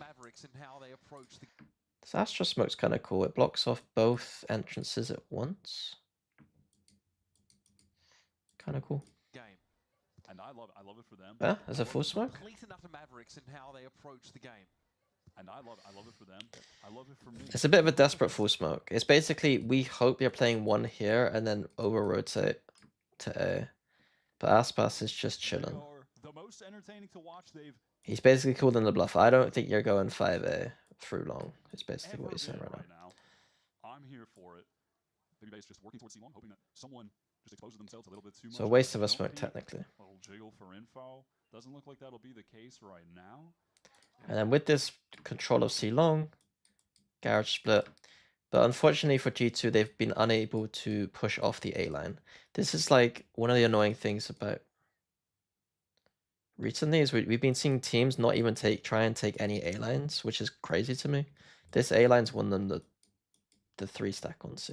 This Astra Smoke's kind of cool. It blocks off both entrances at once. Kind of cool. And I love it for them. Yeah, as a full smoke. Complete enough to Mavericks and how they approach the game. And I love it for them. I love it for me. It's a bit of a desperate full smoke. It's basically we hope you're playing one here and then over rotate to A. But Aspas is just They chilling. are the most entertaining to watch they've He's basically calling the bluff. I don't think you're going 5A through long. It's basically ever what he's saying been right now. I'm here for it. Baby Base just working towards C1, hoping that someone just exposes themselves a little bit too much. So a waste but of a don't smoke peek. technically. Little jiggle for info. Doesn't look like that'll be the case right now. And then with this control of C long, garage split. But unfortunately for G2, they've been unable to push off the A line. This is like one of the annoying things about recently is we've been seeing teams not even try and take any A lines, which is crazy to me. This A line's won them the 3 stack on C.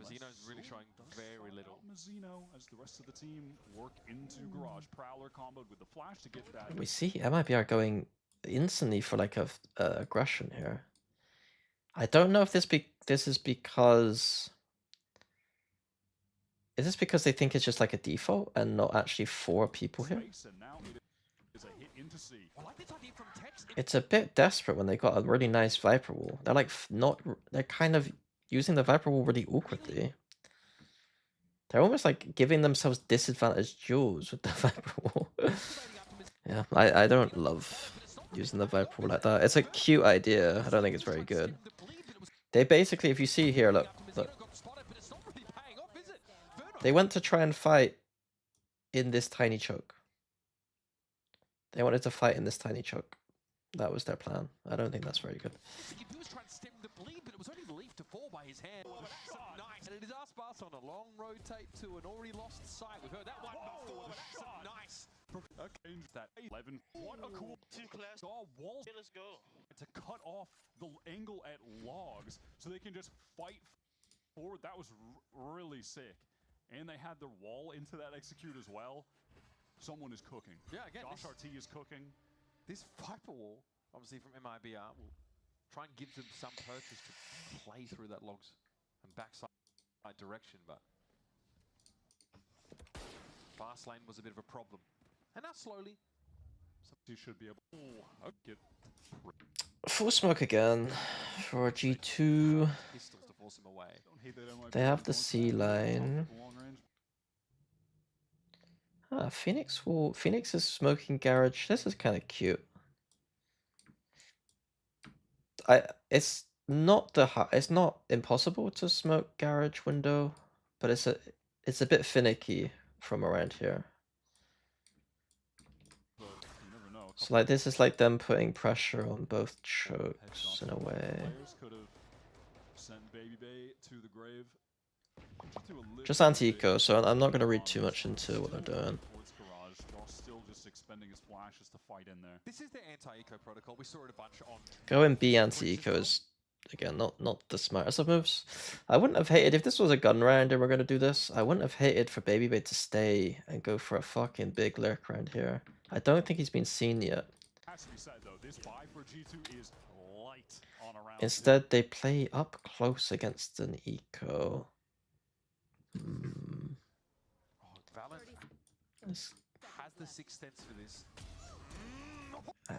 Mazzino's really showing very little. Mazzino, as the rest of the team work into garage. Prowler comboed with the flash to get that. We see MIBR going instantly for like a aggression here. I don't know if this is because. Is this because they think it's just like a default and not actually 4 people here? Space, and now it is a hit into C. I like this idea from Tex. It's a bit desperate when they got a really nice Viper wall. They're like they're kind of using the Viper wall really awkwardly. They're almost like giving themselves disadvantaged duels with the Viper wall. Yeah, I don't love using the Viper wall like that. It's a cute idea. I don't think it's very good. They basically, if you see here, look. They went to try and fight in this tiny choke. They wanted to fight in this tiny choke. That was their plan. I don't think that's very good. He was trying to stem the bleed, but it was only Leaf to fall by his hand. Nice. And it is Aspas on a long rotate to an already lost sight. We've heard that one before. Nice. Okay, that 11. What a cool class. walls Okay, let's go. to cut off the angle at logs so they can just fight forward. That was really sick. And they had their wall into that execute as well. Someone is cooking. Yeah, again, Josh RT is cooking. this Viper wall, obviously from MIBR, will try and give them some purchase to play through that logs and backside direction, but fast lane was a bit of a problem. And now slowly, He should be able to get Full smoke again for G2. pistols to force him away. don't hate that MIB They have the going C for line. long range. Ah, Phoenix is smoking garage. This is kind of cute. It's not it's not impossible to smoke garage window, but it's a bit finicky from around here. But you never know. So like this is like them putting pressure on both chokes in a way. Players could have sent Baby Bay to the grave. Just anti-eco, so I'm not going to read too much into what they're doing. Towards Garage. Josh still just expending his flashes to fight in there. This is the anti-eco protocol. We saw it a bunch on. Going B anti-eco is, again, not the smartest of moves. I wouldn't have hated, if this was a gun round and we're going to do this, I wouldn't have hated for Baby Bay to stay and go for a fucking big lurk round here. I don't think he's been seen yet. Has to be said though, this buy for G2 is light on a round. Instead, they play up close against an eco. Hmm. Oh, Valent This- has the sixth sense for this. Um,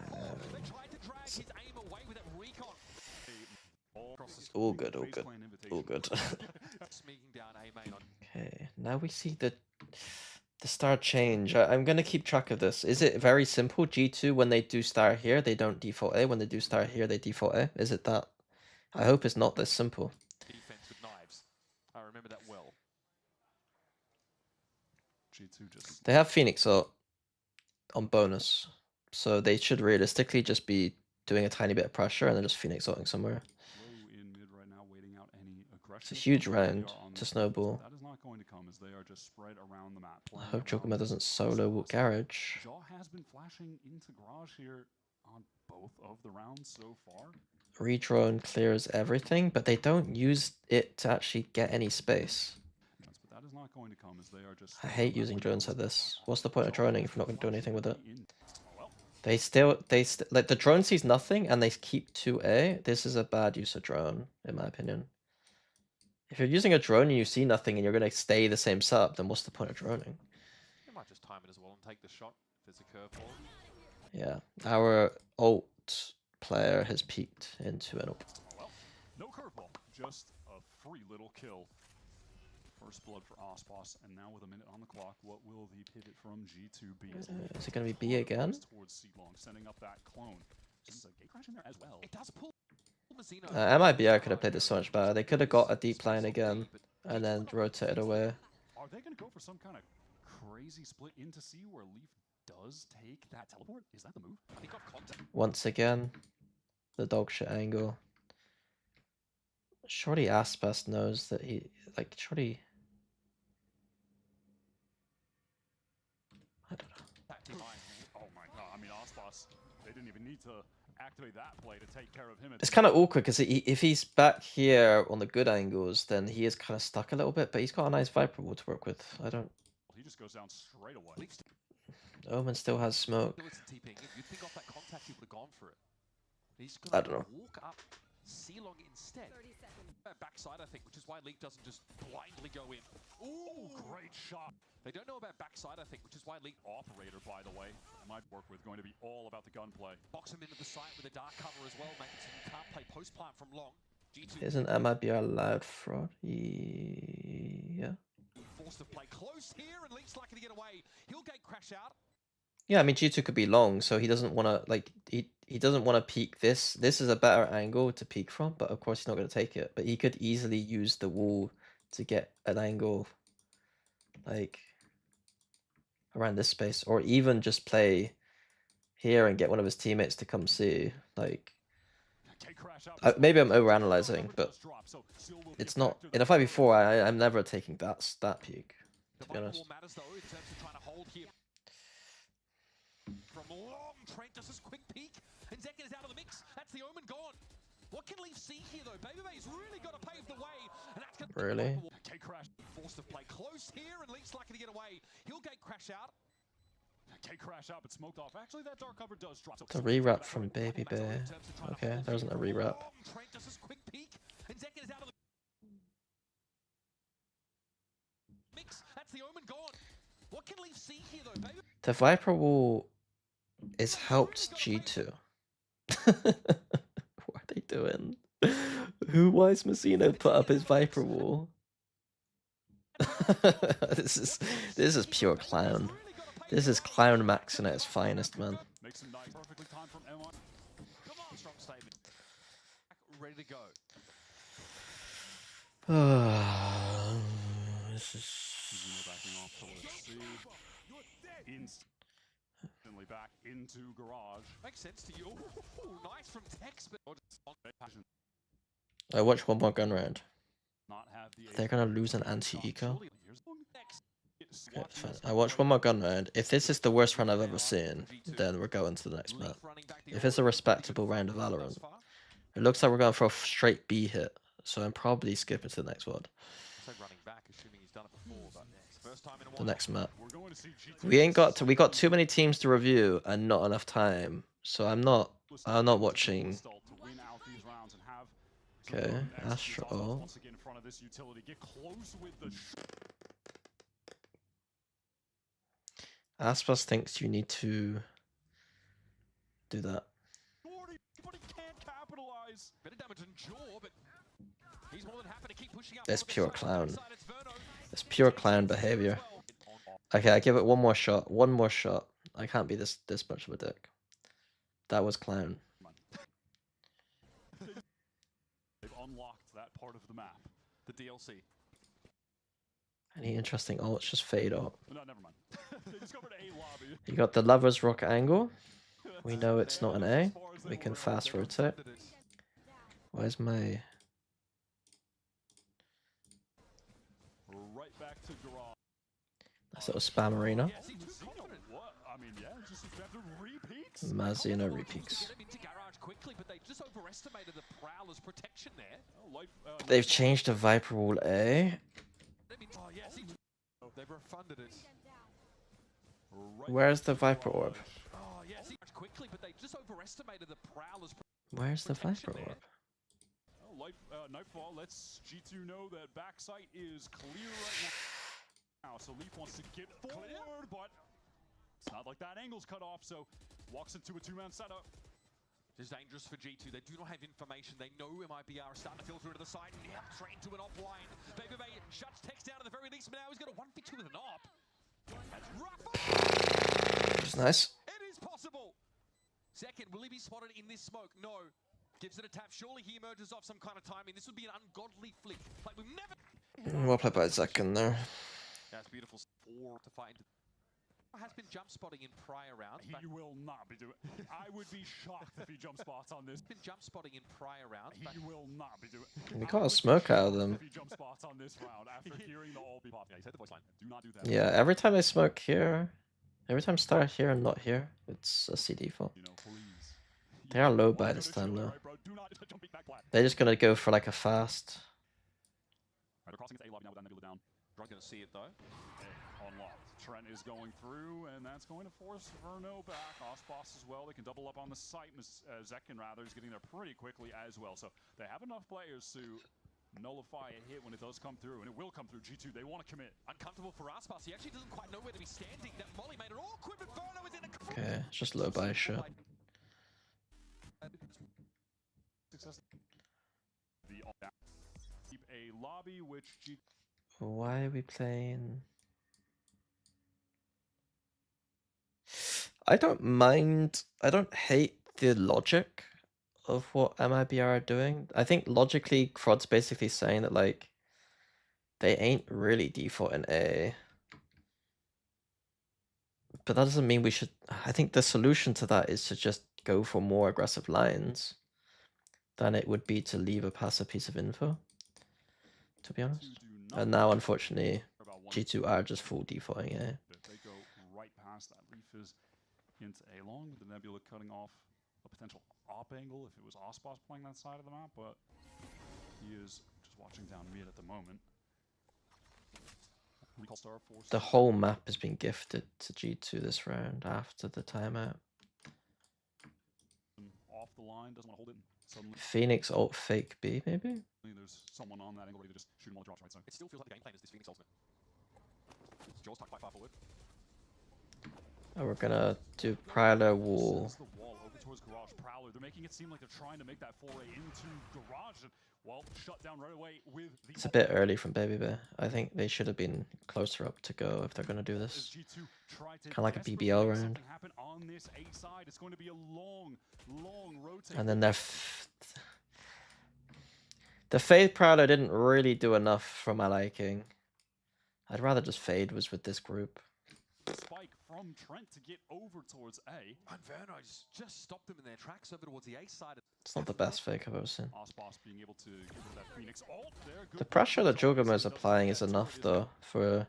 They tried to drag his aim away with that recon. all good, all good, all good. Sneaking down A main on. Okay, now we see the start change. I'm gonna keep track of this. Is it very simple? G2, when they do start here, they don't default A. When they do start here, they default A. Is it that? I hope it's not this simple. Defense with knives. I remember that well. G2 just They have Phoenix ult on bonus, so they should realistically just be doing a tiny bit of pressure and then just Phoenix ulting somewhere. low in mid right now, waiting out any aggression. It's a huge They round are on to the- snowball. That is not going to come as they are just spread around the map. I playing hope around Jokuma doesn't this solo space. garage. Jaw has been flashing into Garage here on both of the rounds so far. Redrone clears everything, but they don't use it to actually get any space. But that is not going to come as they are just I hate using drones like this. What's the point of droning if you're not going to do anything with it? Well, Like the drone sees nothing and they keep 2A. This is a bad use of drone, in my opinion. If you're using a drone and you see nothing and you're going to stay the same sub, then what's the point of droning? They might just time it as well and take the shot if there's a curveball. Yeah, our ult player has peeked into an ult. well, no curveball, just a free little kill. First blood for Ospas, and now with a minute on the clock, what will the pivot from G2 be? Is it going to be B again? Towards Seedlong, sending up that clone. This is a gate crash in there as well. It does pull Mazzino. MIBR could have played this so much better. They could have got a deep line again and then rotated away. Are they going to go for some kind of crazy split into C where Leaf does take that teleport? Is that the move? I think off contact. Once again, the dog shit angle. Shorty Aspas knows that Shorty. I don't know. Oh my god, I mean, Ospas, they didn't even need to activate that play to take care of him. It's kind of awkward because if he's back here on the good angles, then he is kind of stuck a little bit, but he's got a nice Viper wall to work with. I don't. He just goes down straight away. Omen still has smoke. You'd think off that contact he would have gone for it. He's I going don't know. to walk up C-Long instead. 30 seconds. Backside, I think, which is why Leaf doesn't just blindly go in. Ooh, great shot. They don't know about backside, I think, which is why Leaf Operator, by the way, might work with going to be all about the gunplay. box him into the site with a dark cover as well, making so you can't play post plant from long. G2 Isn't MIBR allowed fraud? Yeah. forced to play close here, and Leaf's lucky to get away. He'll gate crash out. Yeah, I mean G2 could be long, so he doesn't want to he doesn't want to peek this. This is a better angle to peek from, but of course he's not going to take it. But he could easily use the wall to get an angle like around this space, or even just play here and get one of his teammates to come see. Like maybe I'm overanalyzing, but it's not in a 5v4. I'm never taking that peek, to be honest. Matters though in terms of trying to hold here. From long, Trent does his quick peek, and Zekken is out of the mix. That's the Omen gone. What can Leaf see here though? Babybay's really got to pave the way, and that's gonna Really? Gate crash forced to play close here, and Leaf's lucky to get away. He'll gate crash out. Gate crash out, but smoked off. Actually, that dark cover does drop. The rewrap from Baby Bear. Okay, there wasn't a rewrap. Trent does his quick peek, and Zekken is out of the mix. That's the Omen gone. What can Leaf see here though, baby? The Viper wall is helped G2. What are they doing? Why is Mazzino put up his Viper wall? This is pure clown. This is clown maxing at its finest, man. Makes him nice, perfectly timed from MI. Come on, strong statement. Ready to go. This is. Backing off towards C. Instantly back into garage. Makes sense to you. Ooh, nice from Tex, but I watch one more gun round. Not have the They're gonna lose an anti-eco. Next. Okay, fine. I watch one more gun round. If this is the worst round I've ever seen, then we're going to the next map. If it's a respectable round of Valorant, it looks like we're going for a straight B hit, so I'm probably skipping to the next one. running back, assuming he's done it before, but first time in a The while. next map. We're going to see G2 We got too many teams to review and not enough time, so I'm not watching. to win out these rounds and have Okay, some Astro. executes once again in front of this utility. Get close with the Aspas thinks you need to do that. shorty, but he can't capitalize. Bit of damage in jaw, but he's more than happy to keep pushing up. That's on the pure side. clown. Inside, it's Verno. It's pure clown behavior. Okay, I give it one more shot. One more shot. I can't be this much of a dick. That was clown. They've unlocked that part of the map. The DLC. Any interesting ults just fade out. No, never mind. They discovered a lobby. You got the Lover's Rock angle. We know it's not an A. We can fast rotate. Where's my... Right back to garage. Nice little spam arena. Yeah, see, too confident. What? I mean, yeah, just have to repeats. Mazino To repeats. get him into garage quickly, but they just overestimated the Prowler's protection there. They've changed the Viper Wall A. Oh, yes, they've refunded it. Where's the Viper Orb? Oh, yes, quickly, but they just overestimated the Prowler's Where's the protection Viper there. Orb? Nightfall lets G2 know that backside is clear right now. So Leaf wants to get forward, but it's not like that angle's cut off, so walks into a two-man setup. It's dangerous for G2. They do not have information. They know MIBR is starting to filter into the side. And yep, straight into an offline. Baby Bay shuts Tex down at the very least, but now he's got a 1v2 with an op. That's rough. It's nice. It is possible. Second, will he be spotted in this smoke? No. Gives it a tap. Surely he emerges off some kind of timing. This would be an ungodly flick. Like we've never. Well played by Zekken there. That's beautiful. 4 to fight into. Has been jump spotting in prior rounds. He will not be doing. I would be shocked if he jump spots on this. Been jump spotting in prior rounds. He will not be doing. We got a smoke out of them. If he jump spots on this round after hearing the all be pop. Yeah, he said the voice line. Do not do that. Yeah, every time I smoke here, every time start here and not here, it's a C default. You know, please. They are low by this time though. They're just gonna go for like a fast. They're crossing into A lobby now with that Nebula down. Not going to see it though. Unlocked. Trent is going through, and that's going to force Verno back. Osboss as well. They can double up on the site. Zekken, rather, is getting there pretty quickly as well. So they have enough players to nullify a hit when it does come through, and it will come through. G2, they want to commit. Uncomfortable for Osboss. He actually doesn't quite know where to be standing. That molly made it awkward, but Verno is in a... Okay, it's just low buy shot. Success. The all down. Keep a lobby, which G2. Why are we playing? I don't mind. I don't hate the logic of what MIBR are doing. I think logically, Crod's basically saying that like they ain't really defaulting A. But that doesn't mean we should. I think the solution to that is to just go for more aggressive lines than it would be to leave a passive piece of info, to be honest. And now, unfortunately, G2 are just full defaulting A. If they go right past that, Leaf is into A long, with the Nebula cutting off a potential op angle if it was Osboss playing that side of the map, but he is just watching down mid at the moment. Recall Star Force. The whole map has been gifted to G2 this round after the timeout. Off the line, doesn't want to hold it. Suddenly, Phoenix ult fake B, maybe? there's someone on that angle ready to just shoot him while he drops right side. It still feels like the game plan is this Phoenix ultimate. Jaws tucked quite far forward. Oh, we're gonna do Prowler Wall. Sends the wall over towards Garage Prowler. They're making it seem like they're trying to make that foray into Garage. And, well, shut down right away with the... It's a bit early from Baby Bear. I think they should have been closer up to go if they're gonna do this. Kinda like a BBL round. On this A side, it's going to be a long rotate. And then the Fade Prowler didn't really do enough for my liking. I'd rather just Fade was with this group. Spike from Trent to get over towards A. And Verno just stopped them in their tracks over towards the A side. It's not the best fake I've ever seen. Osboss being able to get rid of that Phoenix ult there. The pressure that Jogama is applying is enough though for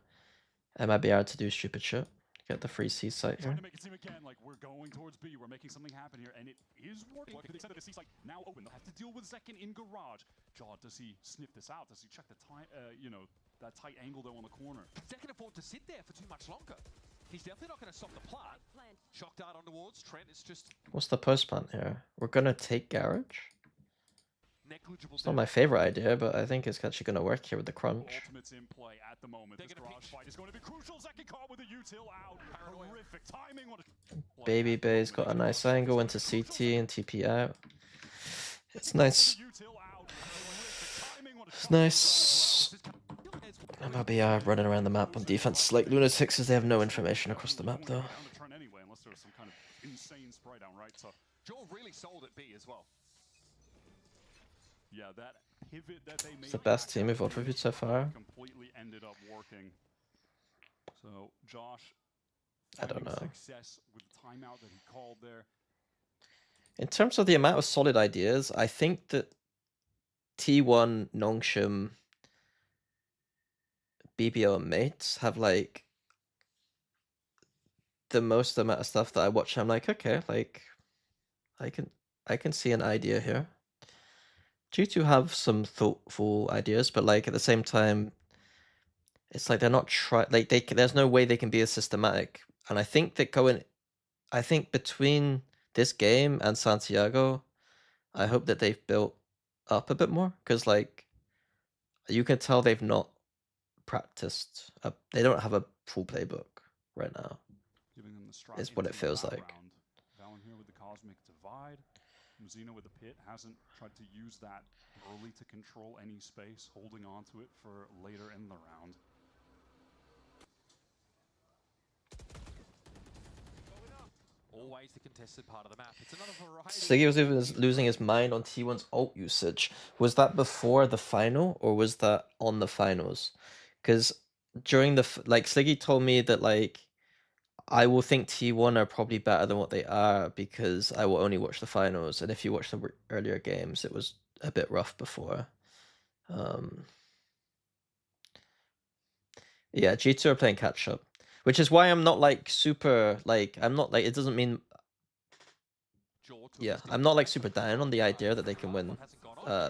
MIBR to do stupid shit. Get the free C site here. Trying to make it seem again like we're going towards B, we're making something happen here, and it is working. To the extent that the C site now open, they'll have to deal with Zekken in Garage. Jaw, does he sniff this out? Does he check the time? That tight angle though on the corner. Zekken afford to sit there for too much longer. He's definitely not going to stop the plant. Shock dart on towards Trent. It's just What's the post plant here? We're gonna take Garage? negligible. It's not my favorite idea, but I think it's actually gonna work here with the crunch. Ultimate's in play at the moment. They're This gonna Garage peek. fight is going to be crucial. Zekken caught with a util out. Horrific timing. What a Baby Bay's got a nice angle into CT and TP out. It's nice. util out. Horrific timing. What a It's nice. MIBR running around the map on defense like lunatics as they have no information across the map though. down to Trent anyway, unless there was some kind of insane spray down, right? So Joel really sold at B as well. yeah, that pivot that they made. It's the best team we've reviewed so far. Completely ended up working. So Josh, I don't finding know. Success with the timeout that he called there. In terms of the amount of solid ideas, I think that T1, Nongshim, BBO and Mates have like the most amount of stuff that I watch, I'm like, okay, like I can see an idea here. G2 have some thoughtful ideas, but like at the same time, it's like they're not there's no way they can be as systematic. And I think that I think between this game and Santiago, I hope that they've built up a bit more, because like you can tell they've not practiced. They don't have a full playbook right now. Giving them the strike Is what it into the feels bow like. round. Valen here with the Cosmic Divide. Muzina with the Pit hasn't tried to use that early to control any space, holding on to it for later in the round. Always the contested part of the map. It's another variety. Siggy was even losing his mind on T1's ult usage. Was that before the final, or was that on the finals? Because during the like, Siggy told me that like I will think T1 are probably better than what they are because I will only watch the finals, and if you watch the earlier games, it was a bit rough before. Yeah, G2 are playing catch up, which is why I'm not like super like I'm not like it doesn't mean yeah I'm not like super down on the idea that they can win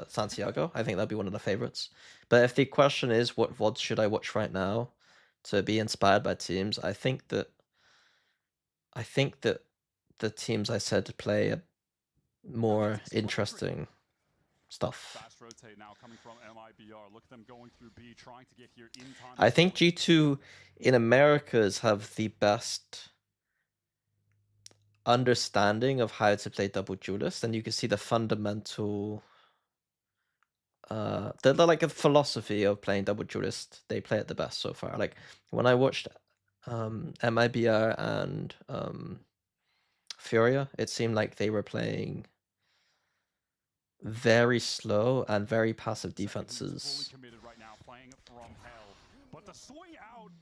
Santiago. I think that'd be one of the favorites. But if the question is what VODs should I watch right now to be inspired by teams, I think that the teams I said play a more interesting stuff. Fast rotate now coming from MIBR. Look at them going through B, trying to get here in time. I think G2 in Americas have the best understanding of how to play double duelist, and you can see the fundamental they're like a philosophy of playing double duelist. They play it the best so far. Like when I watched MIBR and Furia, it seemed like they were playing very slow and very passive defenses. Fully committed right now, playing from hell. But the swing out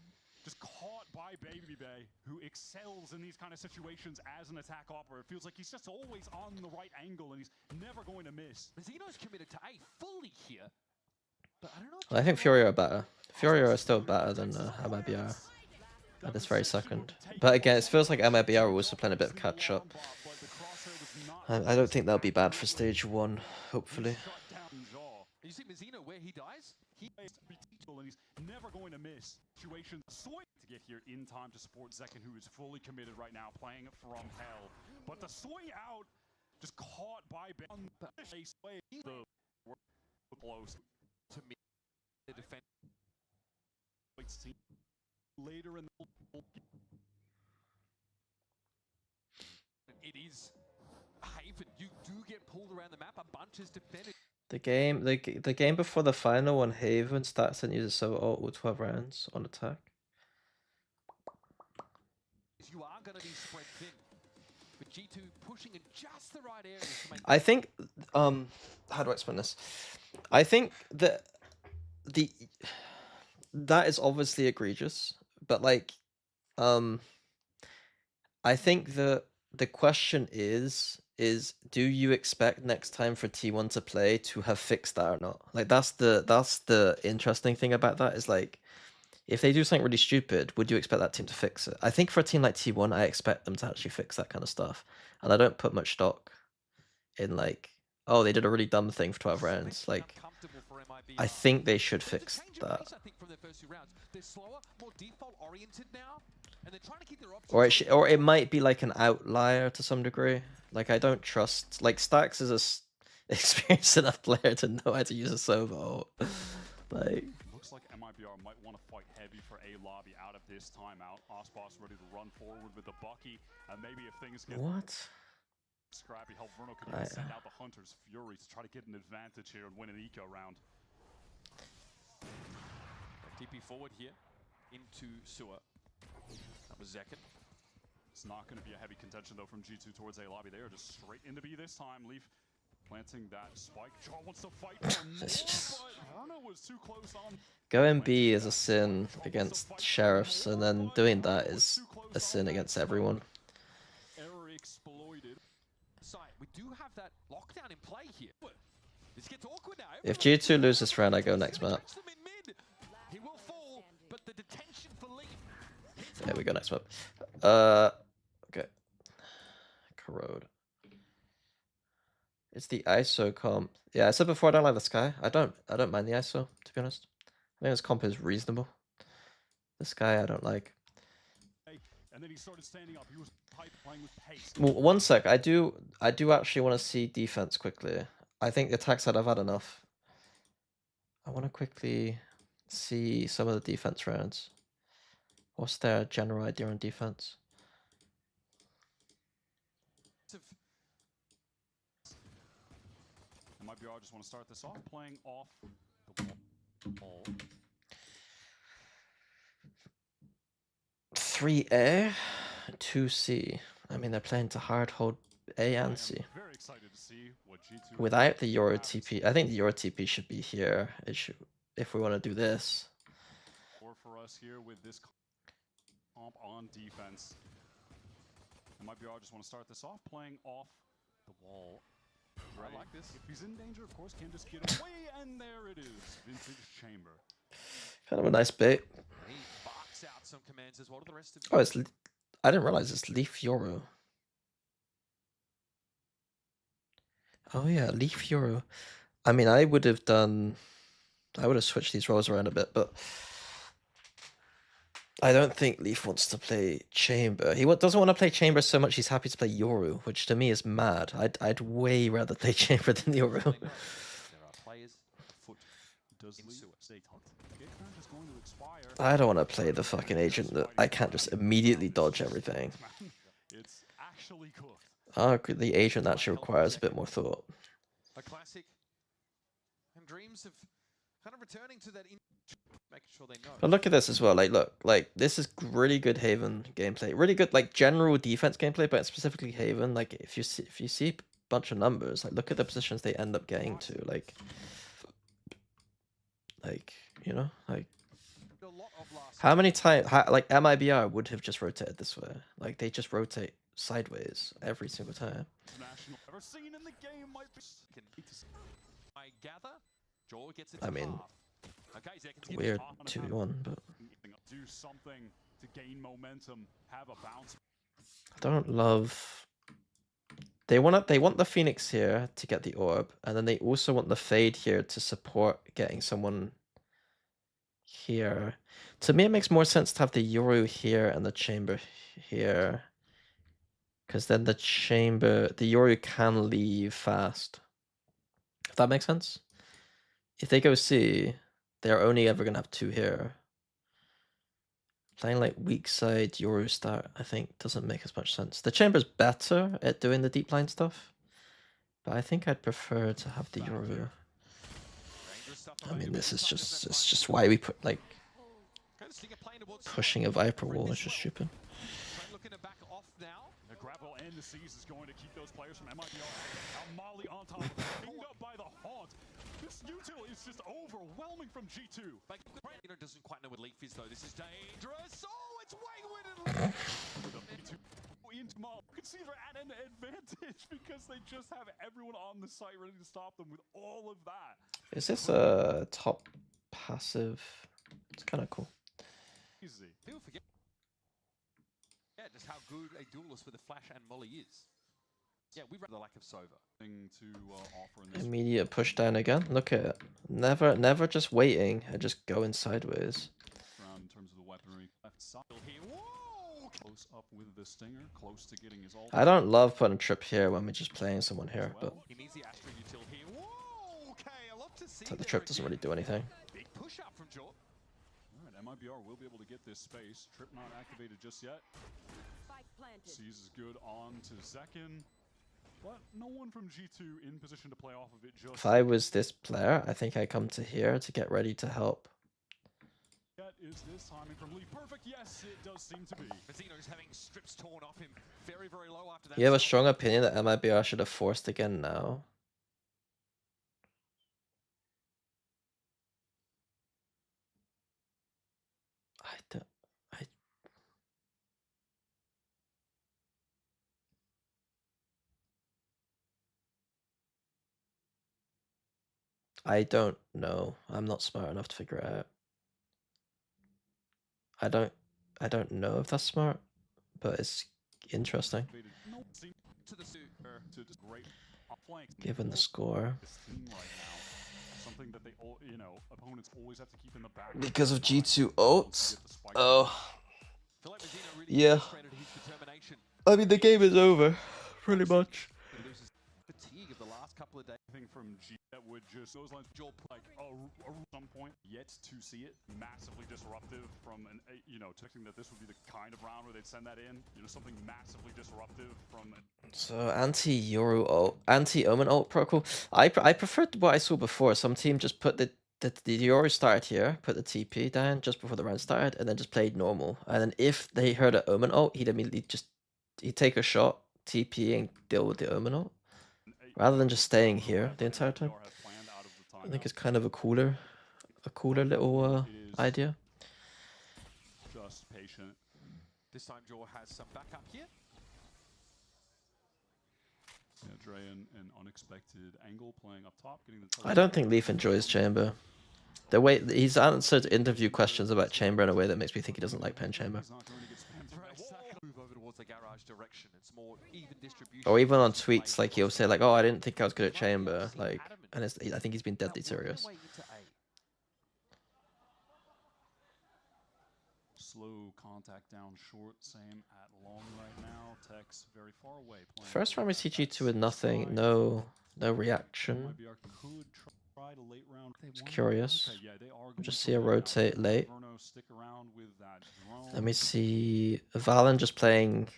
just caught by Babybay, who excels in these kind of situations as an attack operator. It feels like he's just always on the right angle and he's never going to miss. Zeno's committed to A fully here. But I don't know. I think Furia are better. Furia are still better than MIBR at this very second. But again, it feels like MIBR are also playing a bit of catch up. I don't think that'll be bad for stage 1, hopefully. You see Mizino where he dies? He and he's never going to miss. Situation swing to get here in time to support Zekken, who is fully committed right now, playing from hell. But the swing out just caught by Ben. The close To me, the defense. Later in the It is Haven. You do get pulled around the map. A bunch is defended. The game before the final on Haven, Staxon uses so ult with 12 rounds on attack. You are going to be spread thin. But G2 pushing in just the right areas to make. I think how do I explain this? I think that that is obviously egregious, but like I think the question is do you expect next time for T1 to play to have fixed that or not? Like that's the interesting thing about that is like if they do something really stupid, would you expect that team to fix it? I think for a team like T1, I expect them to actually fix that kind of stuff. And I don't put much stock in like, oh, they did a really dumb thing for 12 rounds. Like, I think they should fix that. Or it might be like an outlier to some degree. Like, I don't trust... Like, Stax is a experienced enough player to know how to use a Sova. Like... Looks like MIBR might want to fight heavy for a lobby out of this timeout. Osboss ready to run forward with the Bucky, and maybe if things get scrappy, Helverno could even send out the Hunter's Fury to try to get an advantage here and win an eco round. TP forward here into Sewer. That was Zekken. It's not going to be a heavy contention though from G2 towards A lobby. They are just straight into B this time. Leaf planting that spike. Jaw wants to fight for more, but Verno was too close on. Going B is a sin against Sheriffs, and then doing that is a sin against everyone. Error exploited. We do have that lockdown in play here. This gets awkward now. If G2 loses this round, I go next map. He will fall, but the detention for Leaf. There we go, next map. Okay. Corrode. It's the ISO comp. Yeah, I said before I don't like the Sky. I don't mind the ISO, to be honest. I think this comp is reasonable. The Sky I don't like. And then he started standing up. He was playing with pace. Well, one sec. I do actually want to see defense quickly. I think the attack side I've had enough. I want to quickly see some of the defense rounds. What's their general idea on defense? MIBR just want to start this off playing off the ball. 3A, 2C. I mean, they're playing to hard hold A and C. Very excited to see what G2 Without the Euro TP, I think the Euro TP should be here. It should, if we want to do this. or for us here with this comp on defense. MIBR just want to start this off playing off the wall. I like this. If he's in danger, of course, can just get away, and there it is. Vintage Chamber. Kind of a nice bait. He barks out some commands as well to the rest of Oh, it's. I didn't realize it's Leaf Euro. Oh yeah, Leaf Euro. I mean, I would have switched these roles around a bit, but I don't think Leaf wants to play Chamber. He doesn't want to play Chamber so much. He's happy to play Yoru, which to me is mad. I'd way rather play Chamber than Yoru. There are players foot Does in Lee Suez. stay tucked? Gate is going to expire. I don't want to play the fucking agent that I can't just immediately dodge everything. It's actually cooked. The agent actually requires a bit more thought. A classic. And dreams of kind of returning to that, making sure they know. But look at this as well. Like this is really good Haven gameplay. Really good like general defense gameplay, but specifically Haven. Like if you see a bunch of numbers, like look at the positions they end up getting to. Like you know, like A lot of last how many times like MIBR would have just rotated this way. Like they just rotate sideways every single time. National ever seen in the game might be. I gather, Joel gets it. I mean, okay, Zek, weird 2v1, but Do something to gain momentum, have a bounce. I don't love. They want the Phoenix here to get the orb, and then they also want the Fade here to support getting someone here. To me, it makes more sense to have the Yoru here and the Chamber here, because then the Yoru can leave fast. If that makes sense. If they go C, they're only ever gonna have 2 here. Playing like weak side Yoru start, I think, doesn't make as much sense. The Chamber's better at doing the deep line stuff, but I think I'd prefer to have the Yoru. I mean, this is just why we put like pushing a Viper wall is just stupid. Looking to back off now. The grapple and the seize is going to keep those players from MIBR. Now Molly on top, pinged up by the haunt. This util is just overwhelming from G2. But doesn't quite know what Leaf is though. This is dangerous. Oh, it's Wangwood and Into Molly. You can see they're at an advantage because they just have everyone on the site ready to stop them with all of that. Is this a top passive? It's kind of cool. Easy. People forget. Yeah, just how good a duelist with a flash and Molly is. Yeah, we run the lack of Sova. Thing to offer in this Immediate push down again. Look at it. Never just waiting and just going sideways. round in terms of the weaponry. Left side here. Whoa! Close up with the Stinger, close to getting his ult. I don't love putting Trip here when we're just playing someone here, but He needs the Astra util here. Whoa! Okay, I love to see so the there Trip doesn't again. really do anything. Big push up from Jort. Alright, MIBR will be able to get this space. Trip not activated just yet. Spike planted. Sees is good on to Zekin. But no one from G2 in position to play off of it just If I was this player, I think I come to here to get ready to help. yet. Is this timing from Lee perfect? Yes, it does seem to be. Vecino's having strips torn off him very, very low after that. You have a start. strong opinion that MIBR should have forced again now? I don't. I don't know. I'm not smart enough to figure it out. I don't know if that's smart, but it's interesting No, seem To the suit. to just great on flanks. given the score. This team right now, something that they all, you know, opponents always have to keep in the back. Because of G2 to ults? get the spike. Oh, Feel like Mazina really yeah. demonstrated his determination. I mean, the game is over, pretty much. He loses fatigue of the last couple of days. Thing from G that would just those lines jaw like some point yet to see it massively disruptive from an you know, expecting that this would be the kind of round where they'd send that in, you know, something massively disruptive from So anti-Yoru ult, anti-Omen ult protocol. I preferred what I saw before. Some team just put the Yoru started here, put the TP down just before the round started, and then just played normal. And then if they heard an Omen ult, he'd immediately he'd take a shot, TP, and deal with the Omen ult, rather than just staying here the entire time. I think it's kind of a cooler little idea. just patient. This time Jaw has some backup here. Yeah, Dre an unexpected angle playing up top, getting the I don't think Leaf enjoys Chamber. The way he's answered interview questions about Chamber in a way that makes me think he doesn't like Pen Chamber. He's not going to get spammed through that wall. Move over towards the garage direction. It's more even distribution. Or even on tweets, like he'll say like, "Oh, I didn't think I was good at Chamber," like, and I think he's been deadly serious. Slow contact down short, same at long right now. Tex very far away. First round we see G2 with nothing, no reaction. Try to late round. It's curious. Okay, yeah, they are We'll just going see a for late rotate now. late. Verno stick around with that drone. Let me see Valen just playing.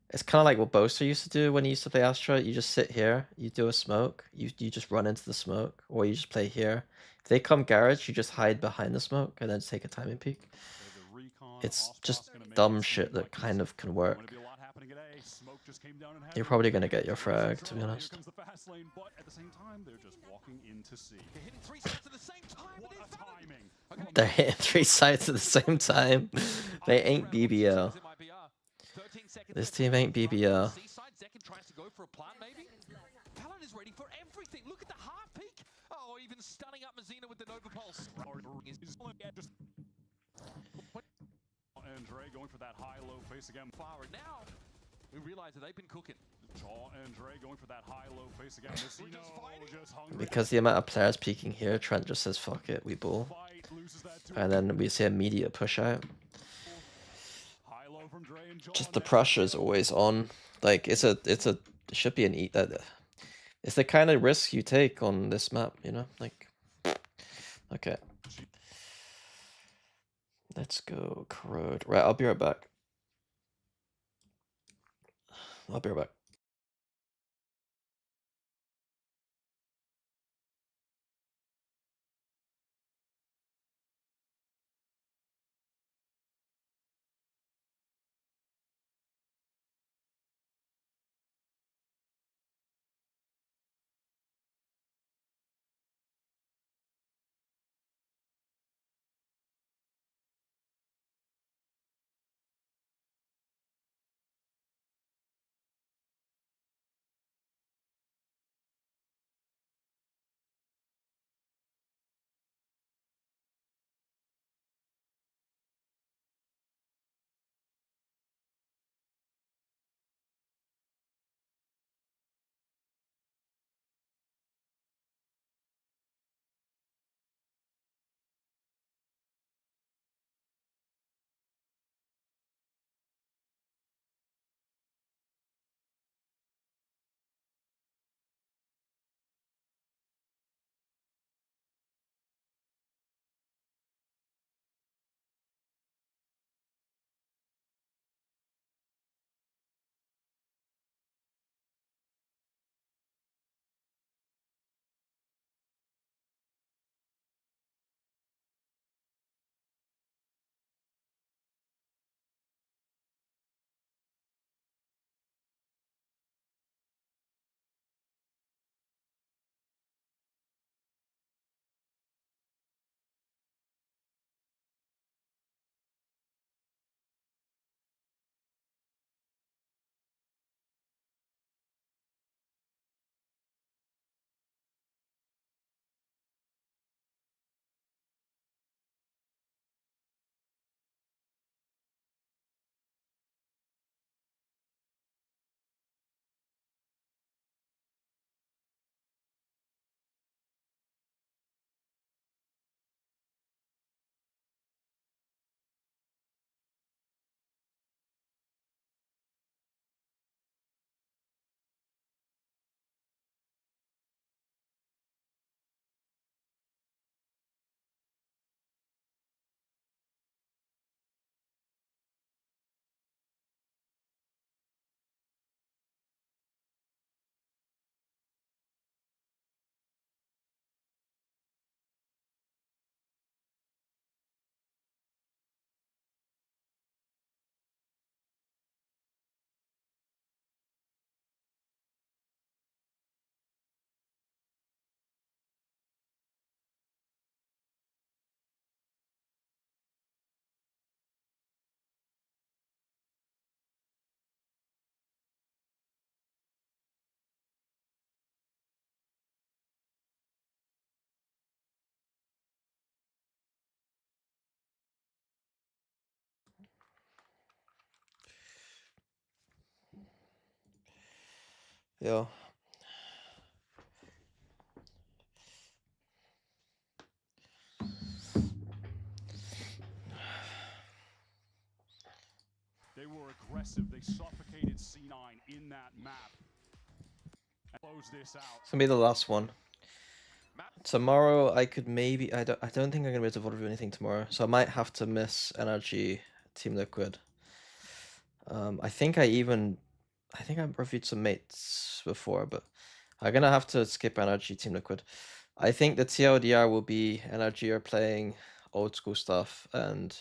It's kind of like what Boaster used to do when he used to play Astra. You just sit here, you do a smoke, you just run into the smoke, or you just play here. If they come garage, you just hide behind the smoke and then take a timing peek. It's just dumb shit that kind of can work. You're probably gonna get your frag, to be honest. Here comes the fast lane, but at the same time, they're just walking in to see. They're hitting 3 sides at the same time. What a timing! They're hitting 3 sides at the same time. They ain't BBL. This team ain't BBL. Zekin tries to go for a plant, maybe. Talon is ready for everything. Look at the half peak. Oh, even stunning up Mazina with the Nova Pulse. And Dre going for that high-low face again. Far and now, we realize that they've been cooking. Chaw and Dre going for that high-low face again. Messino just hungry. Because the amount of players peeking here, Trent just says, "Fuck it, we bull." Fight, loses that to And then we see immediate push out. high-low from Dre and Chaw. Just the pressure is always on. Like it should be an it's the kind of risk you take on this map, you know? Like, okay. Let's go corrode. Right, I'll be right back. I'll be right back. Yeah. They were aggressive. They suffocated C9 in that map. And close this out. It's gonna be the last one. Tomorrow I could maybe I don't think I'm gonna be able to vote for anything tomorrow, so I might have to miss NRG Team Liquid. I think I've reviewed some mates before, but I'm gonna have to skip NRG Team Liquid. I think the TLDR will be NRG are playing old school stuff and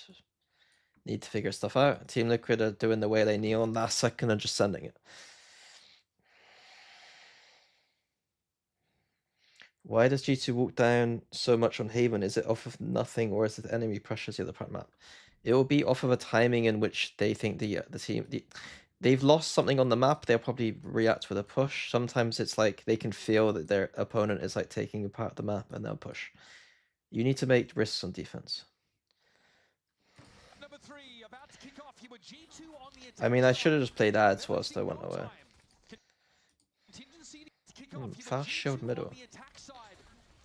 need to figure stuff out. Team Liquid are doing the Waylay Neon last second and just sending it. Why does G2 walk down so much on Haven? Is it off of nothing, or is it the enemy pressures the other part map? It will be off of a timing in which they think they've lost something on the map. They'll probably react with a push. Sometimes it's like they can feel that their opponent is like taking apart the map and they'll push. You need to make risks on defense. Number 3, about to kick off. You were G2 on the I mean, I should have just played ads whilst I went away. Contingency to kick off. You were Fast shield G2 on middle. the attack side,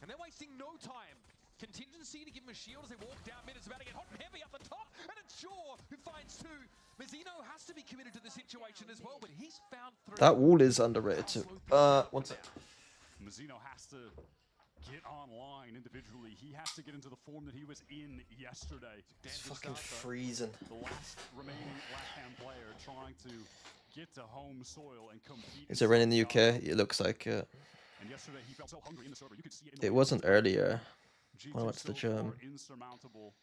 and they're wasting no time. Contingency to give him a shield as they walk down mid. It's about to get hot and heavy up the top, and it's Shaw who finds 2. Mazzino has to be committed to the situation as well, but he's found 3. That wall is underrated too. One sec. Mazzino has to get online individually. He has to get into the form that he was in yesterday. It's fucking freezing. The last remaining left-hand player trying to get to home soil and compete. Is it raining in the UK? It looks like it. And yesterday he felt so hungry in the server. You could see it. In the It way wasn't earlier. G2 when I went to the so far gym. insurmountable,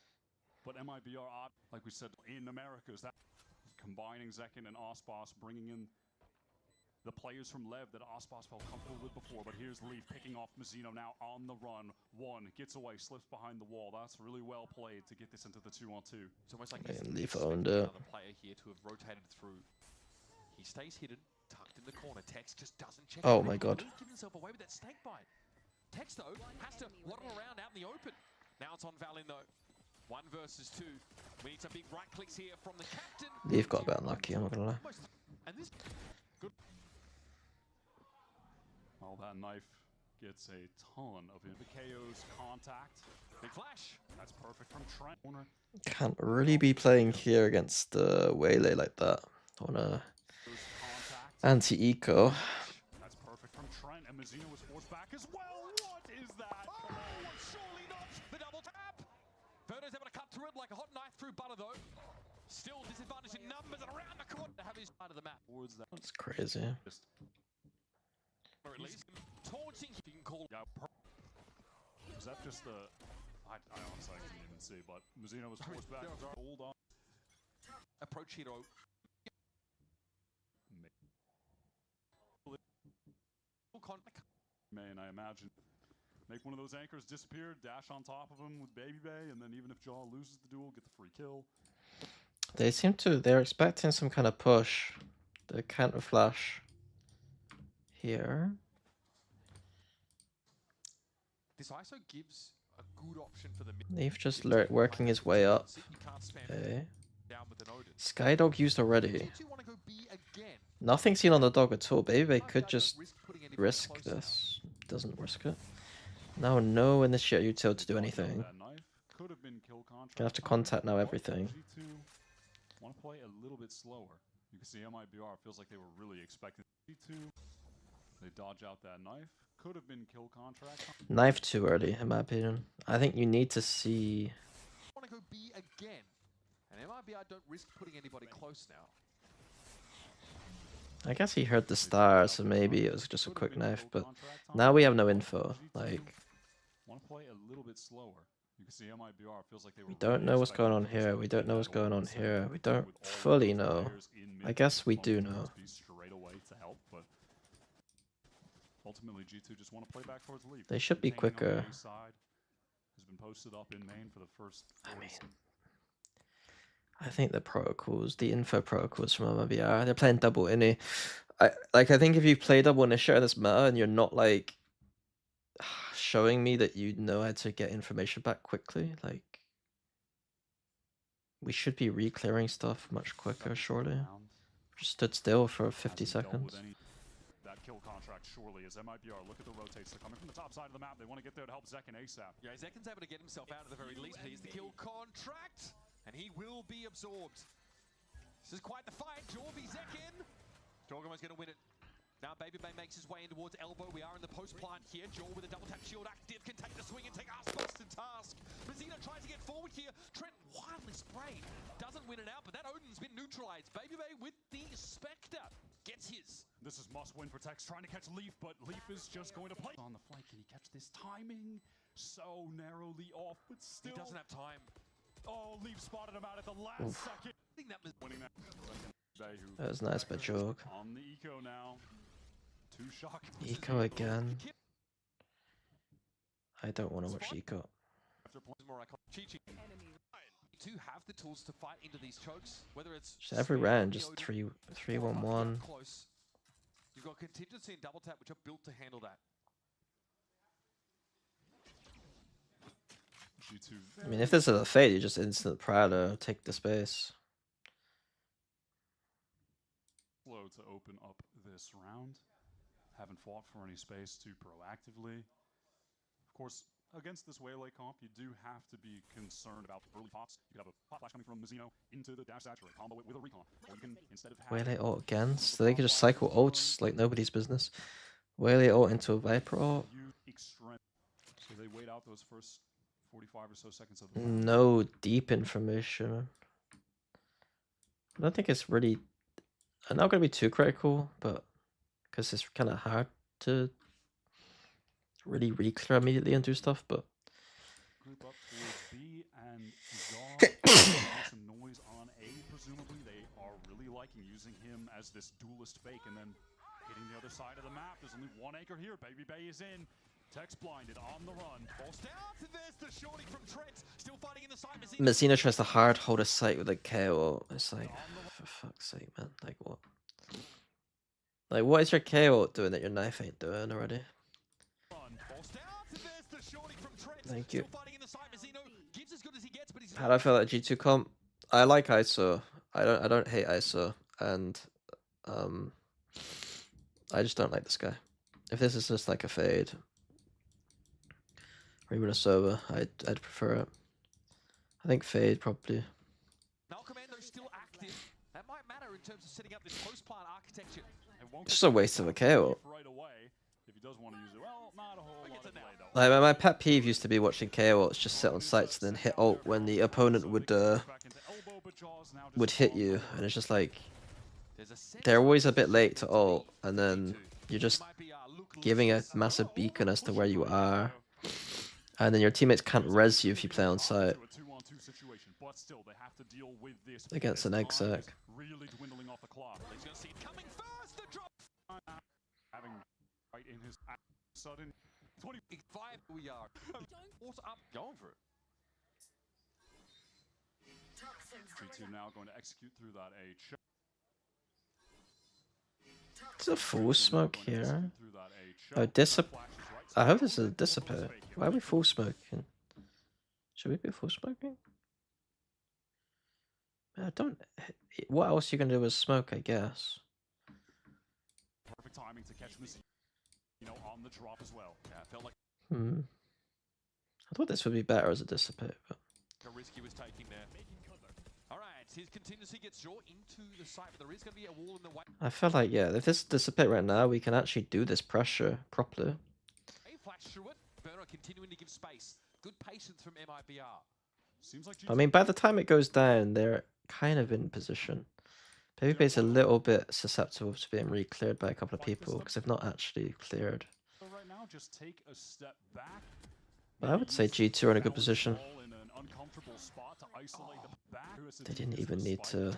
but MIBR, like we said, in Americas, that combining Zekin and Ospas, bringing in the players from Lev that Ospas felt comfortable with before. But here's Leaf picking off Mazzino now on the run. 1 gets away, slips behind the wall. That's really well played to get this into the 2-on-2. It's almost like And he's Leaf expecting owned it. another player here to have rotated through. He stays hidden, tucked in the corner. Tex just doesn't check. Oh out. my god. He's giving himself away with that snake bite. Tex though has to waddle around out in the open. Now it's on Valin though. 1 versus 2. We need some big right clicks here from the captain. Leaf got a bit unlucky, I'm not gonna lie. And this good. Well, that knife gets a ton of the KO's contact. Big flash. That's perfect from Trent. Corner. Can't really be playing here against Waylay like that on a KO's contact. anti-eco. That's perfect from Trent, and Mazzino was forced back as well. What is that? Oh, surely not. The double tap. Verno's able to cut through it like a hot knife through butter though. Still disadvantage in numbers and around the corner to have his side of the map. Towards that. That's crazy. Just, Or at least taunting. You can call. yeah, was that just a... I honestly couldn't even see, but Mazzino was forced back. Hold on. Approach hero. Man, I imagine. Make one of those anchors disappear, dash on top of him with Baby Bay, and then even if Jaw loses the duel, get the free kill. They're expecting some kind of push. The counter flash here. This ISO gives a good option for the mid. Leaf just working his way up. You can't spam Okay. down with an Odin. Skydog used already. G2 want to go B again. Nothing seen on the dog at all. Baby Bay could Don't just putting anybody risk close now. this. Doesn't risk it. Now no initiate util to do anything. That knife could have been kill contract. Gonna have to contact now everything. G2 want to play a little bit slower. You can see MIBR feels like they were really expecting G2. They dodge out that knife. Could have been kill contract. Knife too early, in my opinion. I think you need to see. Want to go B again. And MIBR don't risk putting anybody close now. I guess he heard the star, so maybe it was just a quick knife, but now we have no info. Like, want to play a little bit slower. You can see MIBR feels like they were we don't know what's going on here. We don't know what's going on here. We don't fully know. I guess we do know. Straight away to help, but ultimately G2 just want to play back towards Leaf. They should be Containing on the quicker. A side has been posted up in main for the first. I think the protocols, the info protocols from MIBR, they're playing double innie. I think if you play double initiate in this meta and you're not like showing me that you know how to get information back quickly, like we should be re-clearing stuff much quicker, surely. Just stood still for 50 seconds. That kill contract, surely, as MIBR look at the rotates. They're coming from the top side of the map. They want to get there to help Zekken ASAP. Yeah, Zekken's able to get himself out at the very least, but he's the kill contract, and he will be absorbed. This is quite the fight. Jorby Zekken. Jorgomo's going to win it. Now Babybay makes his way in towards Elbow. We are in the post plant here. Jor with a double tap shield active can take the swing and take Aspos to task. Mazino tries to get forward here. Trent wildly sprayed. Doesn't win it out, but that Odin's been neutralized. Babybay with the Spectre gets his. This is must win for Tex, trying to catch Leaf, but Leaf is just going to play on the flank. Can he catch this timing? So narrowly off, but still. He doesn't have time. Oh, Leaf spotted him out at the last second. I think that was Winning that. That was nice by Jog. On the eco now. Two shock. Eco again. I don't want to watch Eco. more iconic. Chi-Chi. To have the tools to fight into these chokes, whether it's Just every round, just 3-1-1. Close. You've got contingency and double tap, which are built to handle that. I mean, if this is a fade, you just instant Prowler, take the space. Slow to open up this round. Haven't fought for any space too proactively. Of course, against this Waylay comp, you do have to be concerned about early pops. You could have a pop flash coming from Mazino into the dash saturate combo with a recon. Or you can, instead of Waylay ult again, so they can just cycle ults like nobody's business. Waylay ult into a Viper ult. So they wait out those first 45 or so seconds of the No deep information. I don't think it's really... I'm not going to be too critical, but because it's kind of hard to really re-clear immediately and do stuff, but... Group up towards B and Zod. Make some noise on A, presumably. They are really liking using him as this duelist fake and then hitting the other side of the map. There's only one anchor here. Babybay is in. Tex blinded on the run. Forced out. There's the shorty from Trent. Still fighting in the side. Messina tries to hard hold a site with a KO. It's like, for fuck's sake, man. Like, what? Like, what is your KO doing that your knife ain't doing already? Thank you. How do I feel like G2 comp? I like ISO. I don't hate ISO, and I just don't like this guy. If this is just like a fade, or even a server, I'd prefer it. I think fade probably. Malcommando's still active. That might matter in terms of setting up this post plant architecture. It's just a waste of a KO. Right away. If he does want to use it, well, not a whole lot of delay, though. Like my pet peeve used to be watching KO ults just sit on sites and then hit ult when the opponent would hit you, and it's just like they're always a bit late to ult, and then you're just giving a massive beacon as to where you are, and then your teammates can't res you if you play on site against an exec. Really dwindling off the clock. He's going to see it coming first. The drop. Having right in his sudden 25 we are. What's up? Going for it. G2 now going to execute through that H. There's a full smoke here. Oh, I hope this is a dissipate. Why are we full smoking? Should we be full smoking? I don't. What else are you gonna do with smoke? I guess. Perfect timing to catch Mazino, on the drop as well. Yeah, it felt like I thought this would be better as a dissipate, but a risk he was taking there. All right, his contingency gets Jaw into the site, but there is going to be a wall in the way. I feel like, yeah, if this dissipate right now, we can actually do this pressure properly. A flash through it. Burner continuing to give space. Good patience from MIBR. Seems like I mean, by the time it goes down, they're kind of in position. Babybay's a little bit susceptible to being re-cleared by a couple of people because they've not actually cleared. Right now, just take a step back. But I would say G2 are in a good position. They didn't even need to.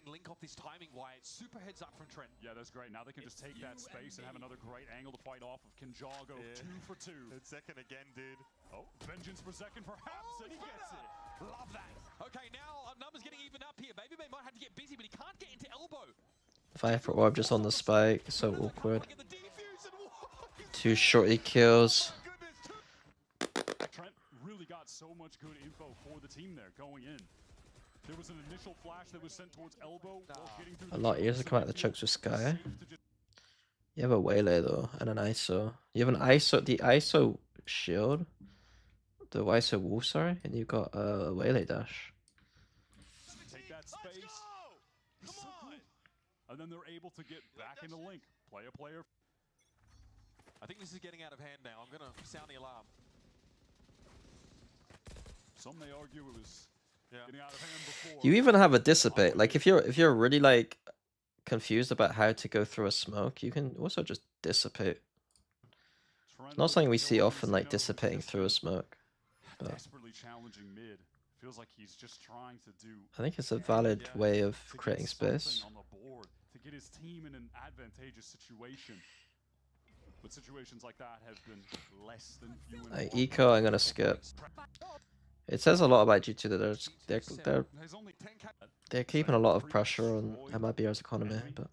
Link off this timing wide. Super heads up from Trent. Yeah, that's great. Now they can just take that space and have another great angle to fight off of. Can Jaw go 2 for 2? It's Zekken again, dude. Oh, vengeance for Zekken perhaps, and he gets it. Love that. Okay, now numbers getting even up here. Babybay might have to get busy, but he can't get into Elbow. Viper orb just on the spike. So awkward. 2 shorty kills. Trent really got so much good info for the team there going in. There was an initial flash that was sent towards Elbow. A lot of ears are coming out of the chokes with Sky. You have a Waylay though, and an ISO. You have an ISO, the ISO shield, the ISO wolf, sorry, and you've got a Waylay dash. Take that space. And then they're able to get back into Link. Player. I think this is getting out of hand now. I'm gonna sound the alarm. Some may argue it was Yeah. getting out of hand before. You even have a dissipate. Like if you're really like confused about how to go through a smoke, you can also just dissipate. Trent Not something we looking to see kill often, like Messino, who's dissipating just through a been smoke. But Desperately challenging mid. Feels like he's just trying to do I think it's a valid Yeah. way of to get creating something space. on the board to get his team in an advantageous situation. But situations like that have been less than few and far Eco, I'm gonna skip. It says a lot about G2 that There's only 10 they're keeping a lot of pressure on MIBR's economy, but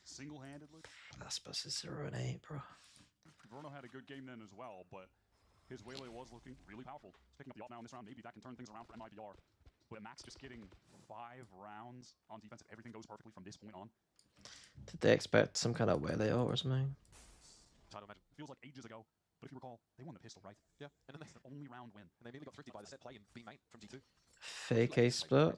single-handedly. Aspas is 0 and 8, bro. Verno had a good game then as well, but his Waylay was looking really powerful. Picking up the ult now in this round, maybe that can turn things around for MIBR. But Max just getting 5 rounds on defense if everything goes perfectly from this point on. Did they expect some kind of Waylay ult or something? Title match. Feels like ages ago, but if you recall, they won the pistol, right? Yeah. And then That's the only round win. they immediately got thrifty by the set play in B main from G2. Fake A split.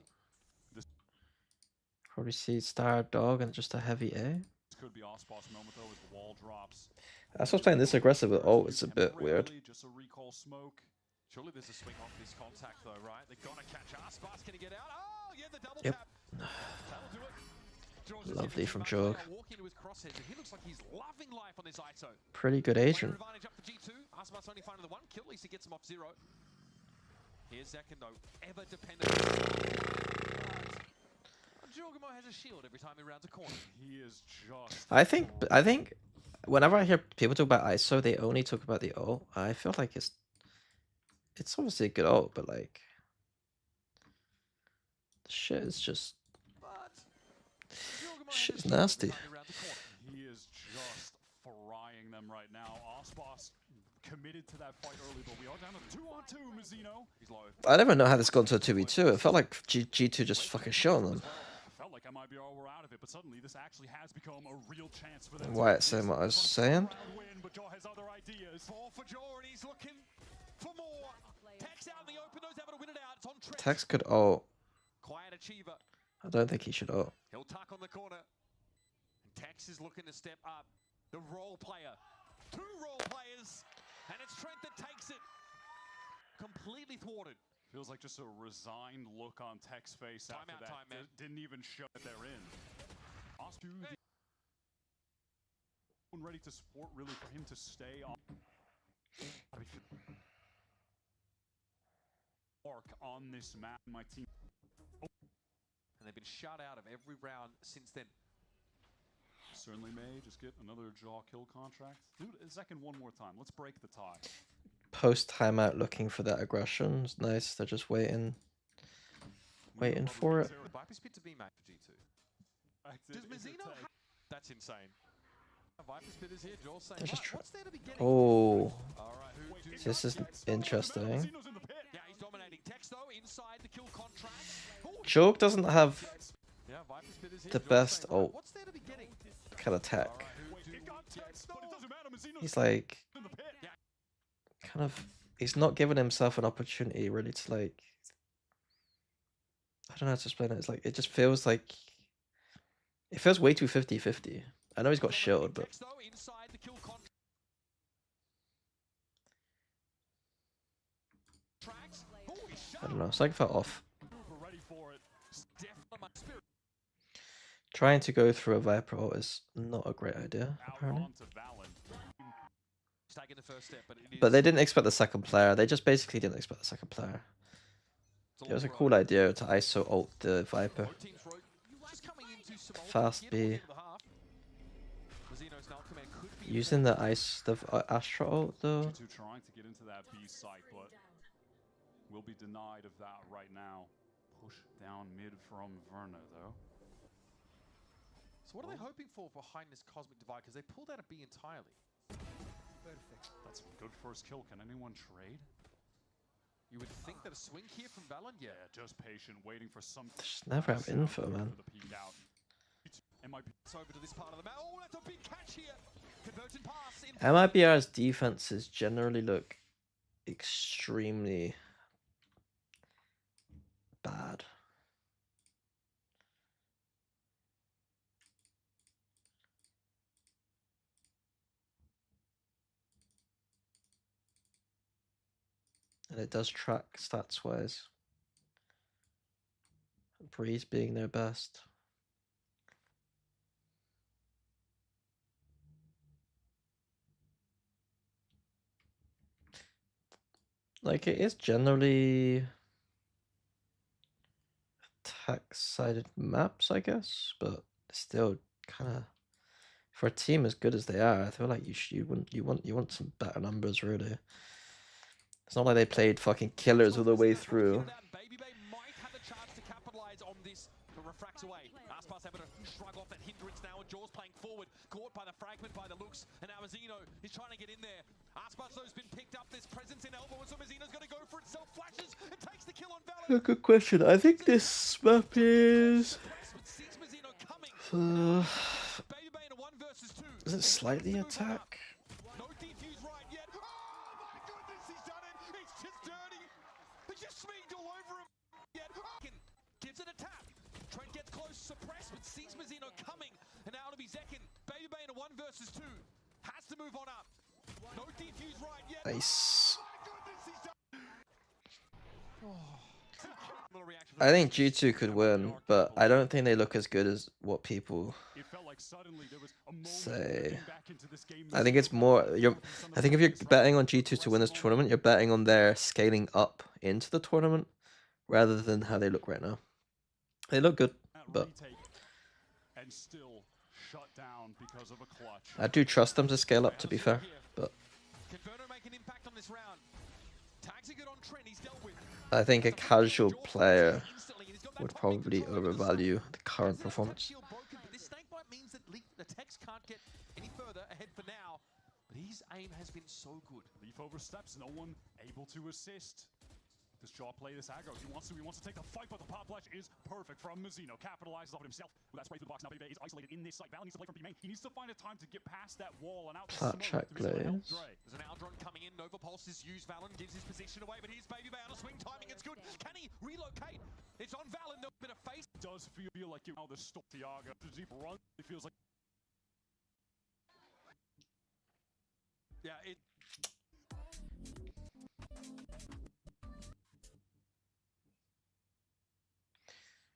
Probably see Star Dog and just a heavy A. This could be Ospas moment though as the wall drops. Aspas playing this aggressive with ult is a bit weird. Just a recall smoke. Surely there's a swing off this contact though, right? They're gonna catch Aspas. Can he get out? Oh, yeah, the double Yep. tap. That'll do it. George is Lovely giving from Shabazz Jog. a walk into his crosshairs, and he looks like he's loving life on this ISO. Pretty good Player agent. advantage up for G2. Aspas only finding the one kill, at least he gets him off 0. Here's Zekando, ever dependent. Jorgamo has a shield every time he rounds a corner. He is just. I think whenever I hear people talk about ISO, they only talk about the ult. I feel like it's obviously a good ult, but like the shit is just But Jorgamo shit's has a shield nasty. every time he rounds a corner. He is just frying them right now. Ospas committed to that fight early, but we are down to 2-on-2, Mazzino. He's low. I never know how this got into a 2v2. It felt like G2 just fucking shit on them. Felt like MIBR were out of it, but suddenly this actually has become a real chance for them. Wyatt saying what I was saying. Win, but Jaw has other ideas. 4 for Jaw, and he's looking for more. Tex out in the open, knows how to win it out. It's on Trent. Tex could ult. Quiet achiever. I don't think he should ult. He'll tuck on the corner. And Tex is looking to step up. The role player. 2 role players. And it's Trent that takes it. Completely thwarted. Feels like just a resigned look on Tech's face after Timeout that. time, man. Didn't even show that they're in. Ostu, ready to support, really, for him to stay on. Mark on this map, my team. And they've been shut out of every round since then. Certainly may just get another Jaw kill contract. Dude, second one more time. Let's break the tie. Post timeout looking for that aggression. It's nice. They're just waiting for it. Viper spit to B main for G2. Does Mazzino have... That's insane. Viper spit is here. Joel saying, They're just "Right, what's there to be getting?" Oh, All right, who do this is interesting. Yeah, he's dominating. Tex though inside the kill contract. Oh, Joke doesn't have yeah, Viper spit is here. the Joel best saying, "Right, ult what's there to be getting?" kind of tech. All right, who do He's like in the pit. kind of. He's not giving himself an opportunity really to like. I don't know how to explain it. It's like it just feels like. It feels way too 50-50. I know he's got shield, but Tex, though, inside the kill contract. Oh, he's shot. I don't know. Something felt off. We're ready for it. Definitely my spirit. Trying to go through a Viper ult is not a great idea, Out apparently. onto Valen. He's taking the first step, but it is. But they didn't expect the second player. They just basically didn't expect the second player. It's It was a all cool right. idea to ISO ult the Viper. Both teams wrote, just coming into some Fast ultimate B. here towards the end of the half. Mazzino's null command could be Using the Astra ult though. G2 trying to get into that B site, but will be denied of that right now. Push down mid from Verna, though. So what are they hoping for behind this Cosmic Divide? Because they pulled out a B entirely. That's a good first kill. Can anyone trade? You would think that a swing here from Valen, yeah. Yeah, just patient, waiting for some. Just never have info, man. The peek out. MIB It's over to this part of the map. Oh, that's a big catch here. Convergent pass in. MIBR's defenses generally look extremely bad. And it does track stats wise. Breeze being their best. Like, it is generally attack-sided maps, I guess, but still kind of, for a team as good as they are, I feel like you want some better numbers, really. It's not like they played fucking killers all the way through. Baby Bay might have a chance to capitalize on this, but refracts away. Aspas able to shrug off that hindrance now, and Jaws playing forward, caught by the fragment by the looks, and now Mazzino is trying to get in there. Aspas though has been picked up, this presence in elbow, and so Mazzino's going to go for it, self flashes, and takes the kill on Valor. Good question. I think this map is. Baby Bay in a 1 versus 2. Is it slightly attack? No defuse right yet. Oh my goodness, he's done it. It's just dirty. He just smeared all over him. Yet gives it a tap. Trent gets close, suppressed, but sees Mazzino coming. And now it'll be Zekin. Baby Bay in a 1 versus 2. Has to move on up. No defuse right yet. Nice. Oh my goodness, he's done. Little reaction from I think G2 could win, but I don't think they look as good as what people It felt like suddenly there was a moment say. getting back into this game. I think it's more. I think if you're betting on G2 to win this tournament, you're betting on their scaling up into the tournament rather than how they look right now. They look good, but and still shut down because of a clutch. I do trust them to scale up, to be fair. But Can Verno make an impact on this round? Tags are good on Trent, he's dealt with. I think a casual player would probably overvalue the current performance. This snake bite means that the Tex can't get any further ahead for now, but his aim has been so good. Leaf oversteps, no one able to assist. Does Jaw play this aggro? He wants to take the fight, but the pop flash is perfect from Mazzino. Capitalizes off it himself with that spray through the box. Now Baby Bay is isolated in this site. Val needs to play from B main. He needs to find a time to get past that wall and out the Plat smoke check to be able to help glaze. Dre. There's an Aldron coming in. Nova Pulse is used. Valen gives his position away, but here's Baby Bay on a swing. Timing, it's good. Can he relocate? It's on Valen. A bit of face. Does feel like you know the Tiago. The deep run. It feels like Yeah, it.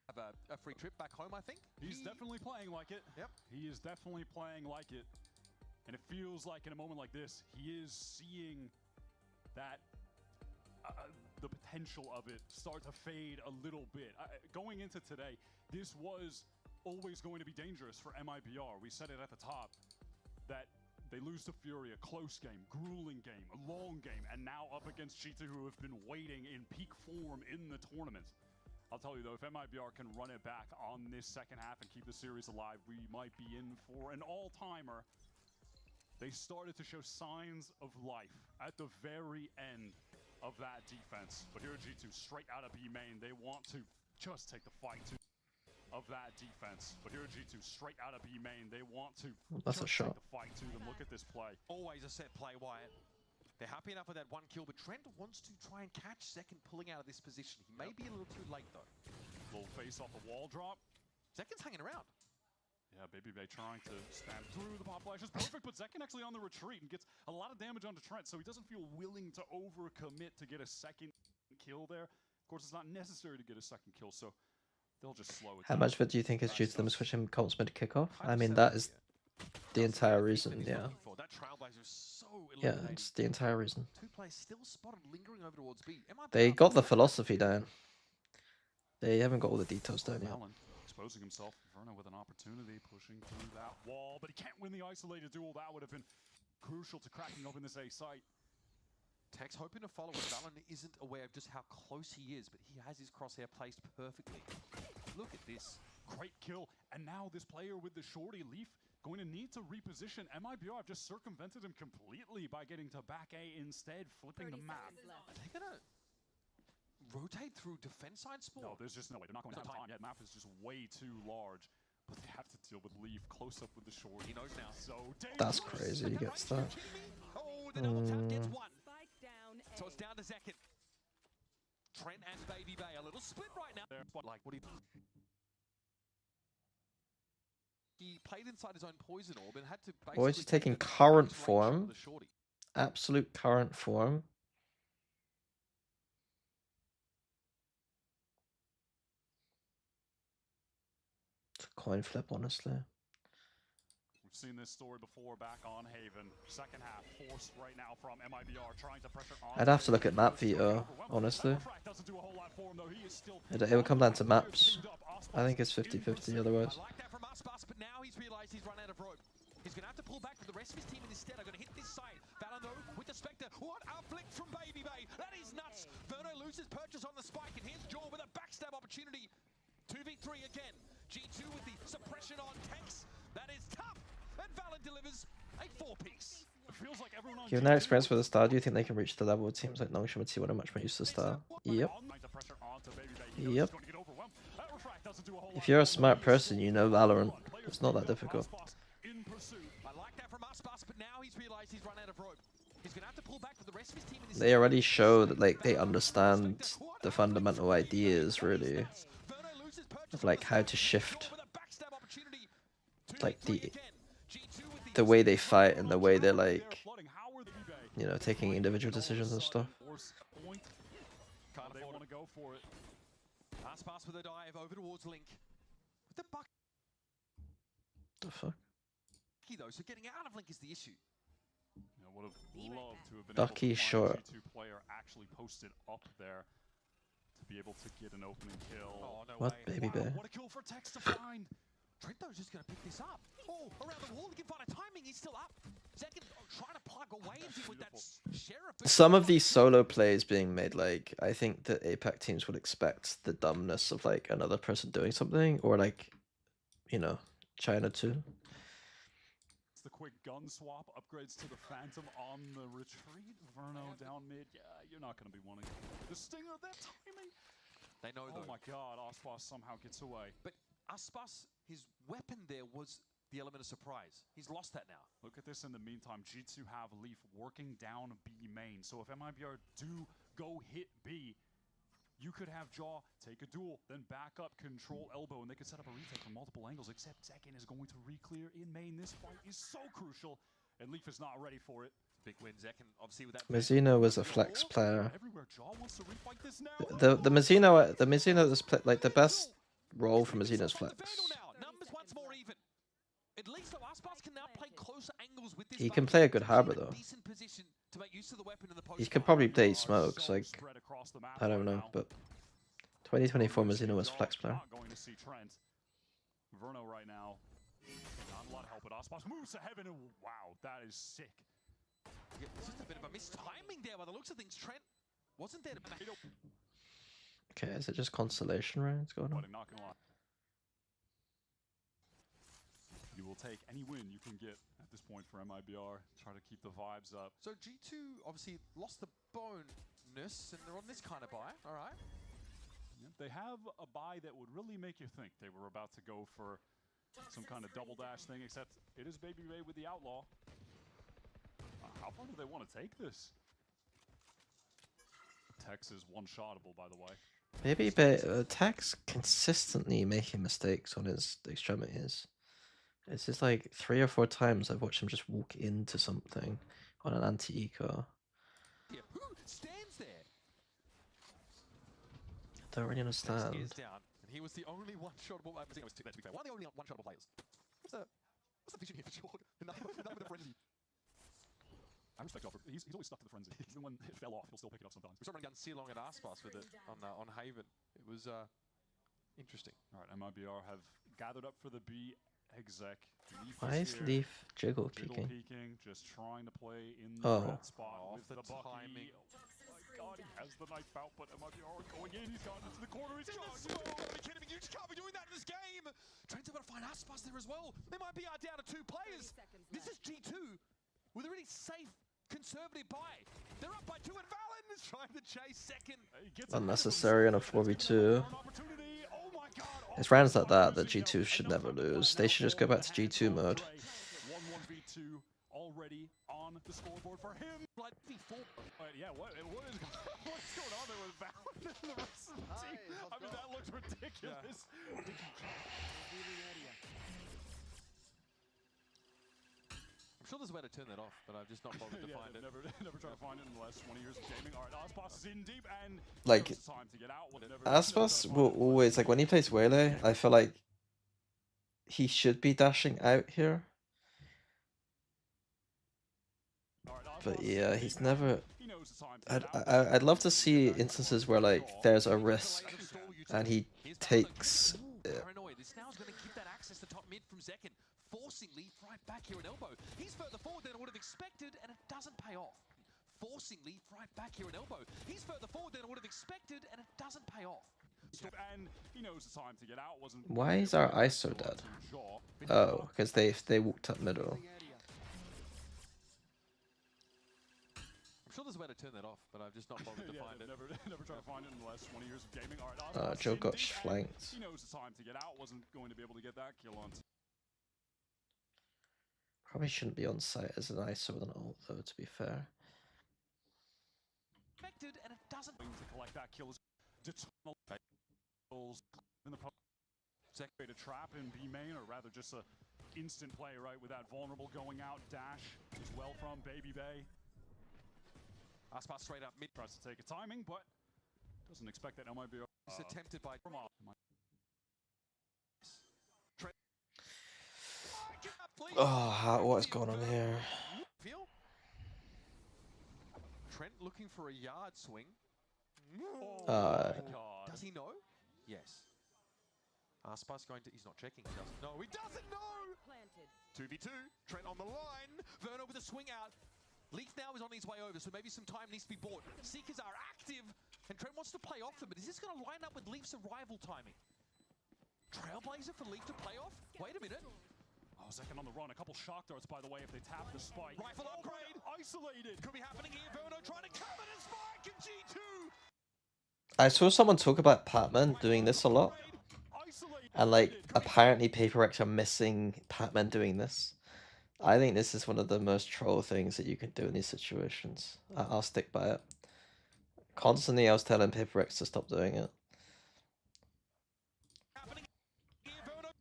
Have a free trip back home, I think. he's definitely playing like it. Yep. He is definitely playing like it. And it feels like in a moment like this, he is seeing that the potential of it start to fade a little bit. Going into today, this was always going to be dangerous for MIBR. We said it at the top that they lose to Fury, a close game, grueling game, a long game, and now up against G2, who have been waiting in peak form in the tournament. I'll tell you though, if MIBR can run it back on this second half and keep the series alive, we might be in for an all-timer. They started to show signs of life at the very end of that defense. But here at G2, straight out of B main, they want to just take the fight to of that defense. But here at G2, straight out of B main, they want to That's a just shot. take the fight to them. Look at this play. Always a set play, Wyatt. They're happy enough with that 1 kill, but Trent wants to try and catch Zekin pulling out of this position. He may be a little too late, though. Little face off the wall drop. Zekin's hanging around. Yeah, Baby Bay trying to spam through the pop flash is perfect, but Zekin actually on the retreat and gets a lot of damage onto Trent, so he doesn't feel willing to overcommit to get a second kill there. Of course, it's not necessary to get a second kill, so they'll just slow it How down. much of it do you think is due to them switching Colts mid kickoff? I mean, 100% that is yeah. the entire reason, He's yeah. looking for. That Trailblazer is so Yeah, illuminating. it's the entire reason. 2 players still spotted lingering over towards B. They got the philosophy down. They haven't got all the details down yet. Valen exposing himself. Verno with an opportunity, pushing through that wall, but he can't win the isolated duel. That would have been crucial to cracking open this A site. Tex hoping to follow it. Valen isn't aware of just how close he is, but he has his crosshair placed perfectly. Look at this. Great kill, and now this player with the shorty Leaf going to need to reposition. MIBR have just circumvented him completely by getting to back A instead, flipping the map. Are they gonna rotate through defense side spawn? No, there's just no way. They're not going to have time yet. Map is just way too large. But they have to deal with Leaf close up with the short. He knows now. So That's dangerous. crazy. He gets that. Oh, the double tap gets one. Spike down So it's A. down to Zekin. Trent and Baby Bay, a little split right now. But like, what he played inside his own poison orb and had to basically Boys is take taking the current close range shot form. with a shorty. Absolute current form. It's a coin flip, honestly. We've seen this story before back on Haven. Second half forced right now from MIBR trying to pressure on. I'd have to look at map veto, honestly. Doesn't do a whole lot for him, though. He is still It would come down to maps. I think it's 50-50 otherwise. I like that from Aspas, but now he's realized he's run out of rope. He's going to have to pull back, but the rest of his team instead are going to hit this side. Balan though with the Spectre. What a flick from Baby Bay. That is nuts. Verno loses purchase on the spike, and here's Jaw with a backstab opportunity. 2v3 again. G2 with the suppression on Tex. That is tough. And Valen delivers a 4-piece. It feels like everyone on Given their G2 experience with the star, do you think they can reach the level of teams like Nongshim and T1 are much more used to star? Yep. Trying to pressure onto Baby Bay. He knows Yep. he's going to get overwhelmed. Refract doesn't do a whole If lot you're a for him, smart though. He is person, you know Valorant. It's not that difficult. Aspas in pursuit. I like that from Aspas, but now he's realized he's run out of rope. He's going to have to pull back, but the rest of his team instead. They already show that like they understand the fundamental ideas really of like how to shift like the way they fight and the way they're like, you know, taking individual decisions and stuff. Can't they want to go for it? Aspas with a dive over towards Link. With the buck The fuck? though, so getting out of Link is the issue. You know, would have loved to have been Ducky able to short. find a G2 player actually posted up there to be able to get an opening kill. Oh, no What way. Baby Wow, Bear? what a kill for Tex to find. Trento's just going to pick this up. Oh, around the wall, looking for a timing. He's still up. Zekin trying to plug away with that sheriff. but Some of not. these solo plays being made, like I think that APAC teams would expect the dumbness of like another person doing something, or like, you know, China too. It's the quick gun swap, upgrades to the Phantom on the retreat. Verno down mid. Yeah, you're not going to be wanting the stinger, that timing. They know Oh though. my god, Aspas somehow gets away. But Aspas, his weapon there was the element of surprise. He's lost that now. Look at this in the meantime. G2 have Leaf working down B main. So if MIBR do go hit B, you could have Jaw take a duel, then back up, control elbow, and they could set up a retake from multiple angles, except Zekin is going to re-clear in main. This fight is so crucial, and Leaf is not ready for it. Big win, Zekin, obviously with that. Mizuno was a flex player. Everywhere, Jaw wants to refight this now. The Mizuno that's like the best role for Mizuno is flex. Numbers once more even. At least though, Aspas can now play closer angles with this. He can bucket. play a good He's harbor in a though. decent position to make use of the weapon in the He post could fight. probably play Are smokes, so like spread across the map I don't right know, now. but 2024 Mizuno was flex player. Not going to see Trent. Verno right now. Not a lot of help, but Aspas moves to heaven, and wow, that is sick. Yeah, it's just a bit of a mistiming there by the looks of things. Trent wasn't there to back. Okay, is it just constellation rounds going on? But I'm not gonna lie. You will take any win you can get at this point for MIBR. Try to keep the vibes up. So G2 obviously lost the bonus, and they're on this kind of buy. All right. Yeah, they have a buy that would really make you think they were about to go for some kind of double dash thing, except it is Baby Bay with the Outlaw. How far do they want to take this? Tex is one-shottable, by the way. Maybe Tax consistently making mistakes on his extremities. It's just like 3 or 4 times I've watched him just walk into something on an anti-eco. Yeah, who stands there? I don't really Tex understand. is down, and he was the only one-shottable. I think it was two. Let's be fair. One of the only one-shottable players. What's the vision here for Jordan? Enough with the frenzy. I respect Joffrey. He's always stuck to the frenzy. Even when it fell off, he'll still pick it up sometimes. We saw him run Sealong at Aspas with it on Haven. It was interesting. All right, MIBR have gathered up for the B exec. Leaf Why is here. Leaf jiggle Jiggle peeking? peeking, just trying to play in the Oh. red spot Off with the the Bucky. timing. Oh my god, he has the knife out, but MIBR going in. He's gotten into the corner. He's Oh, charged. are you kidding me? You just can't be doing that in this game. Trent's about to find Aspas there as well. They might be down to 2 players. 30 seconds This is left. G2 with a really safe, conservative buy. They're up by 2, and Valen is trying to chase second. He gets ahead of Unnecessary on a himself, and it's 4v2. gonna be an opportunity. Oh my god, It's rounds like that that G2 should never lose. They should just go back to G2 mode. 1-1v2 already on the scoreboard for him. Like before. But yeah, what is what's going on there with Valve and the rest of the team? I mean, that looks ridiculous. I'm sure there's a way to turn that off, but I've just not bothered to Yeah, find it. never tried to find it in the last 20 years of gaming. All right, Aspas is in deep and Like, it's time to get out. Aspas will always, like, when he plays Wele, I feel like he should be dashing out here. But yeah, he's never... I'd love to see instances where, like, there's a risk and he takes it. Paranoid. This now is going to keep that access to top mid from Zekken, forcing Leaf right back here in elbow. He's further forward than I would have expected, and it doesn't pay off. Forcing Leaf right back here in elbow. He's further forward than I would have expected, and it doesn't pay off. And he knows the time to get out wasn't. Why is our ISO dead? Oh, because they walked up middle. I'm sure there's a way to turn that off, but I've just not bothered to find it. Never tried to find it in the last 20 years of gaming. All right, Joe got indeed, and flanked. He knows the time to get out wasn't going to be able to get that kill on. Probably shouldn't be on site as an ISO with an ult, though, to be fair. Expected, and it doesn't. To collect that kill is determined. In the second to trap in B main, or rather just a instant play, right, with that vulnerable going out dash as well from Baby Bay. Aspas straight up mid. Tries to take a timing, but doesn't expect that. It might be It's attempted by from off. Oh, what is going on here? Feel? Trent looking for a yard swing. God. Does he know? Yes. Aspas going to. He's not checking. He doesn't know. He doesn't know. Planted. 2v2. Trent on the line. Verno with a swing out. Leaf now is on his way over, so maybe some time needs to be bought. Seekers are active, and Trent wants to play off them, but is this going to line up with Leaf's arrival timing? Trailblazer for Leaf to play off? Wait a minute. Oh, second on the run. A couple shock darts, by the way, if they tap the spike. Rifle upgrade. Isolated. Could be happening here. Verno trying to cover the spike in G2. I saw someone talk about Patman doing this a lot. And, like, apparently Paper X are missing Patman doing this. I think this is one of the most troll things that you can do in these situations. I'll stick by it. Constantly I was telling Paper X to stop doing it.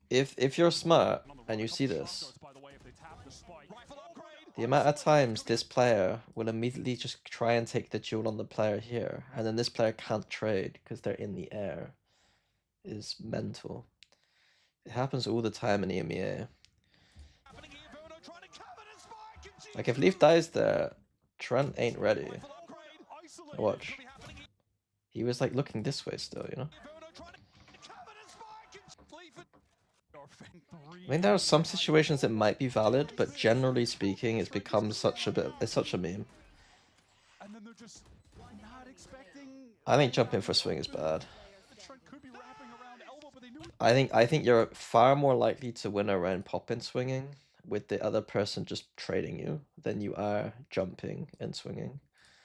If you're smart and you see this, the amount of times this player will immediately just try and take the duel on the player here, and then this player can't trade because they're in the air, is mental. It happens all the time in EMEA. Like, if Leaf dies there, Trent ain't ready. Watch. He was, like, looking this way still, you know? I mean, there are some situations that might be valid, but generally speaking, it's become such a meme. And then they're just not expecting. I think jumping for swing is bad. Trent could be wrapping around elbow, but they knew. I think you're far more likely to win a round pop-in swinging with the other person just trading you than you are jumping and swinging.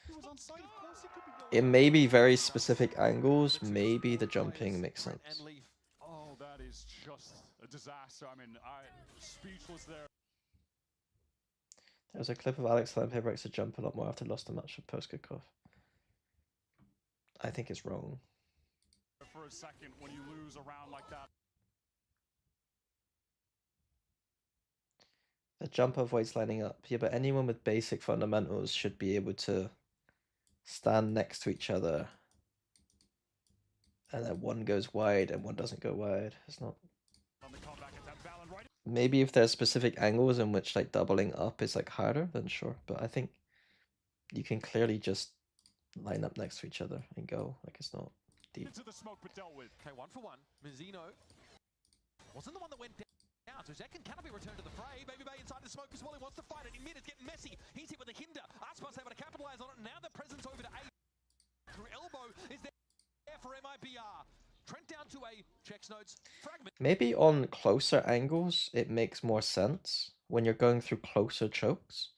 He was on site. Of course, he could be. It may be very specific angles, maybe the jumping makes sense. Oh, that is just a disaster. I mean, speechless there. There was a clip of Alex telling Paper X to jump a lot more after lost a match of post kickoff. I think it's wrong. For a second, when you lose a round like that. The jump avoids lining up. Yeah, but anyone with basic fundamentals should be able to stand next to each other. And then one goes wide and one doesn't go wide. It's not... Maybe if there's specific angles in which, like, doubling up is, like, harder, then sure. But I think you can clearly just line up next to each other and go. Like, it's not deep. Into the smoke, but dealt with. Okay, 1-for-1. Mizzino wasn't the one that went down. So Zekken cannot be returned to the fray. Baby Bay inside the smoke as well. He wants to fight it. In mid, it's getting messy. He's hit with a hinder. Aspas able to capitalize on it. Now the presence over to A. Through elbow is there for MIBR. Trent down to A. Checks notes. Fragment. Maybe on closer angles, it makes more sense when you're going through closer chokes.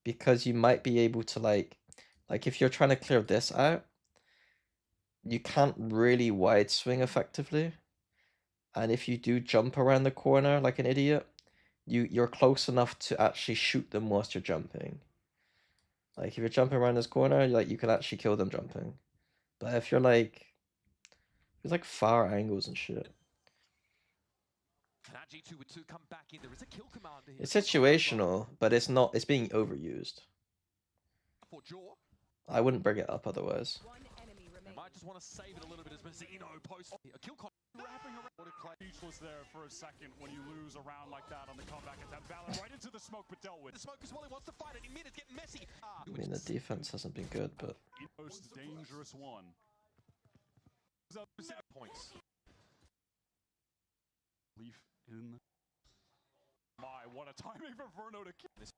Because you might be able to, like if you're trying to clear this out, you can't really wide swing effectively. and if you do jump around the corner like an idiot, you're close enough to actually shoot them whilst you're jumping. Like if you're jumping around this corner, like you can actually kill them jumping. But if you're like, there's like far angles and shit. Now G2 with 2 come back in. There is a kill commander here. It's situational, but it's not. It's being overused. For Jaw. I wouldn't bring it up otherwise. One enemy They remaining. might just want to save it a little bit as Mazzino posts a kill con. Wrapping around. Speechless there for a second when you lose a round like that on the comeback attempt. Valor right into the smoke, but dealt with. The smoke as well. He wants to fight it. In mid, it's getting messy. I mean, the defense hasn't been good, but Most dangerous one. 7 points. Leaf in. My, what a timing for Verno to kill this.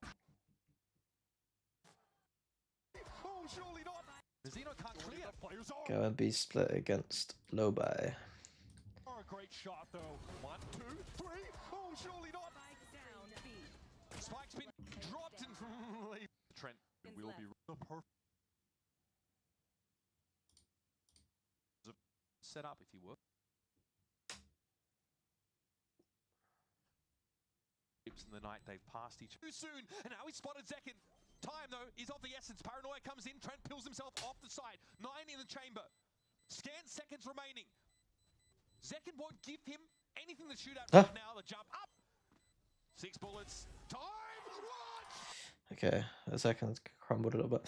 Oh, surely not. Mazzino can't clear. The players are. go and be split against Lobai. A great shot though. 1, 2, 3. Oh, surely not. Spike down B. Spike's been dropped and Trent. It will be the perfect. Set up if you will. In the night they've passed each too soon, and now he's spotted Zekin. Time though is of the essence. Paranoia comes in. Trent peels himself off the side. 9 in the chamber. Scant seconds remaining. Zekin won't give him anything to shoot at right now. The jump up. 6 bullets. Time. Run! Okay, a second crumbled a little bit.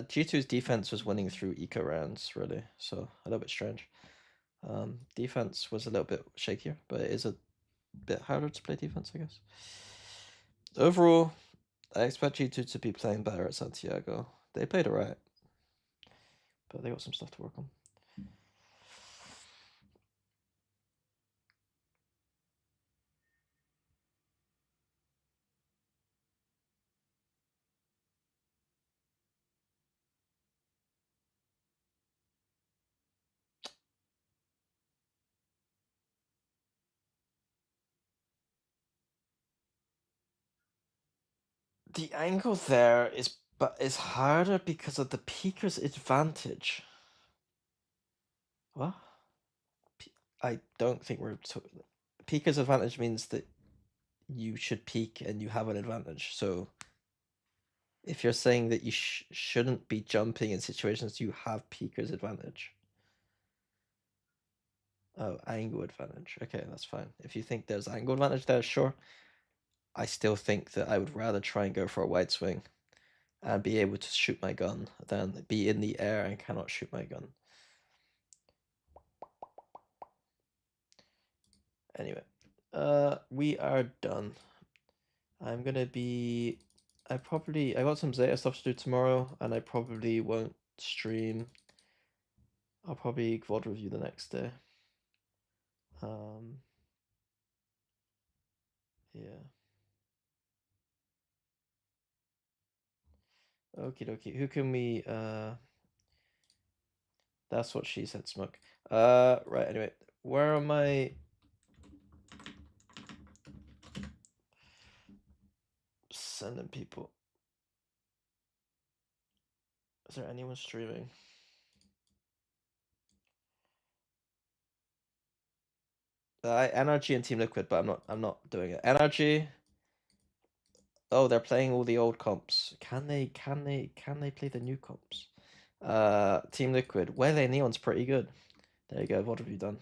G2's defense was winning through eco rounds, really, so a little bit strange. Defense was a little bit shakier, but it is a bit harder to play defense, I guess. Overall, I expect G2 to be playing better at Santiago. They played alright, but they got some stuff to work on. The angle there is harder because of the peeker's advantage. What? I don't think we're peeker's advantage means that you should peek and you have an advantage. So if you're saying that you shouldn't be jumping in situations you have peeker's advantage. Oh, angle advantage. Okay, that's fine. If you think there's angle advantage there, sure. I still think that I would rather try and go for a wide swing and be able to shoot my gun than be in the air and cannot shoot my gun. Anyway, we are done. I'm gonna be. I got some Zeta stuff to do tomorrow, and I probably won't stream. I'll probably VOD review the next day. Yeah. Okie dokie. Who can we that's what she said, Smoke. Right, anyway. Where am I? Sending people. Is there anyone streaming? NRG and Team Liquid, but I'm not doing it. NRG. Oh, they're playing all the old comps. Can they play the new comps? Team Liquid. Wele Neon's pretty good. There you go. What have you done?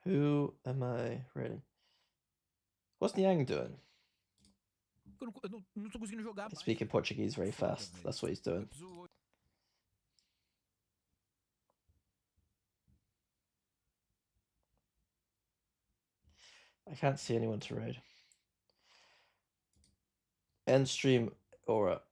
Who am I rating? What's Niang doing? Eu não tô conseguindo jogar He's mais. speaking Portuguese very Foda, fast. velho. That's what he's Eu doing. preciso- I can't see anyone to raid. End stream Aura.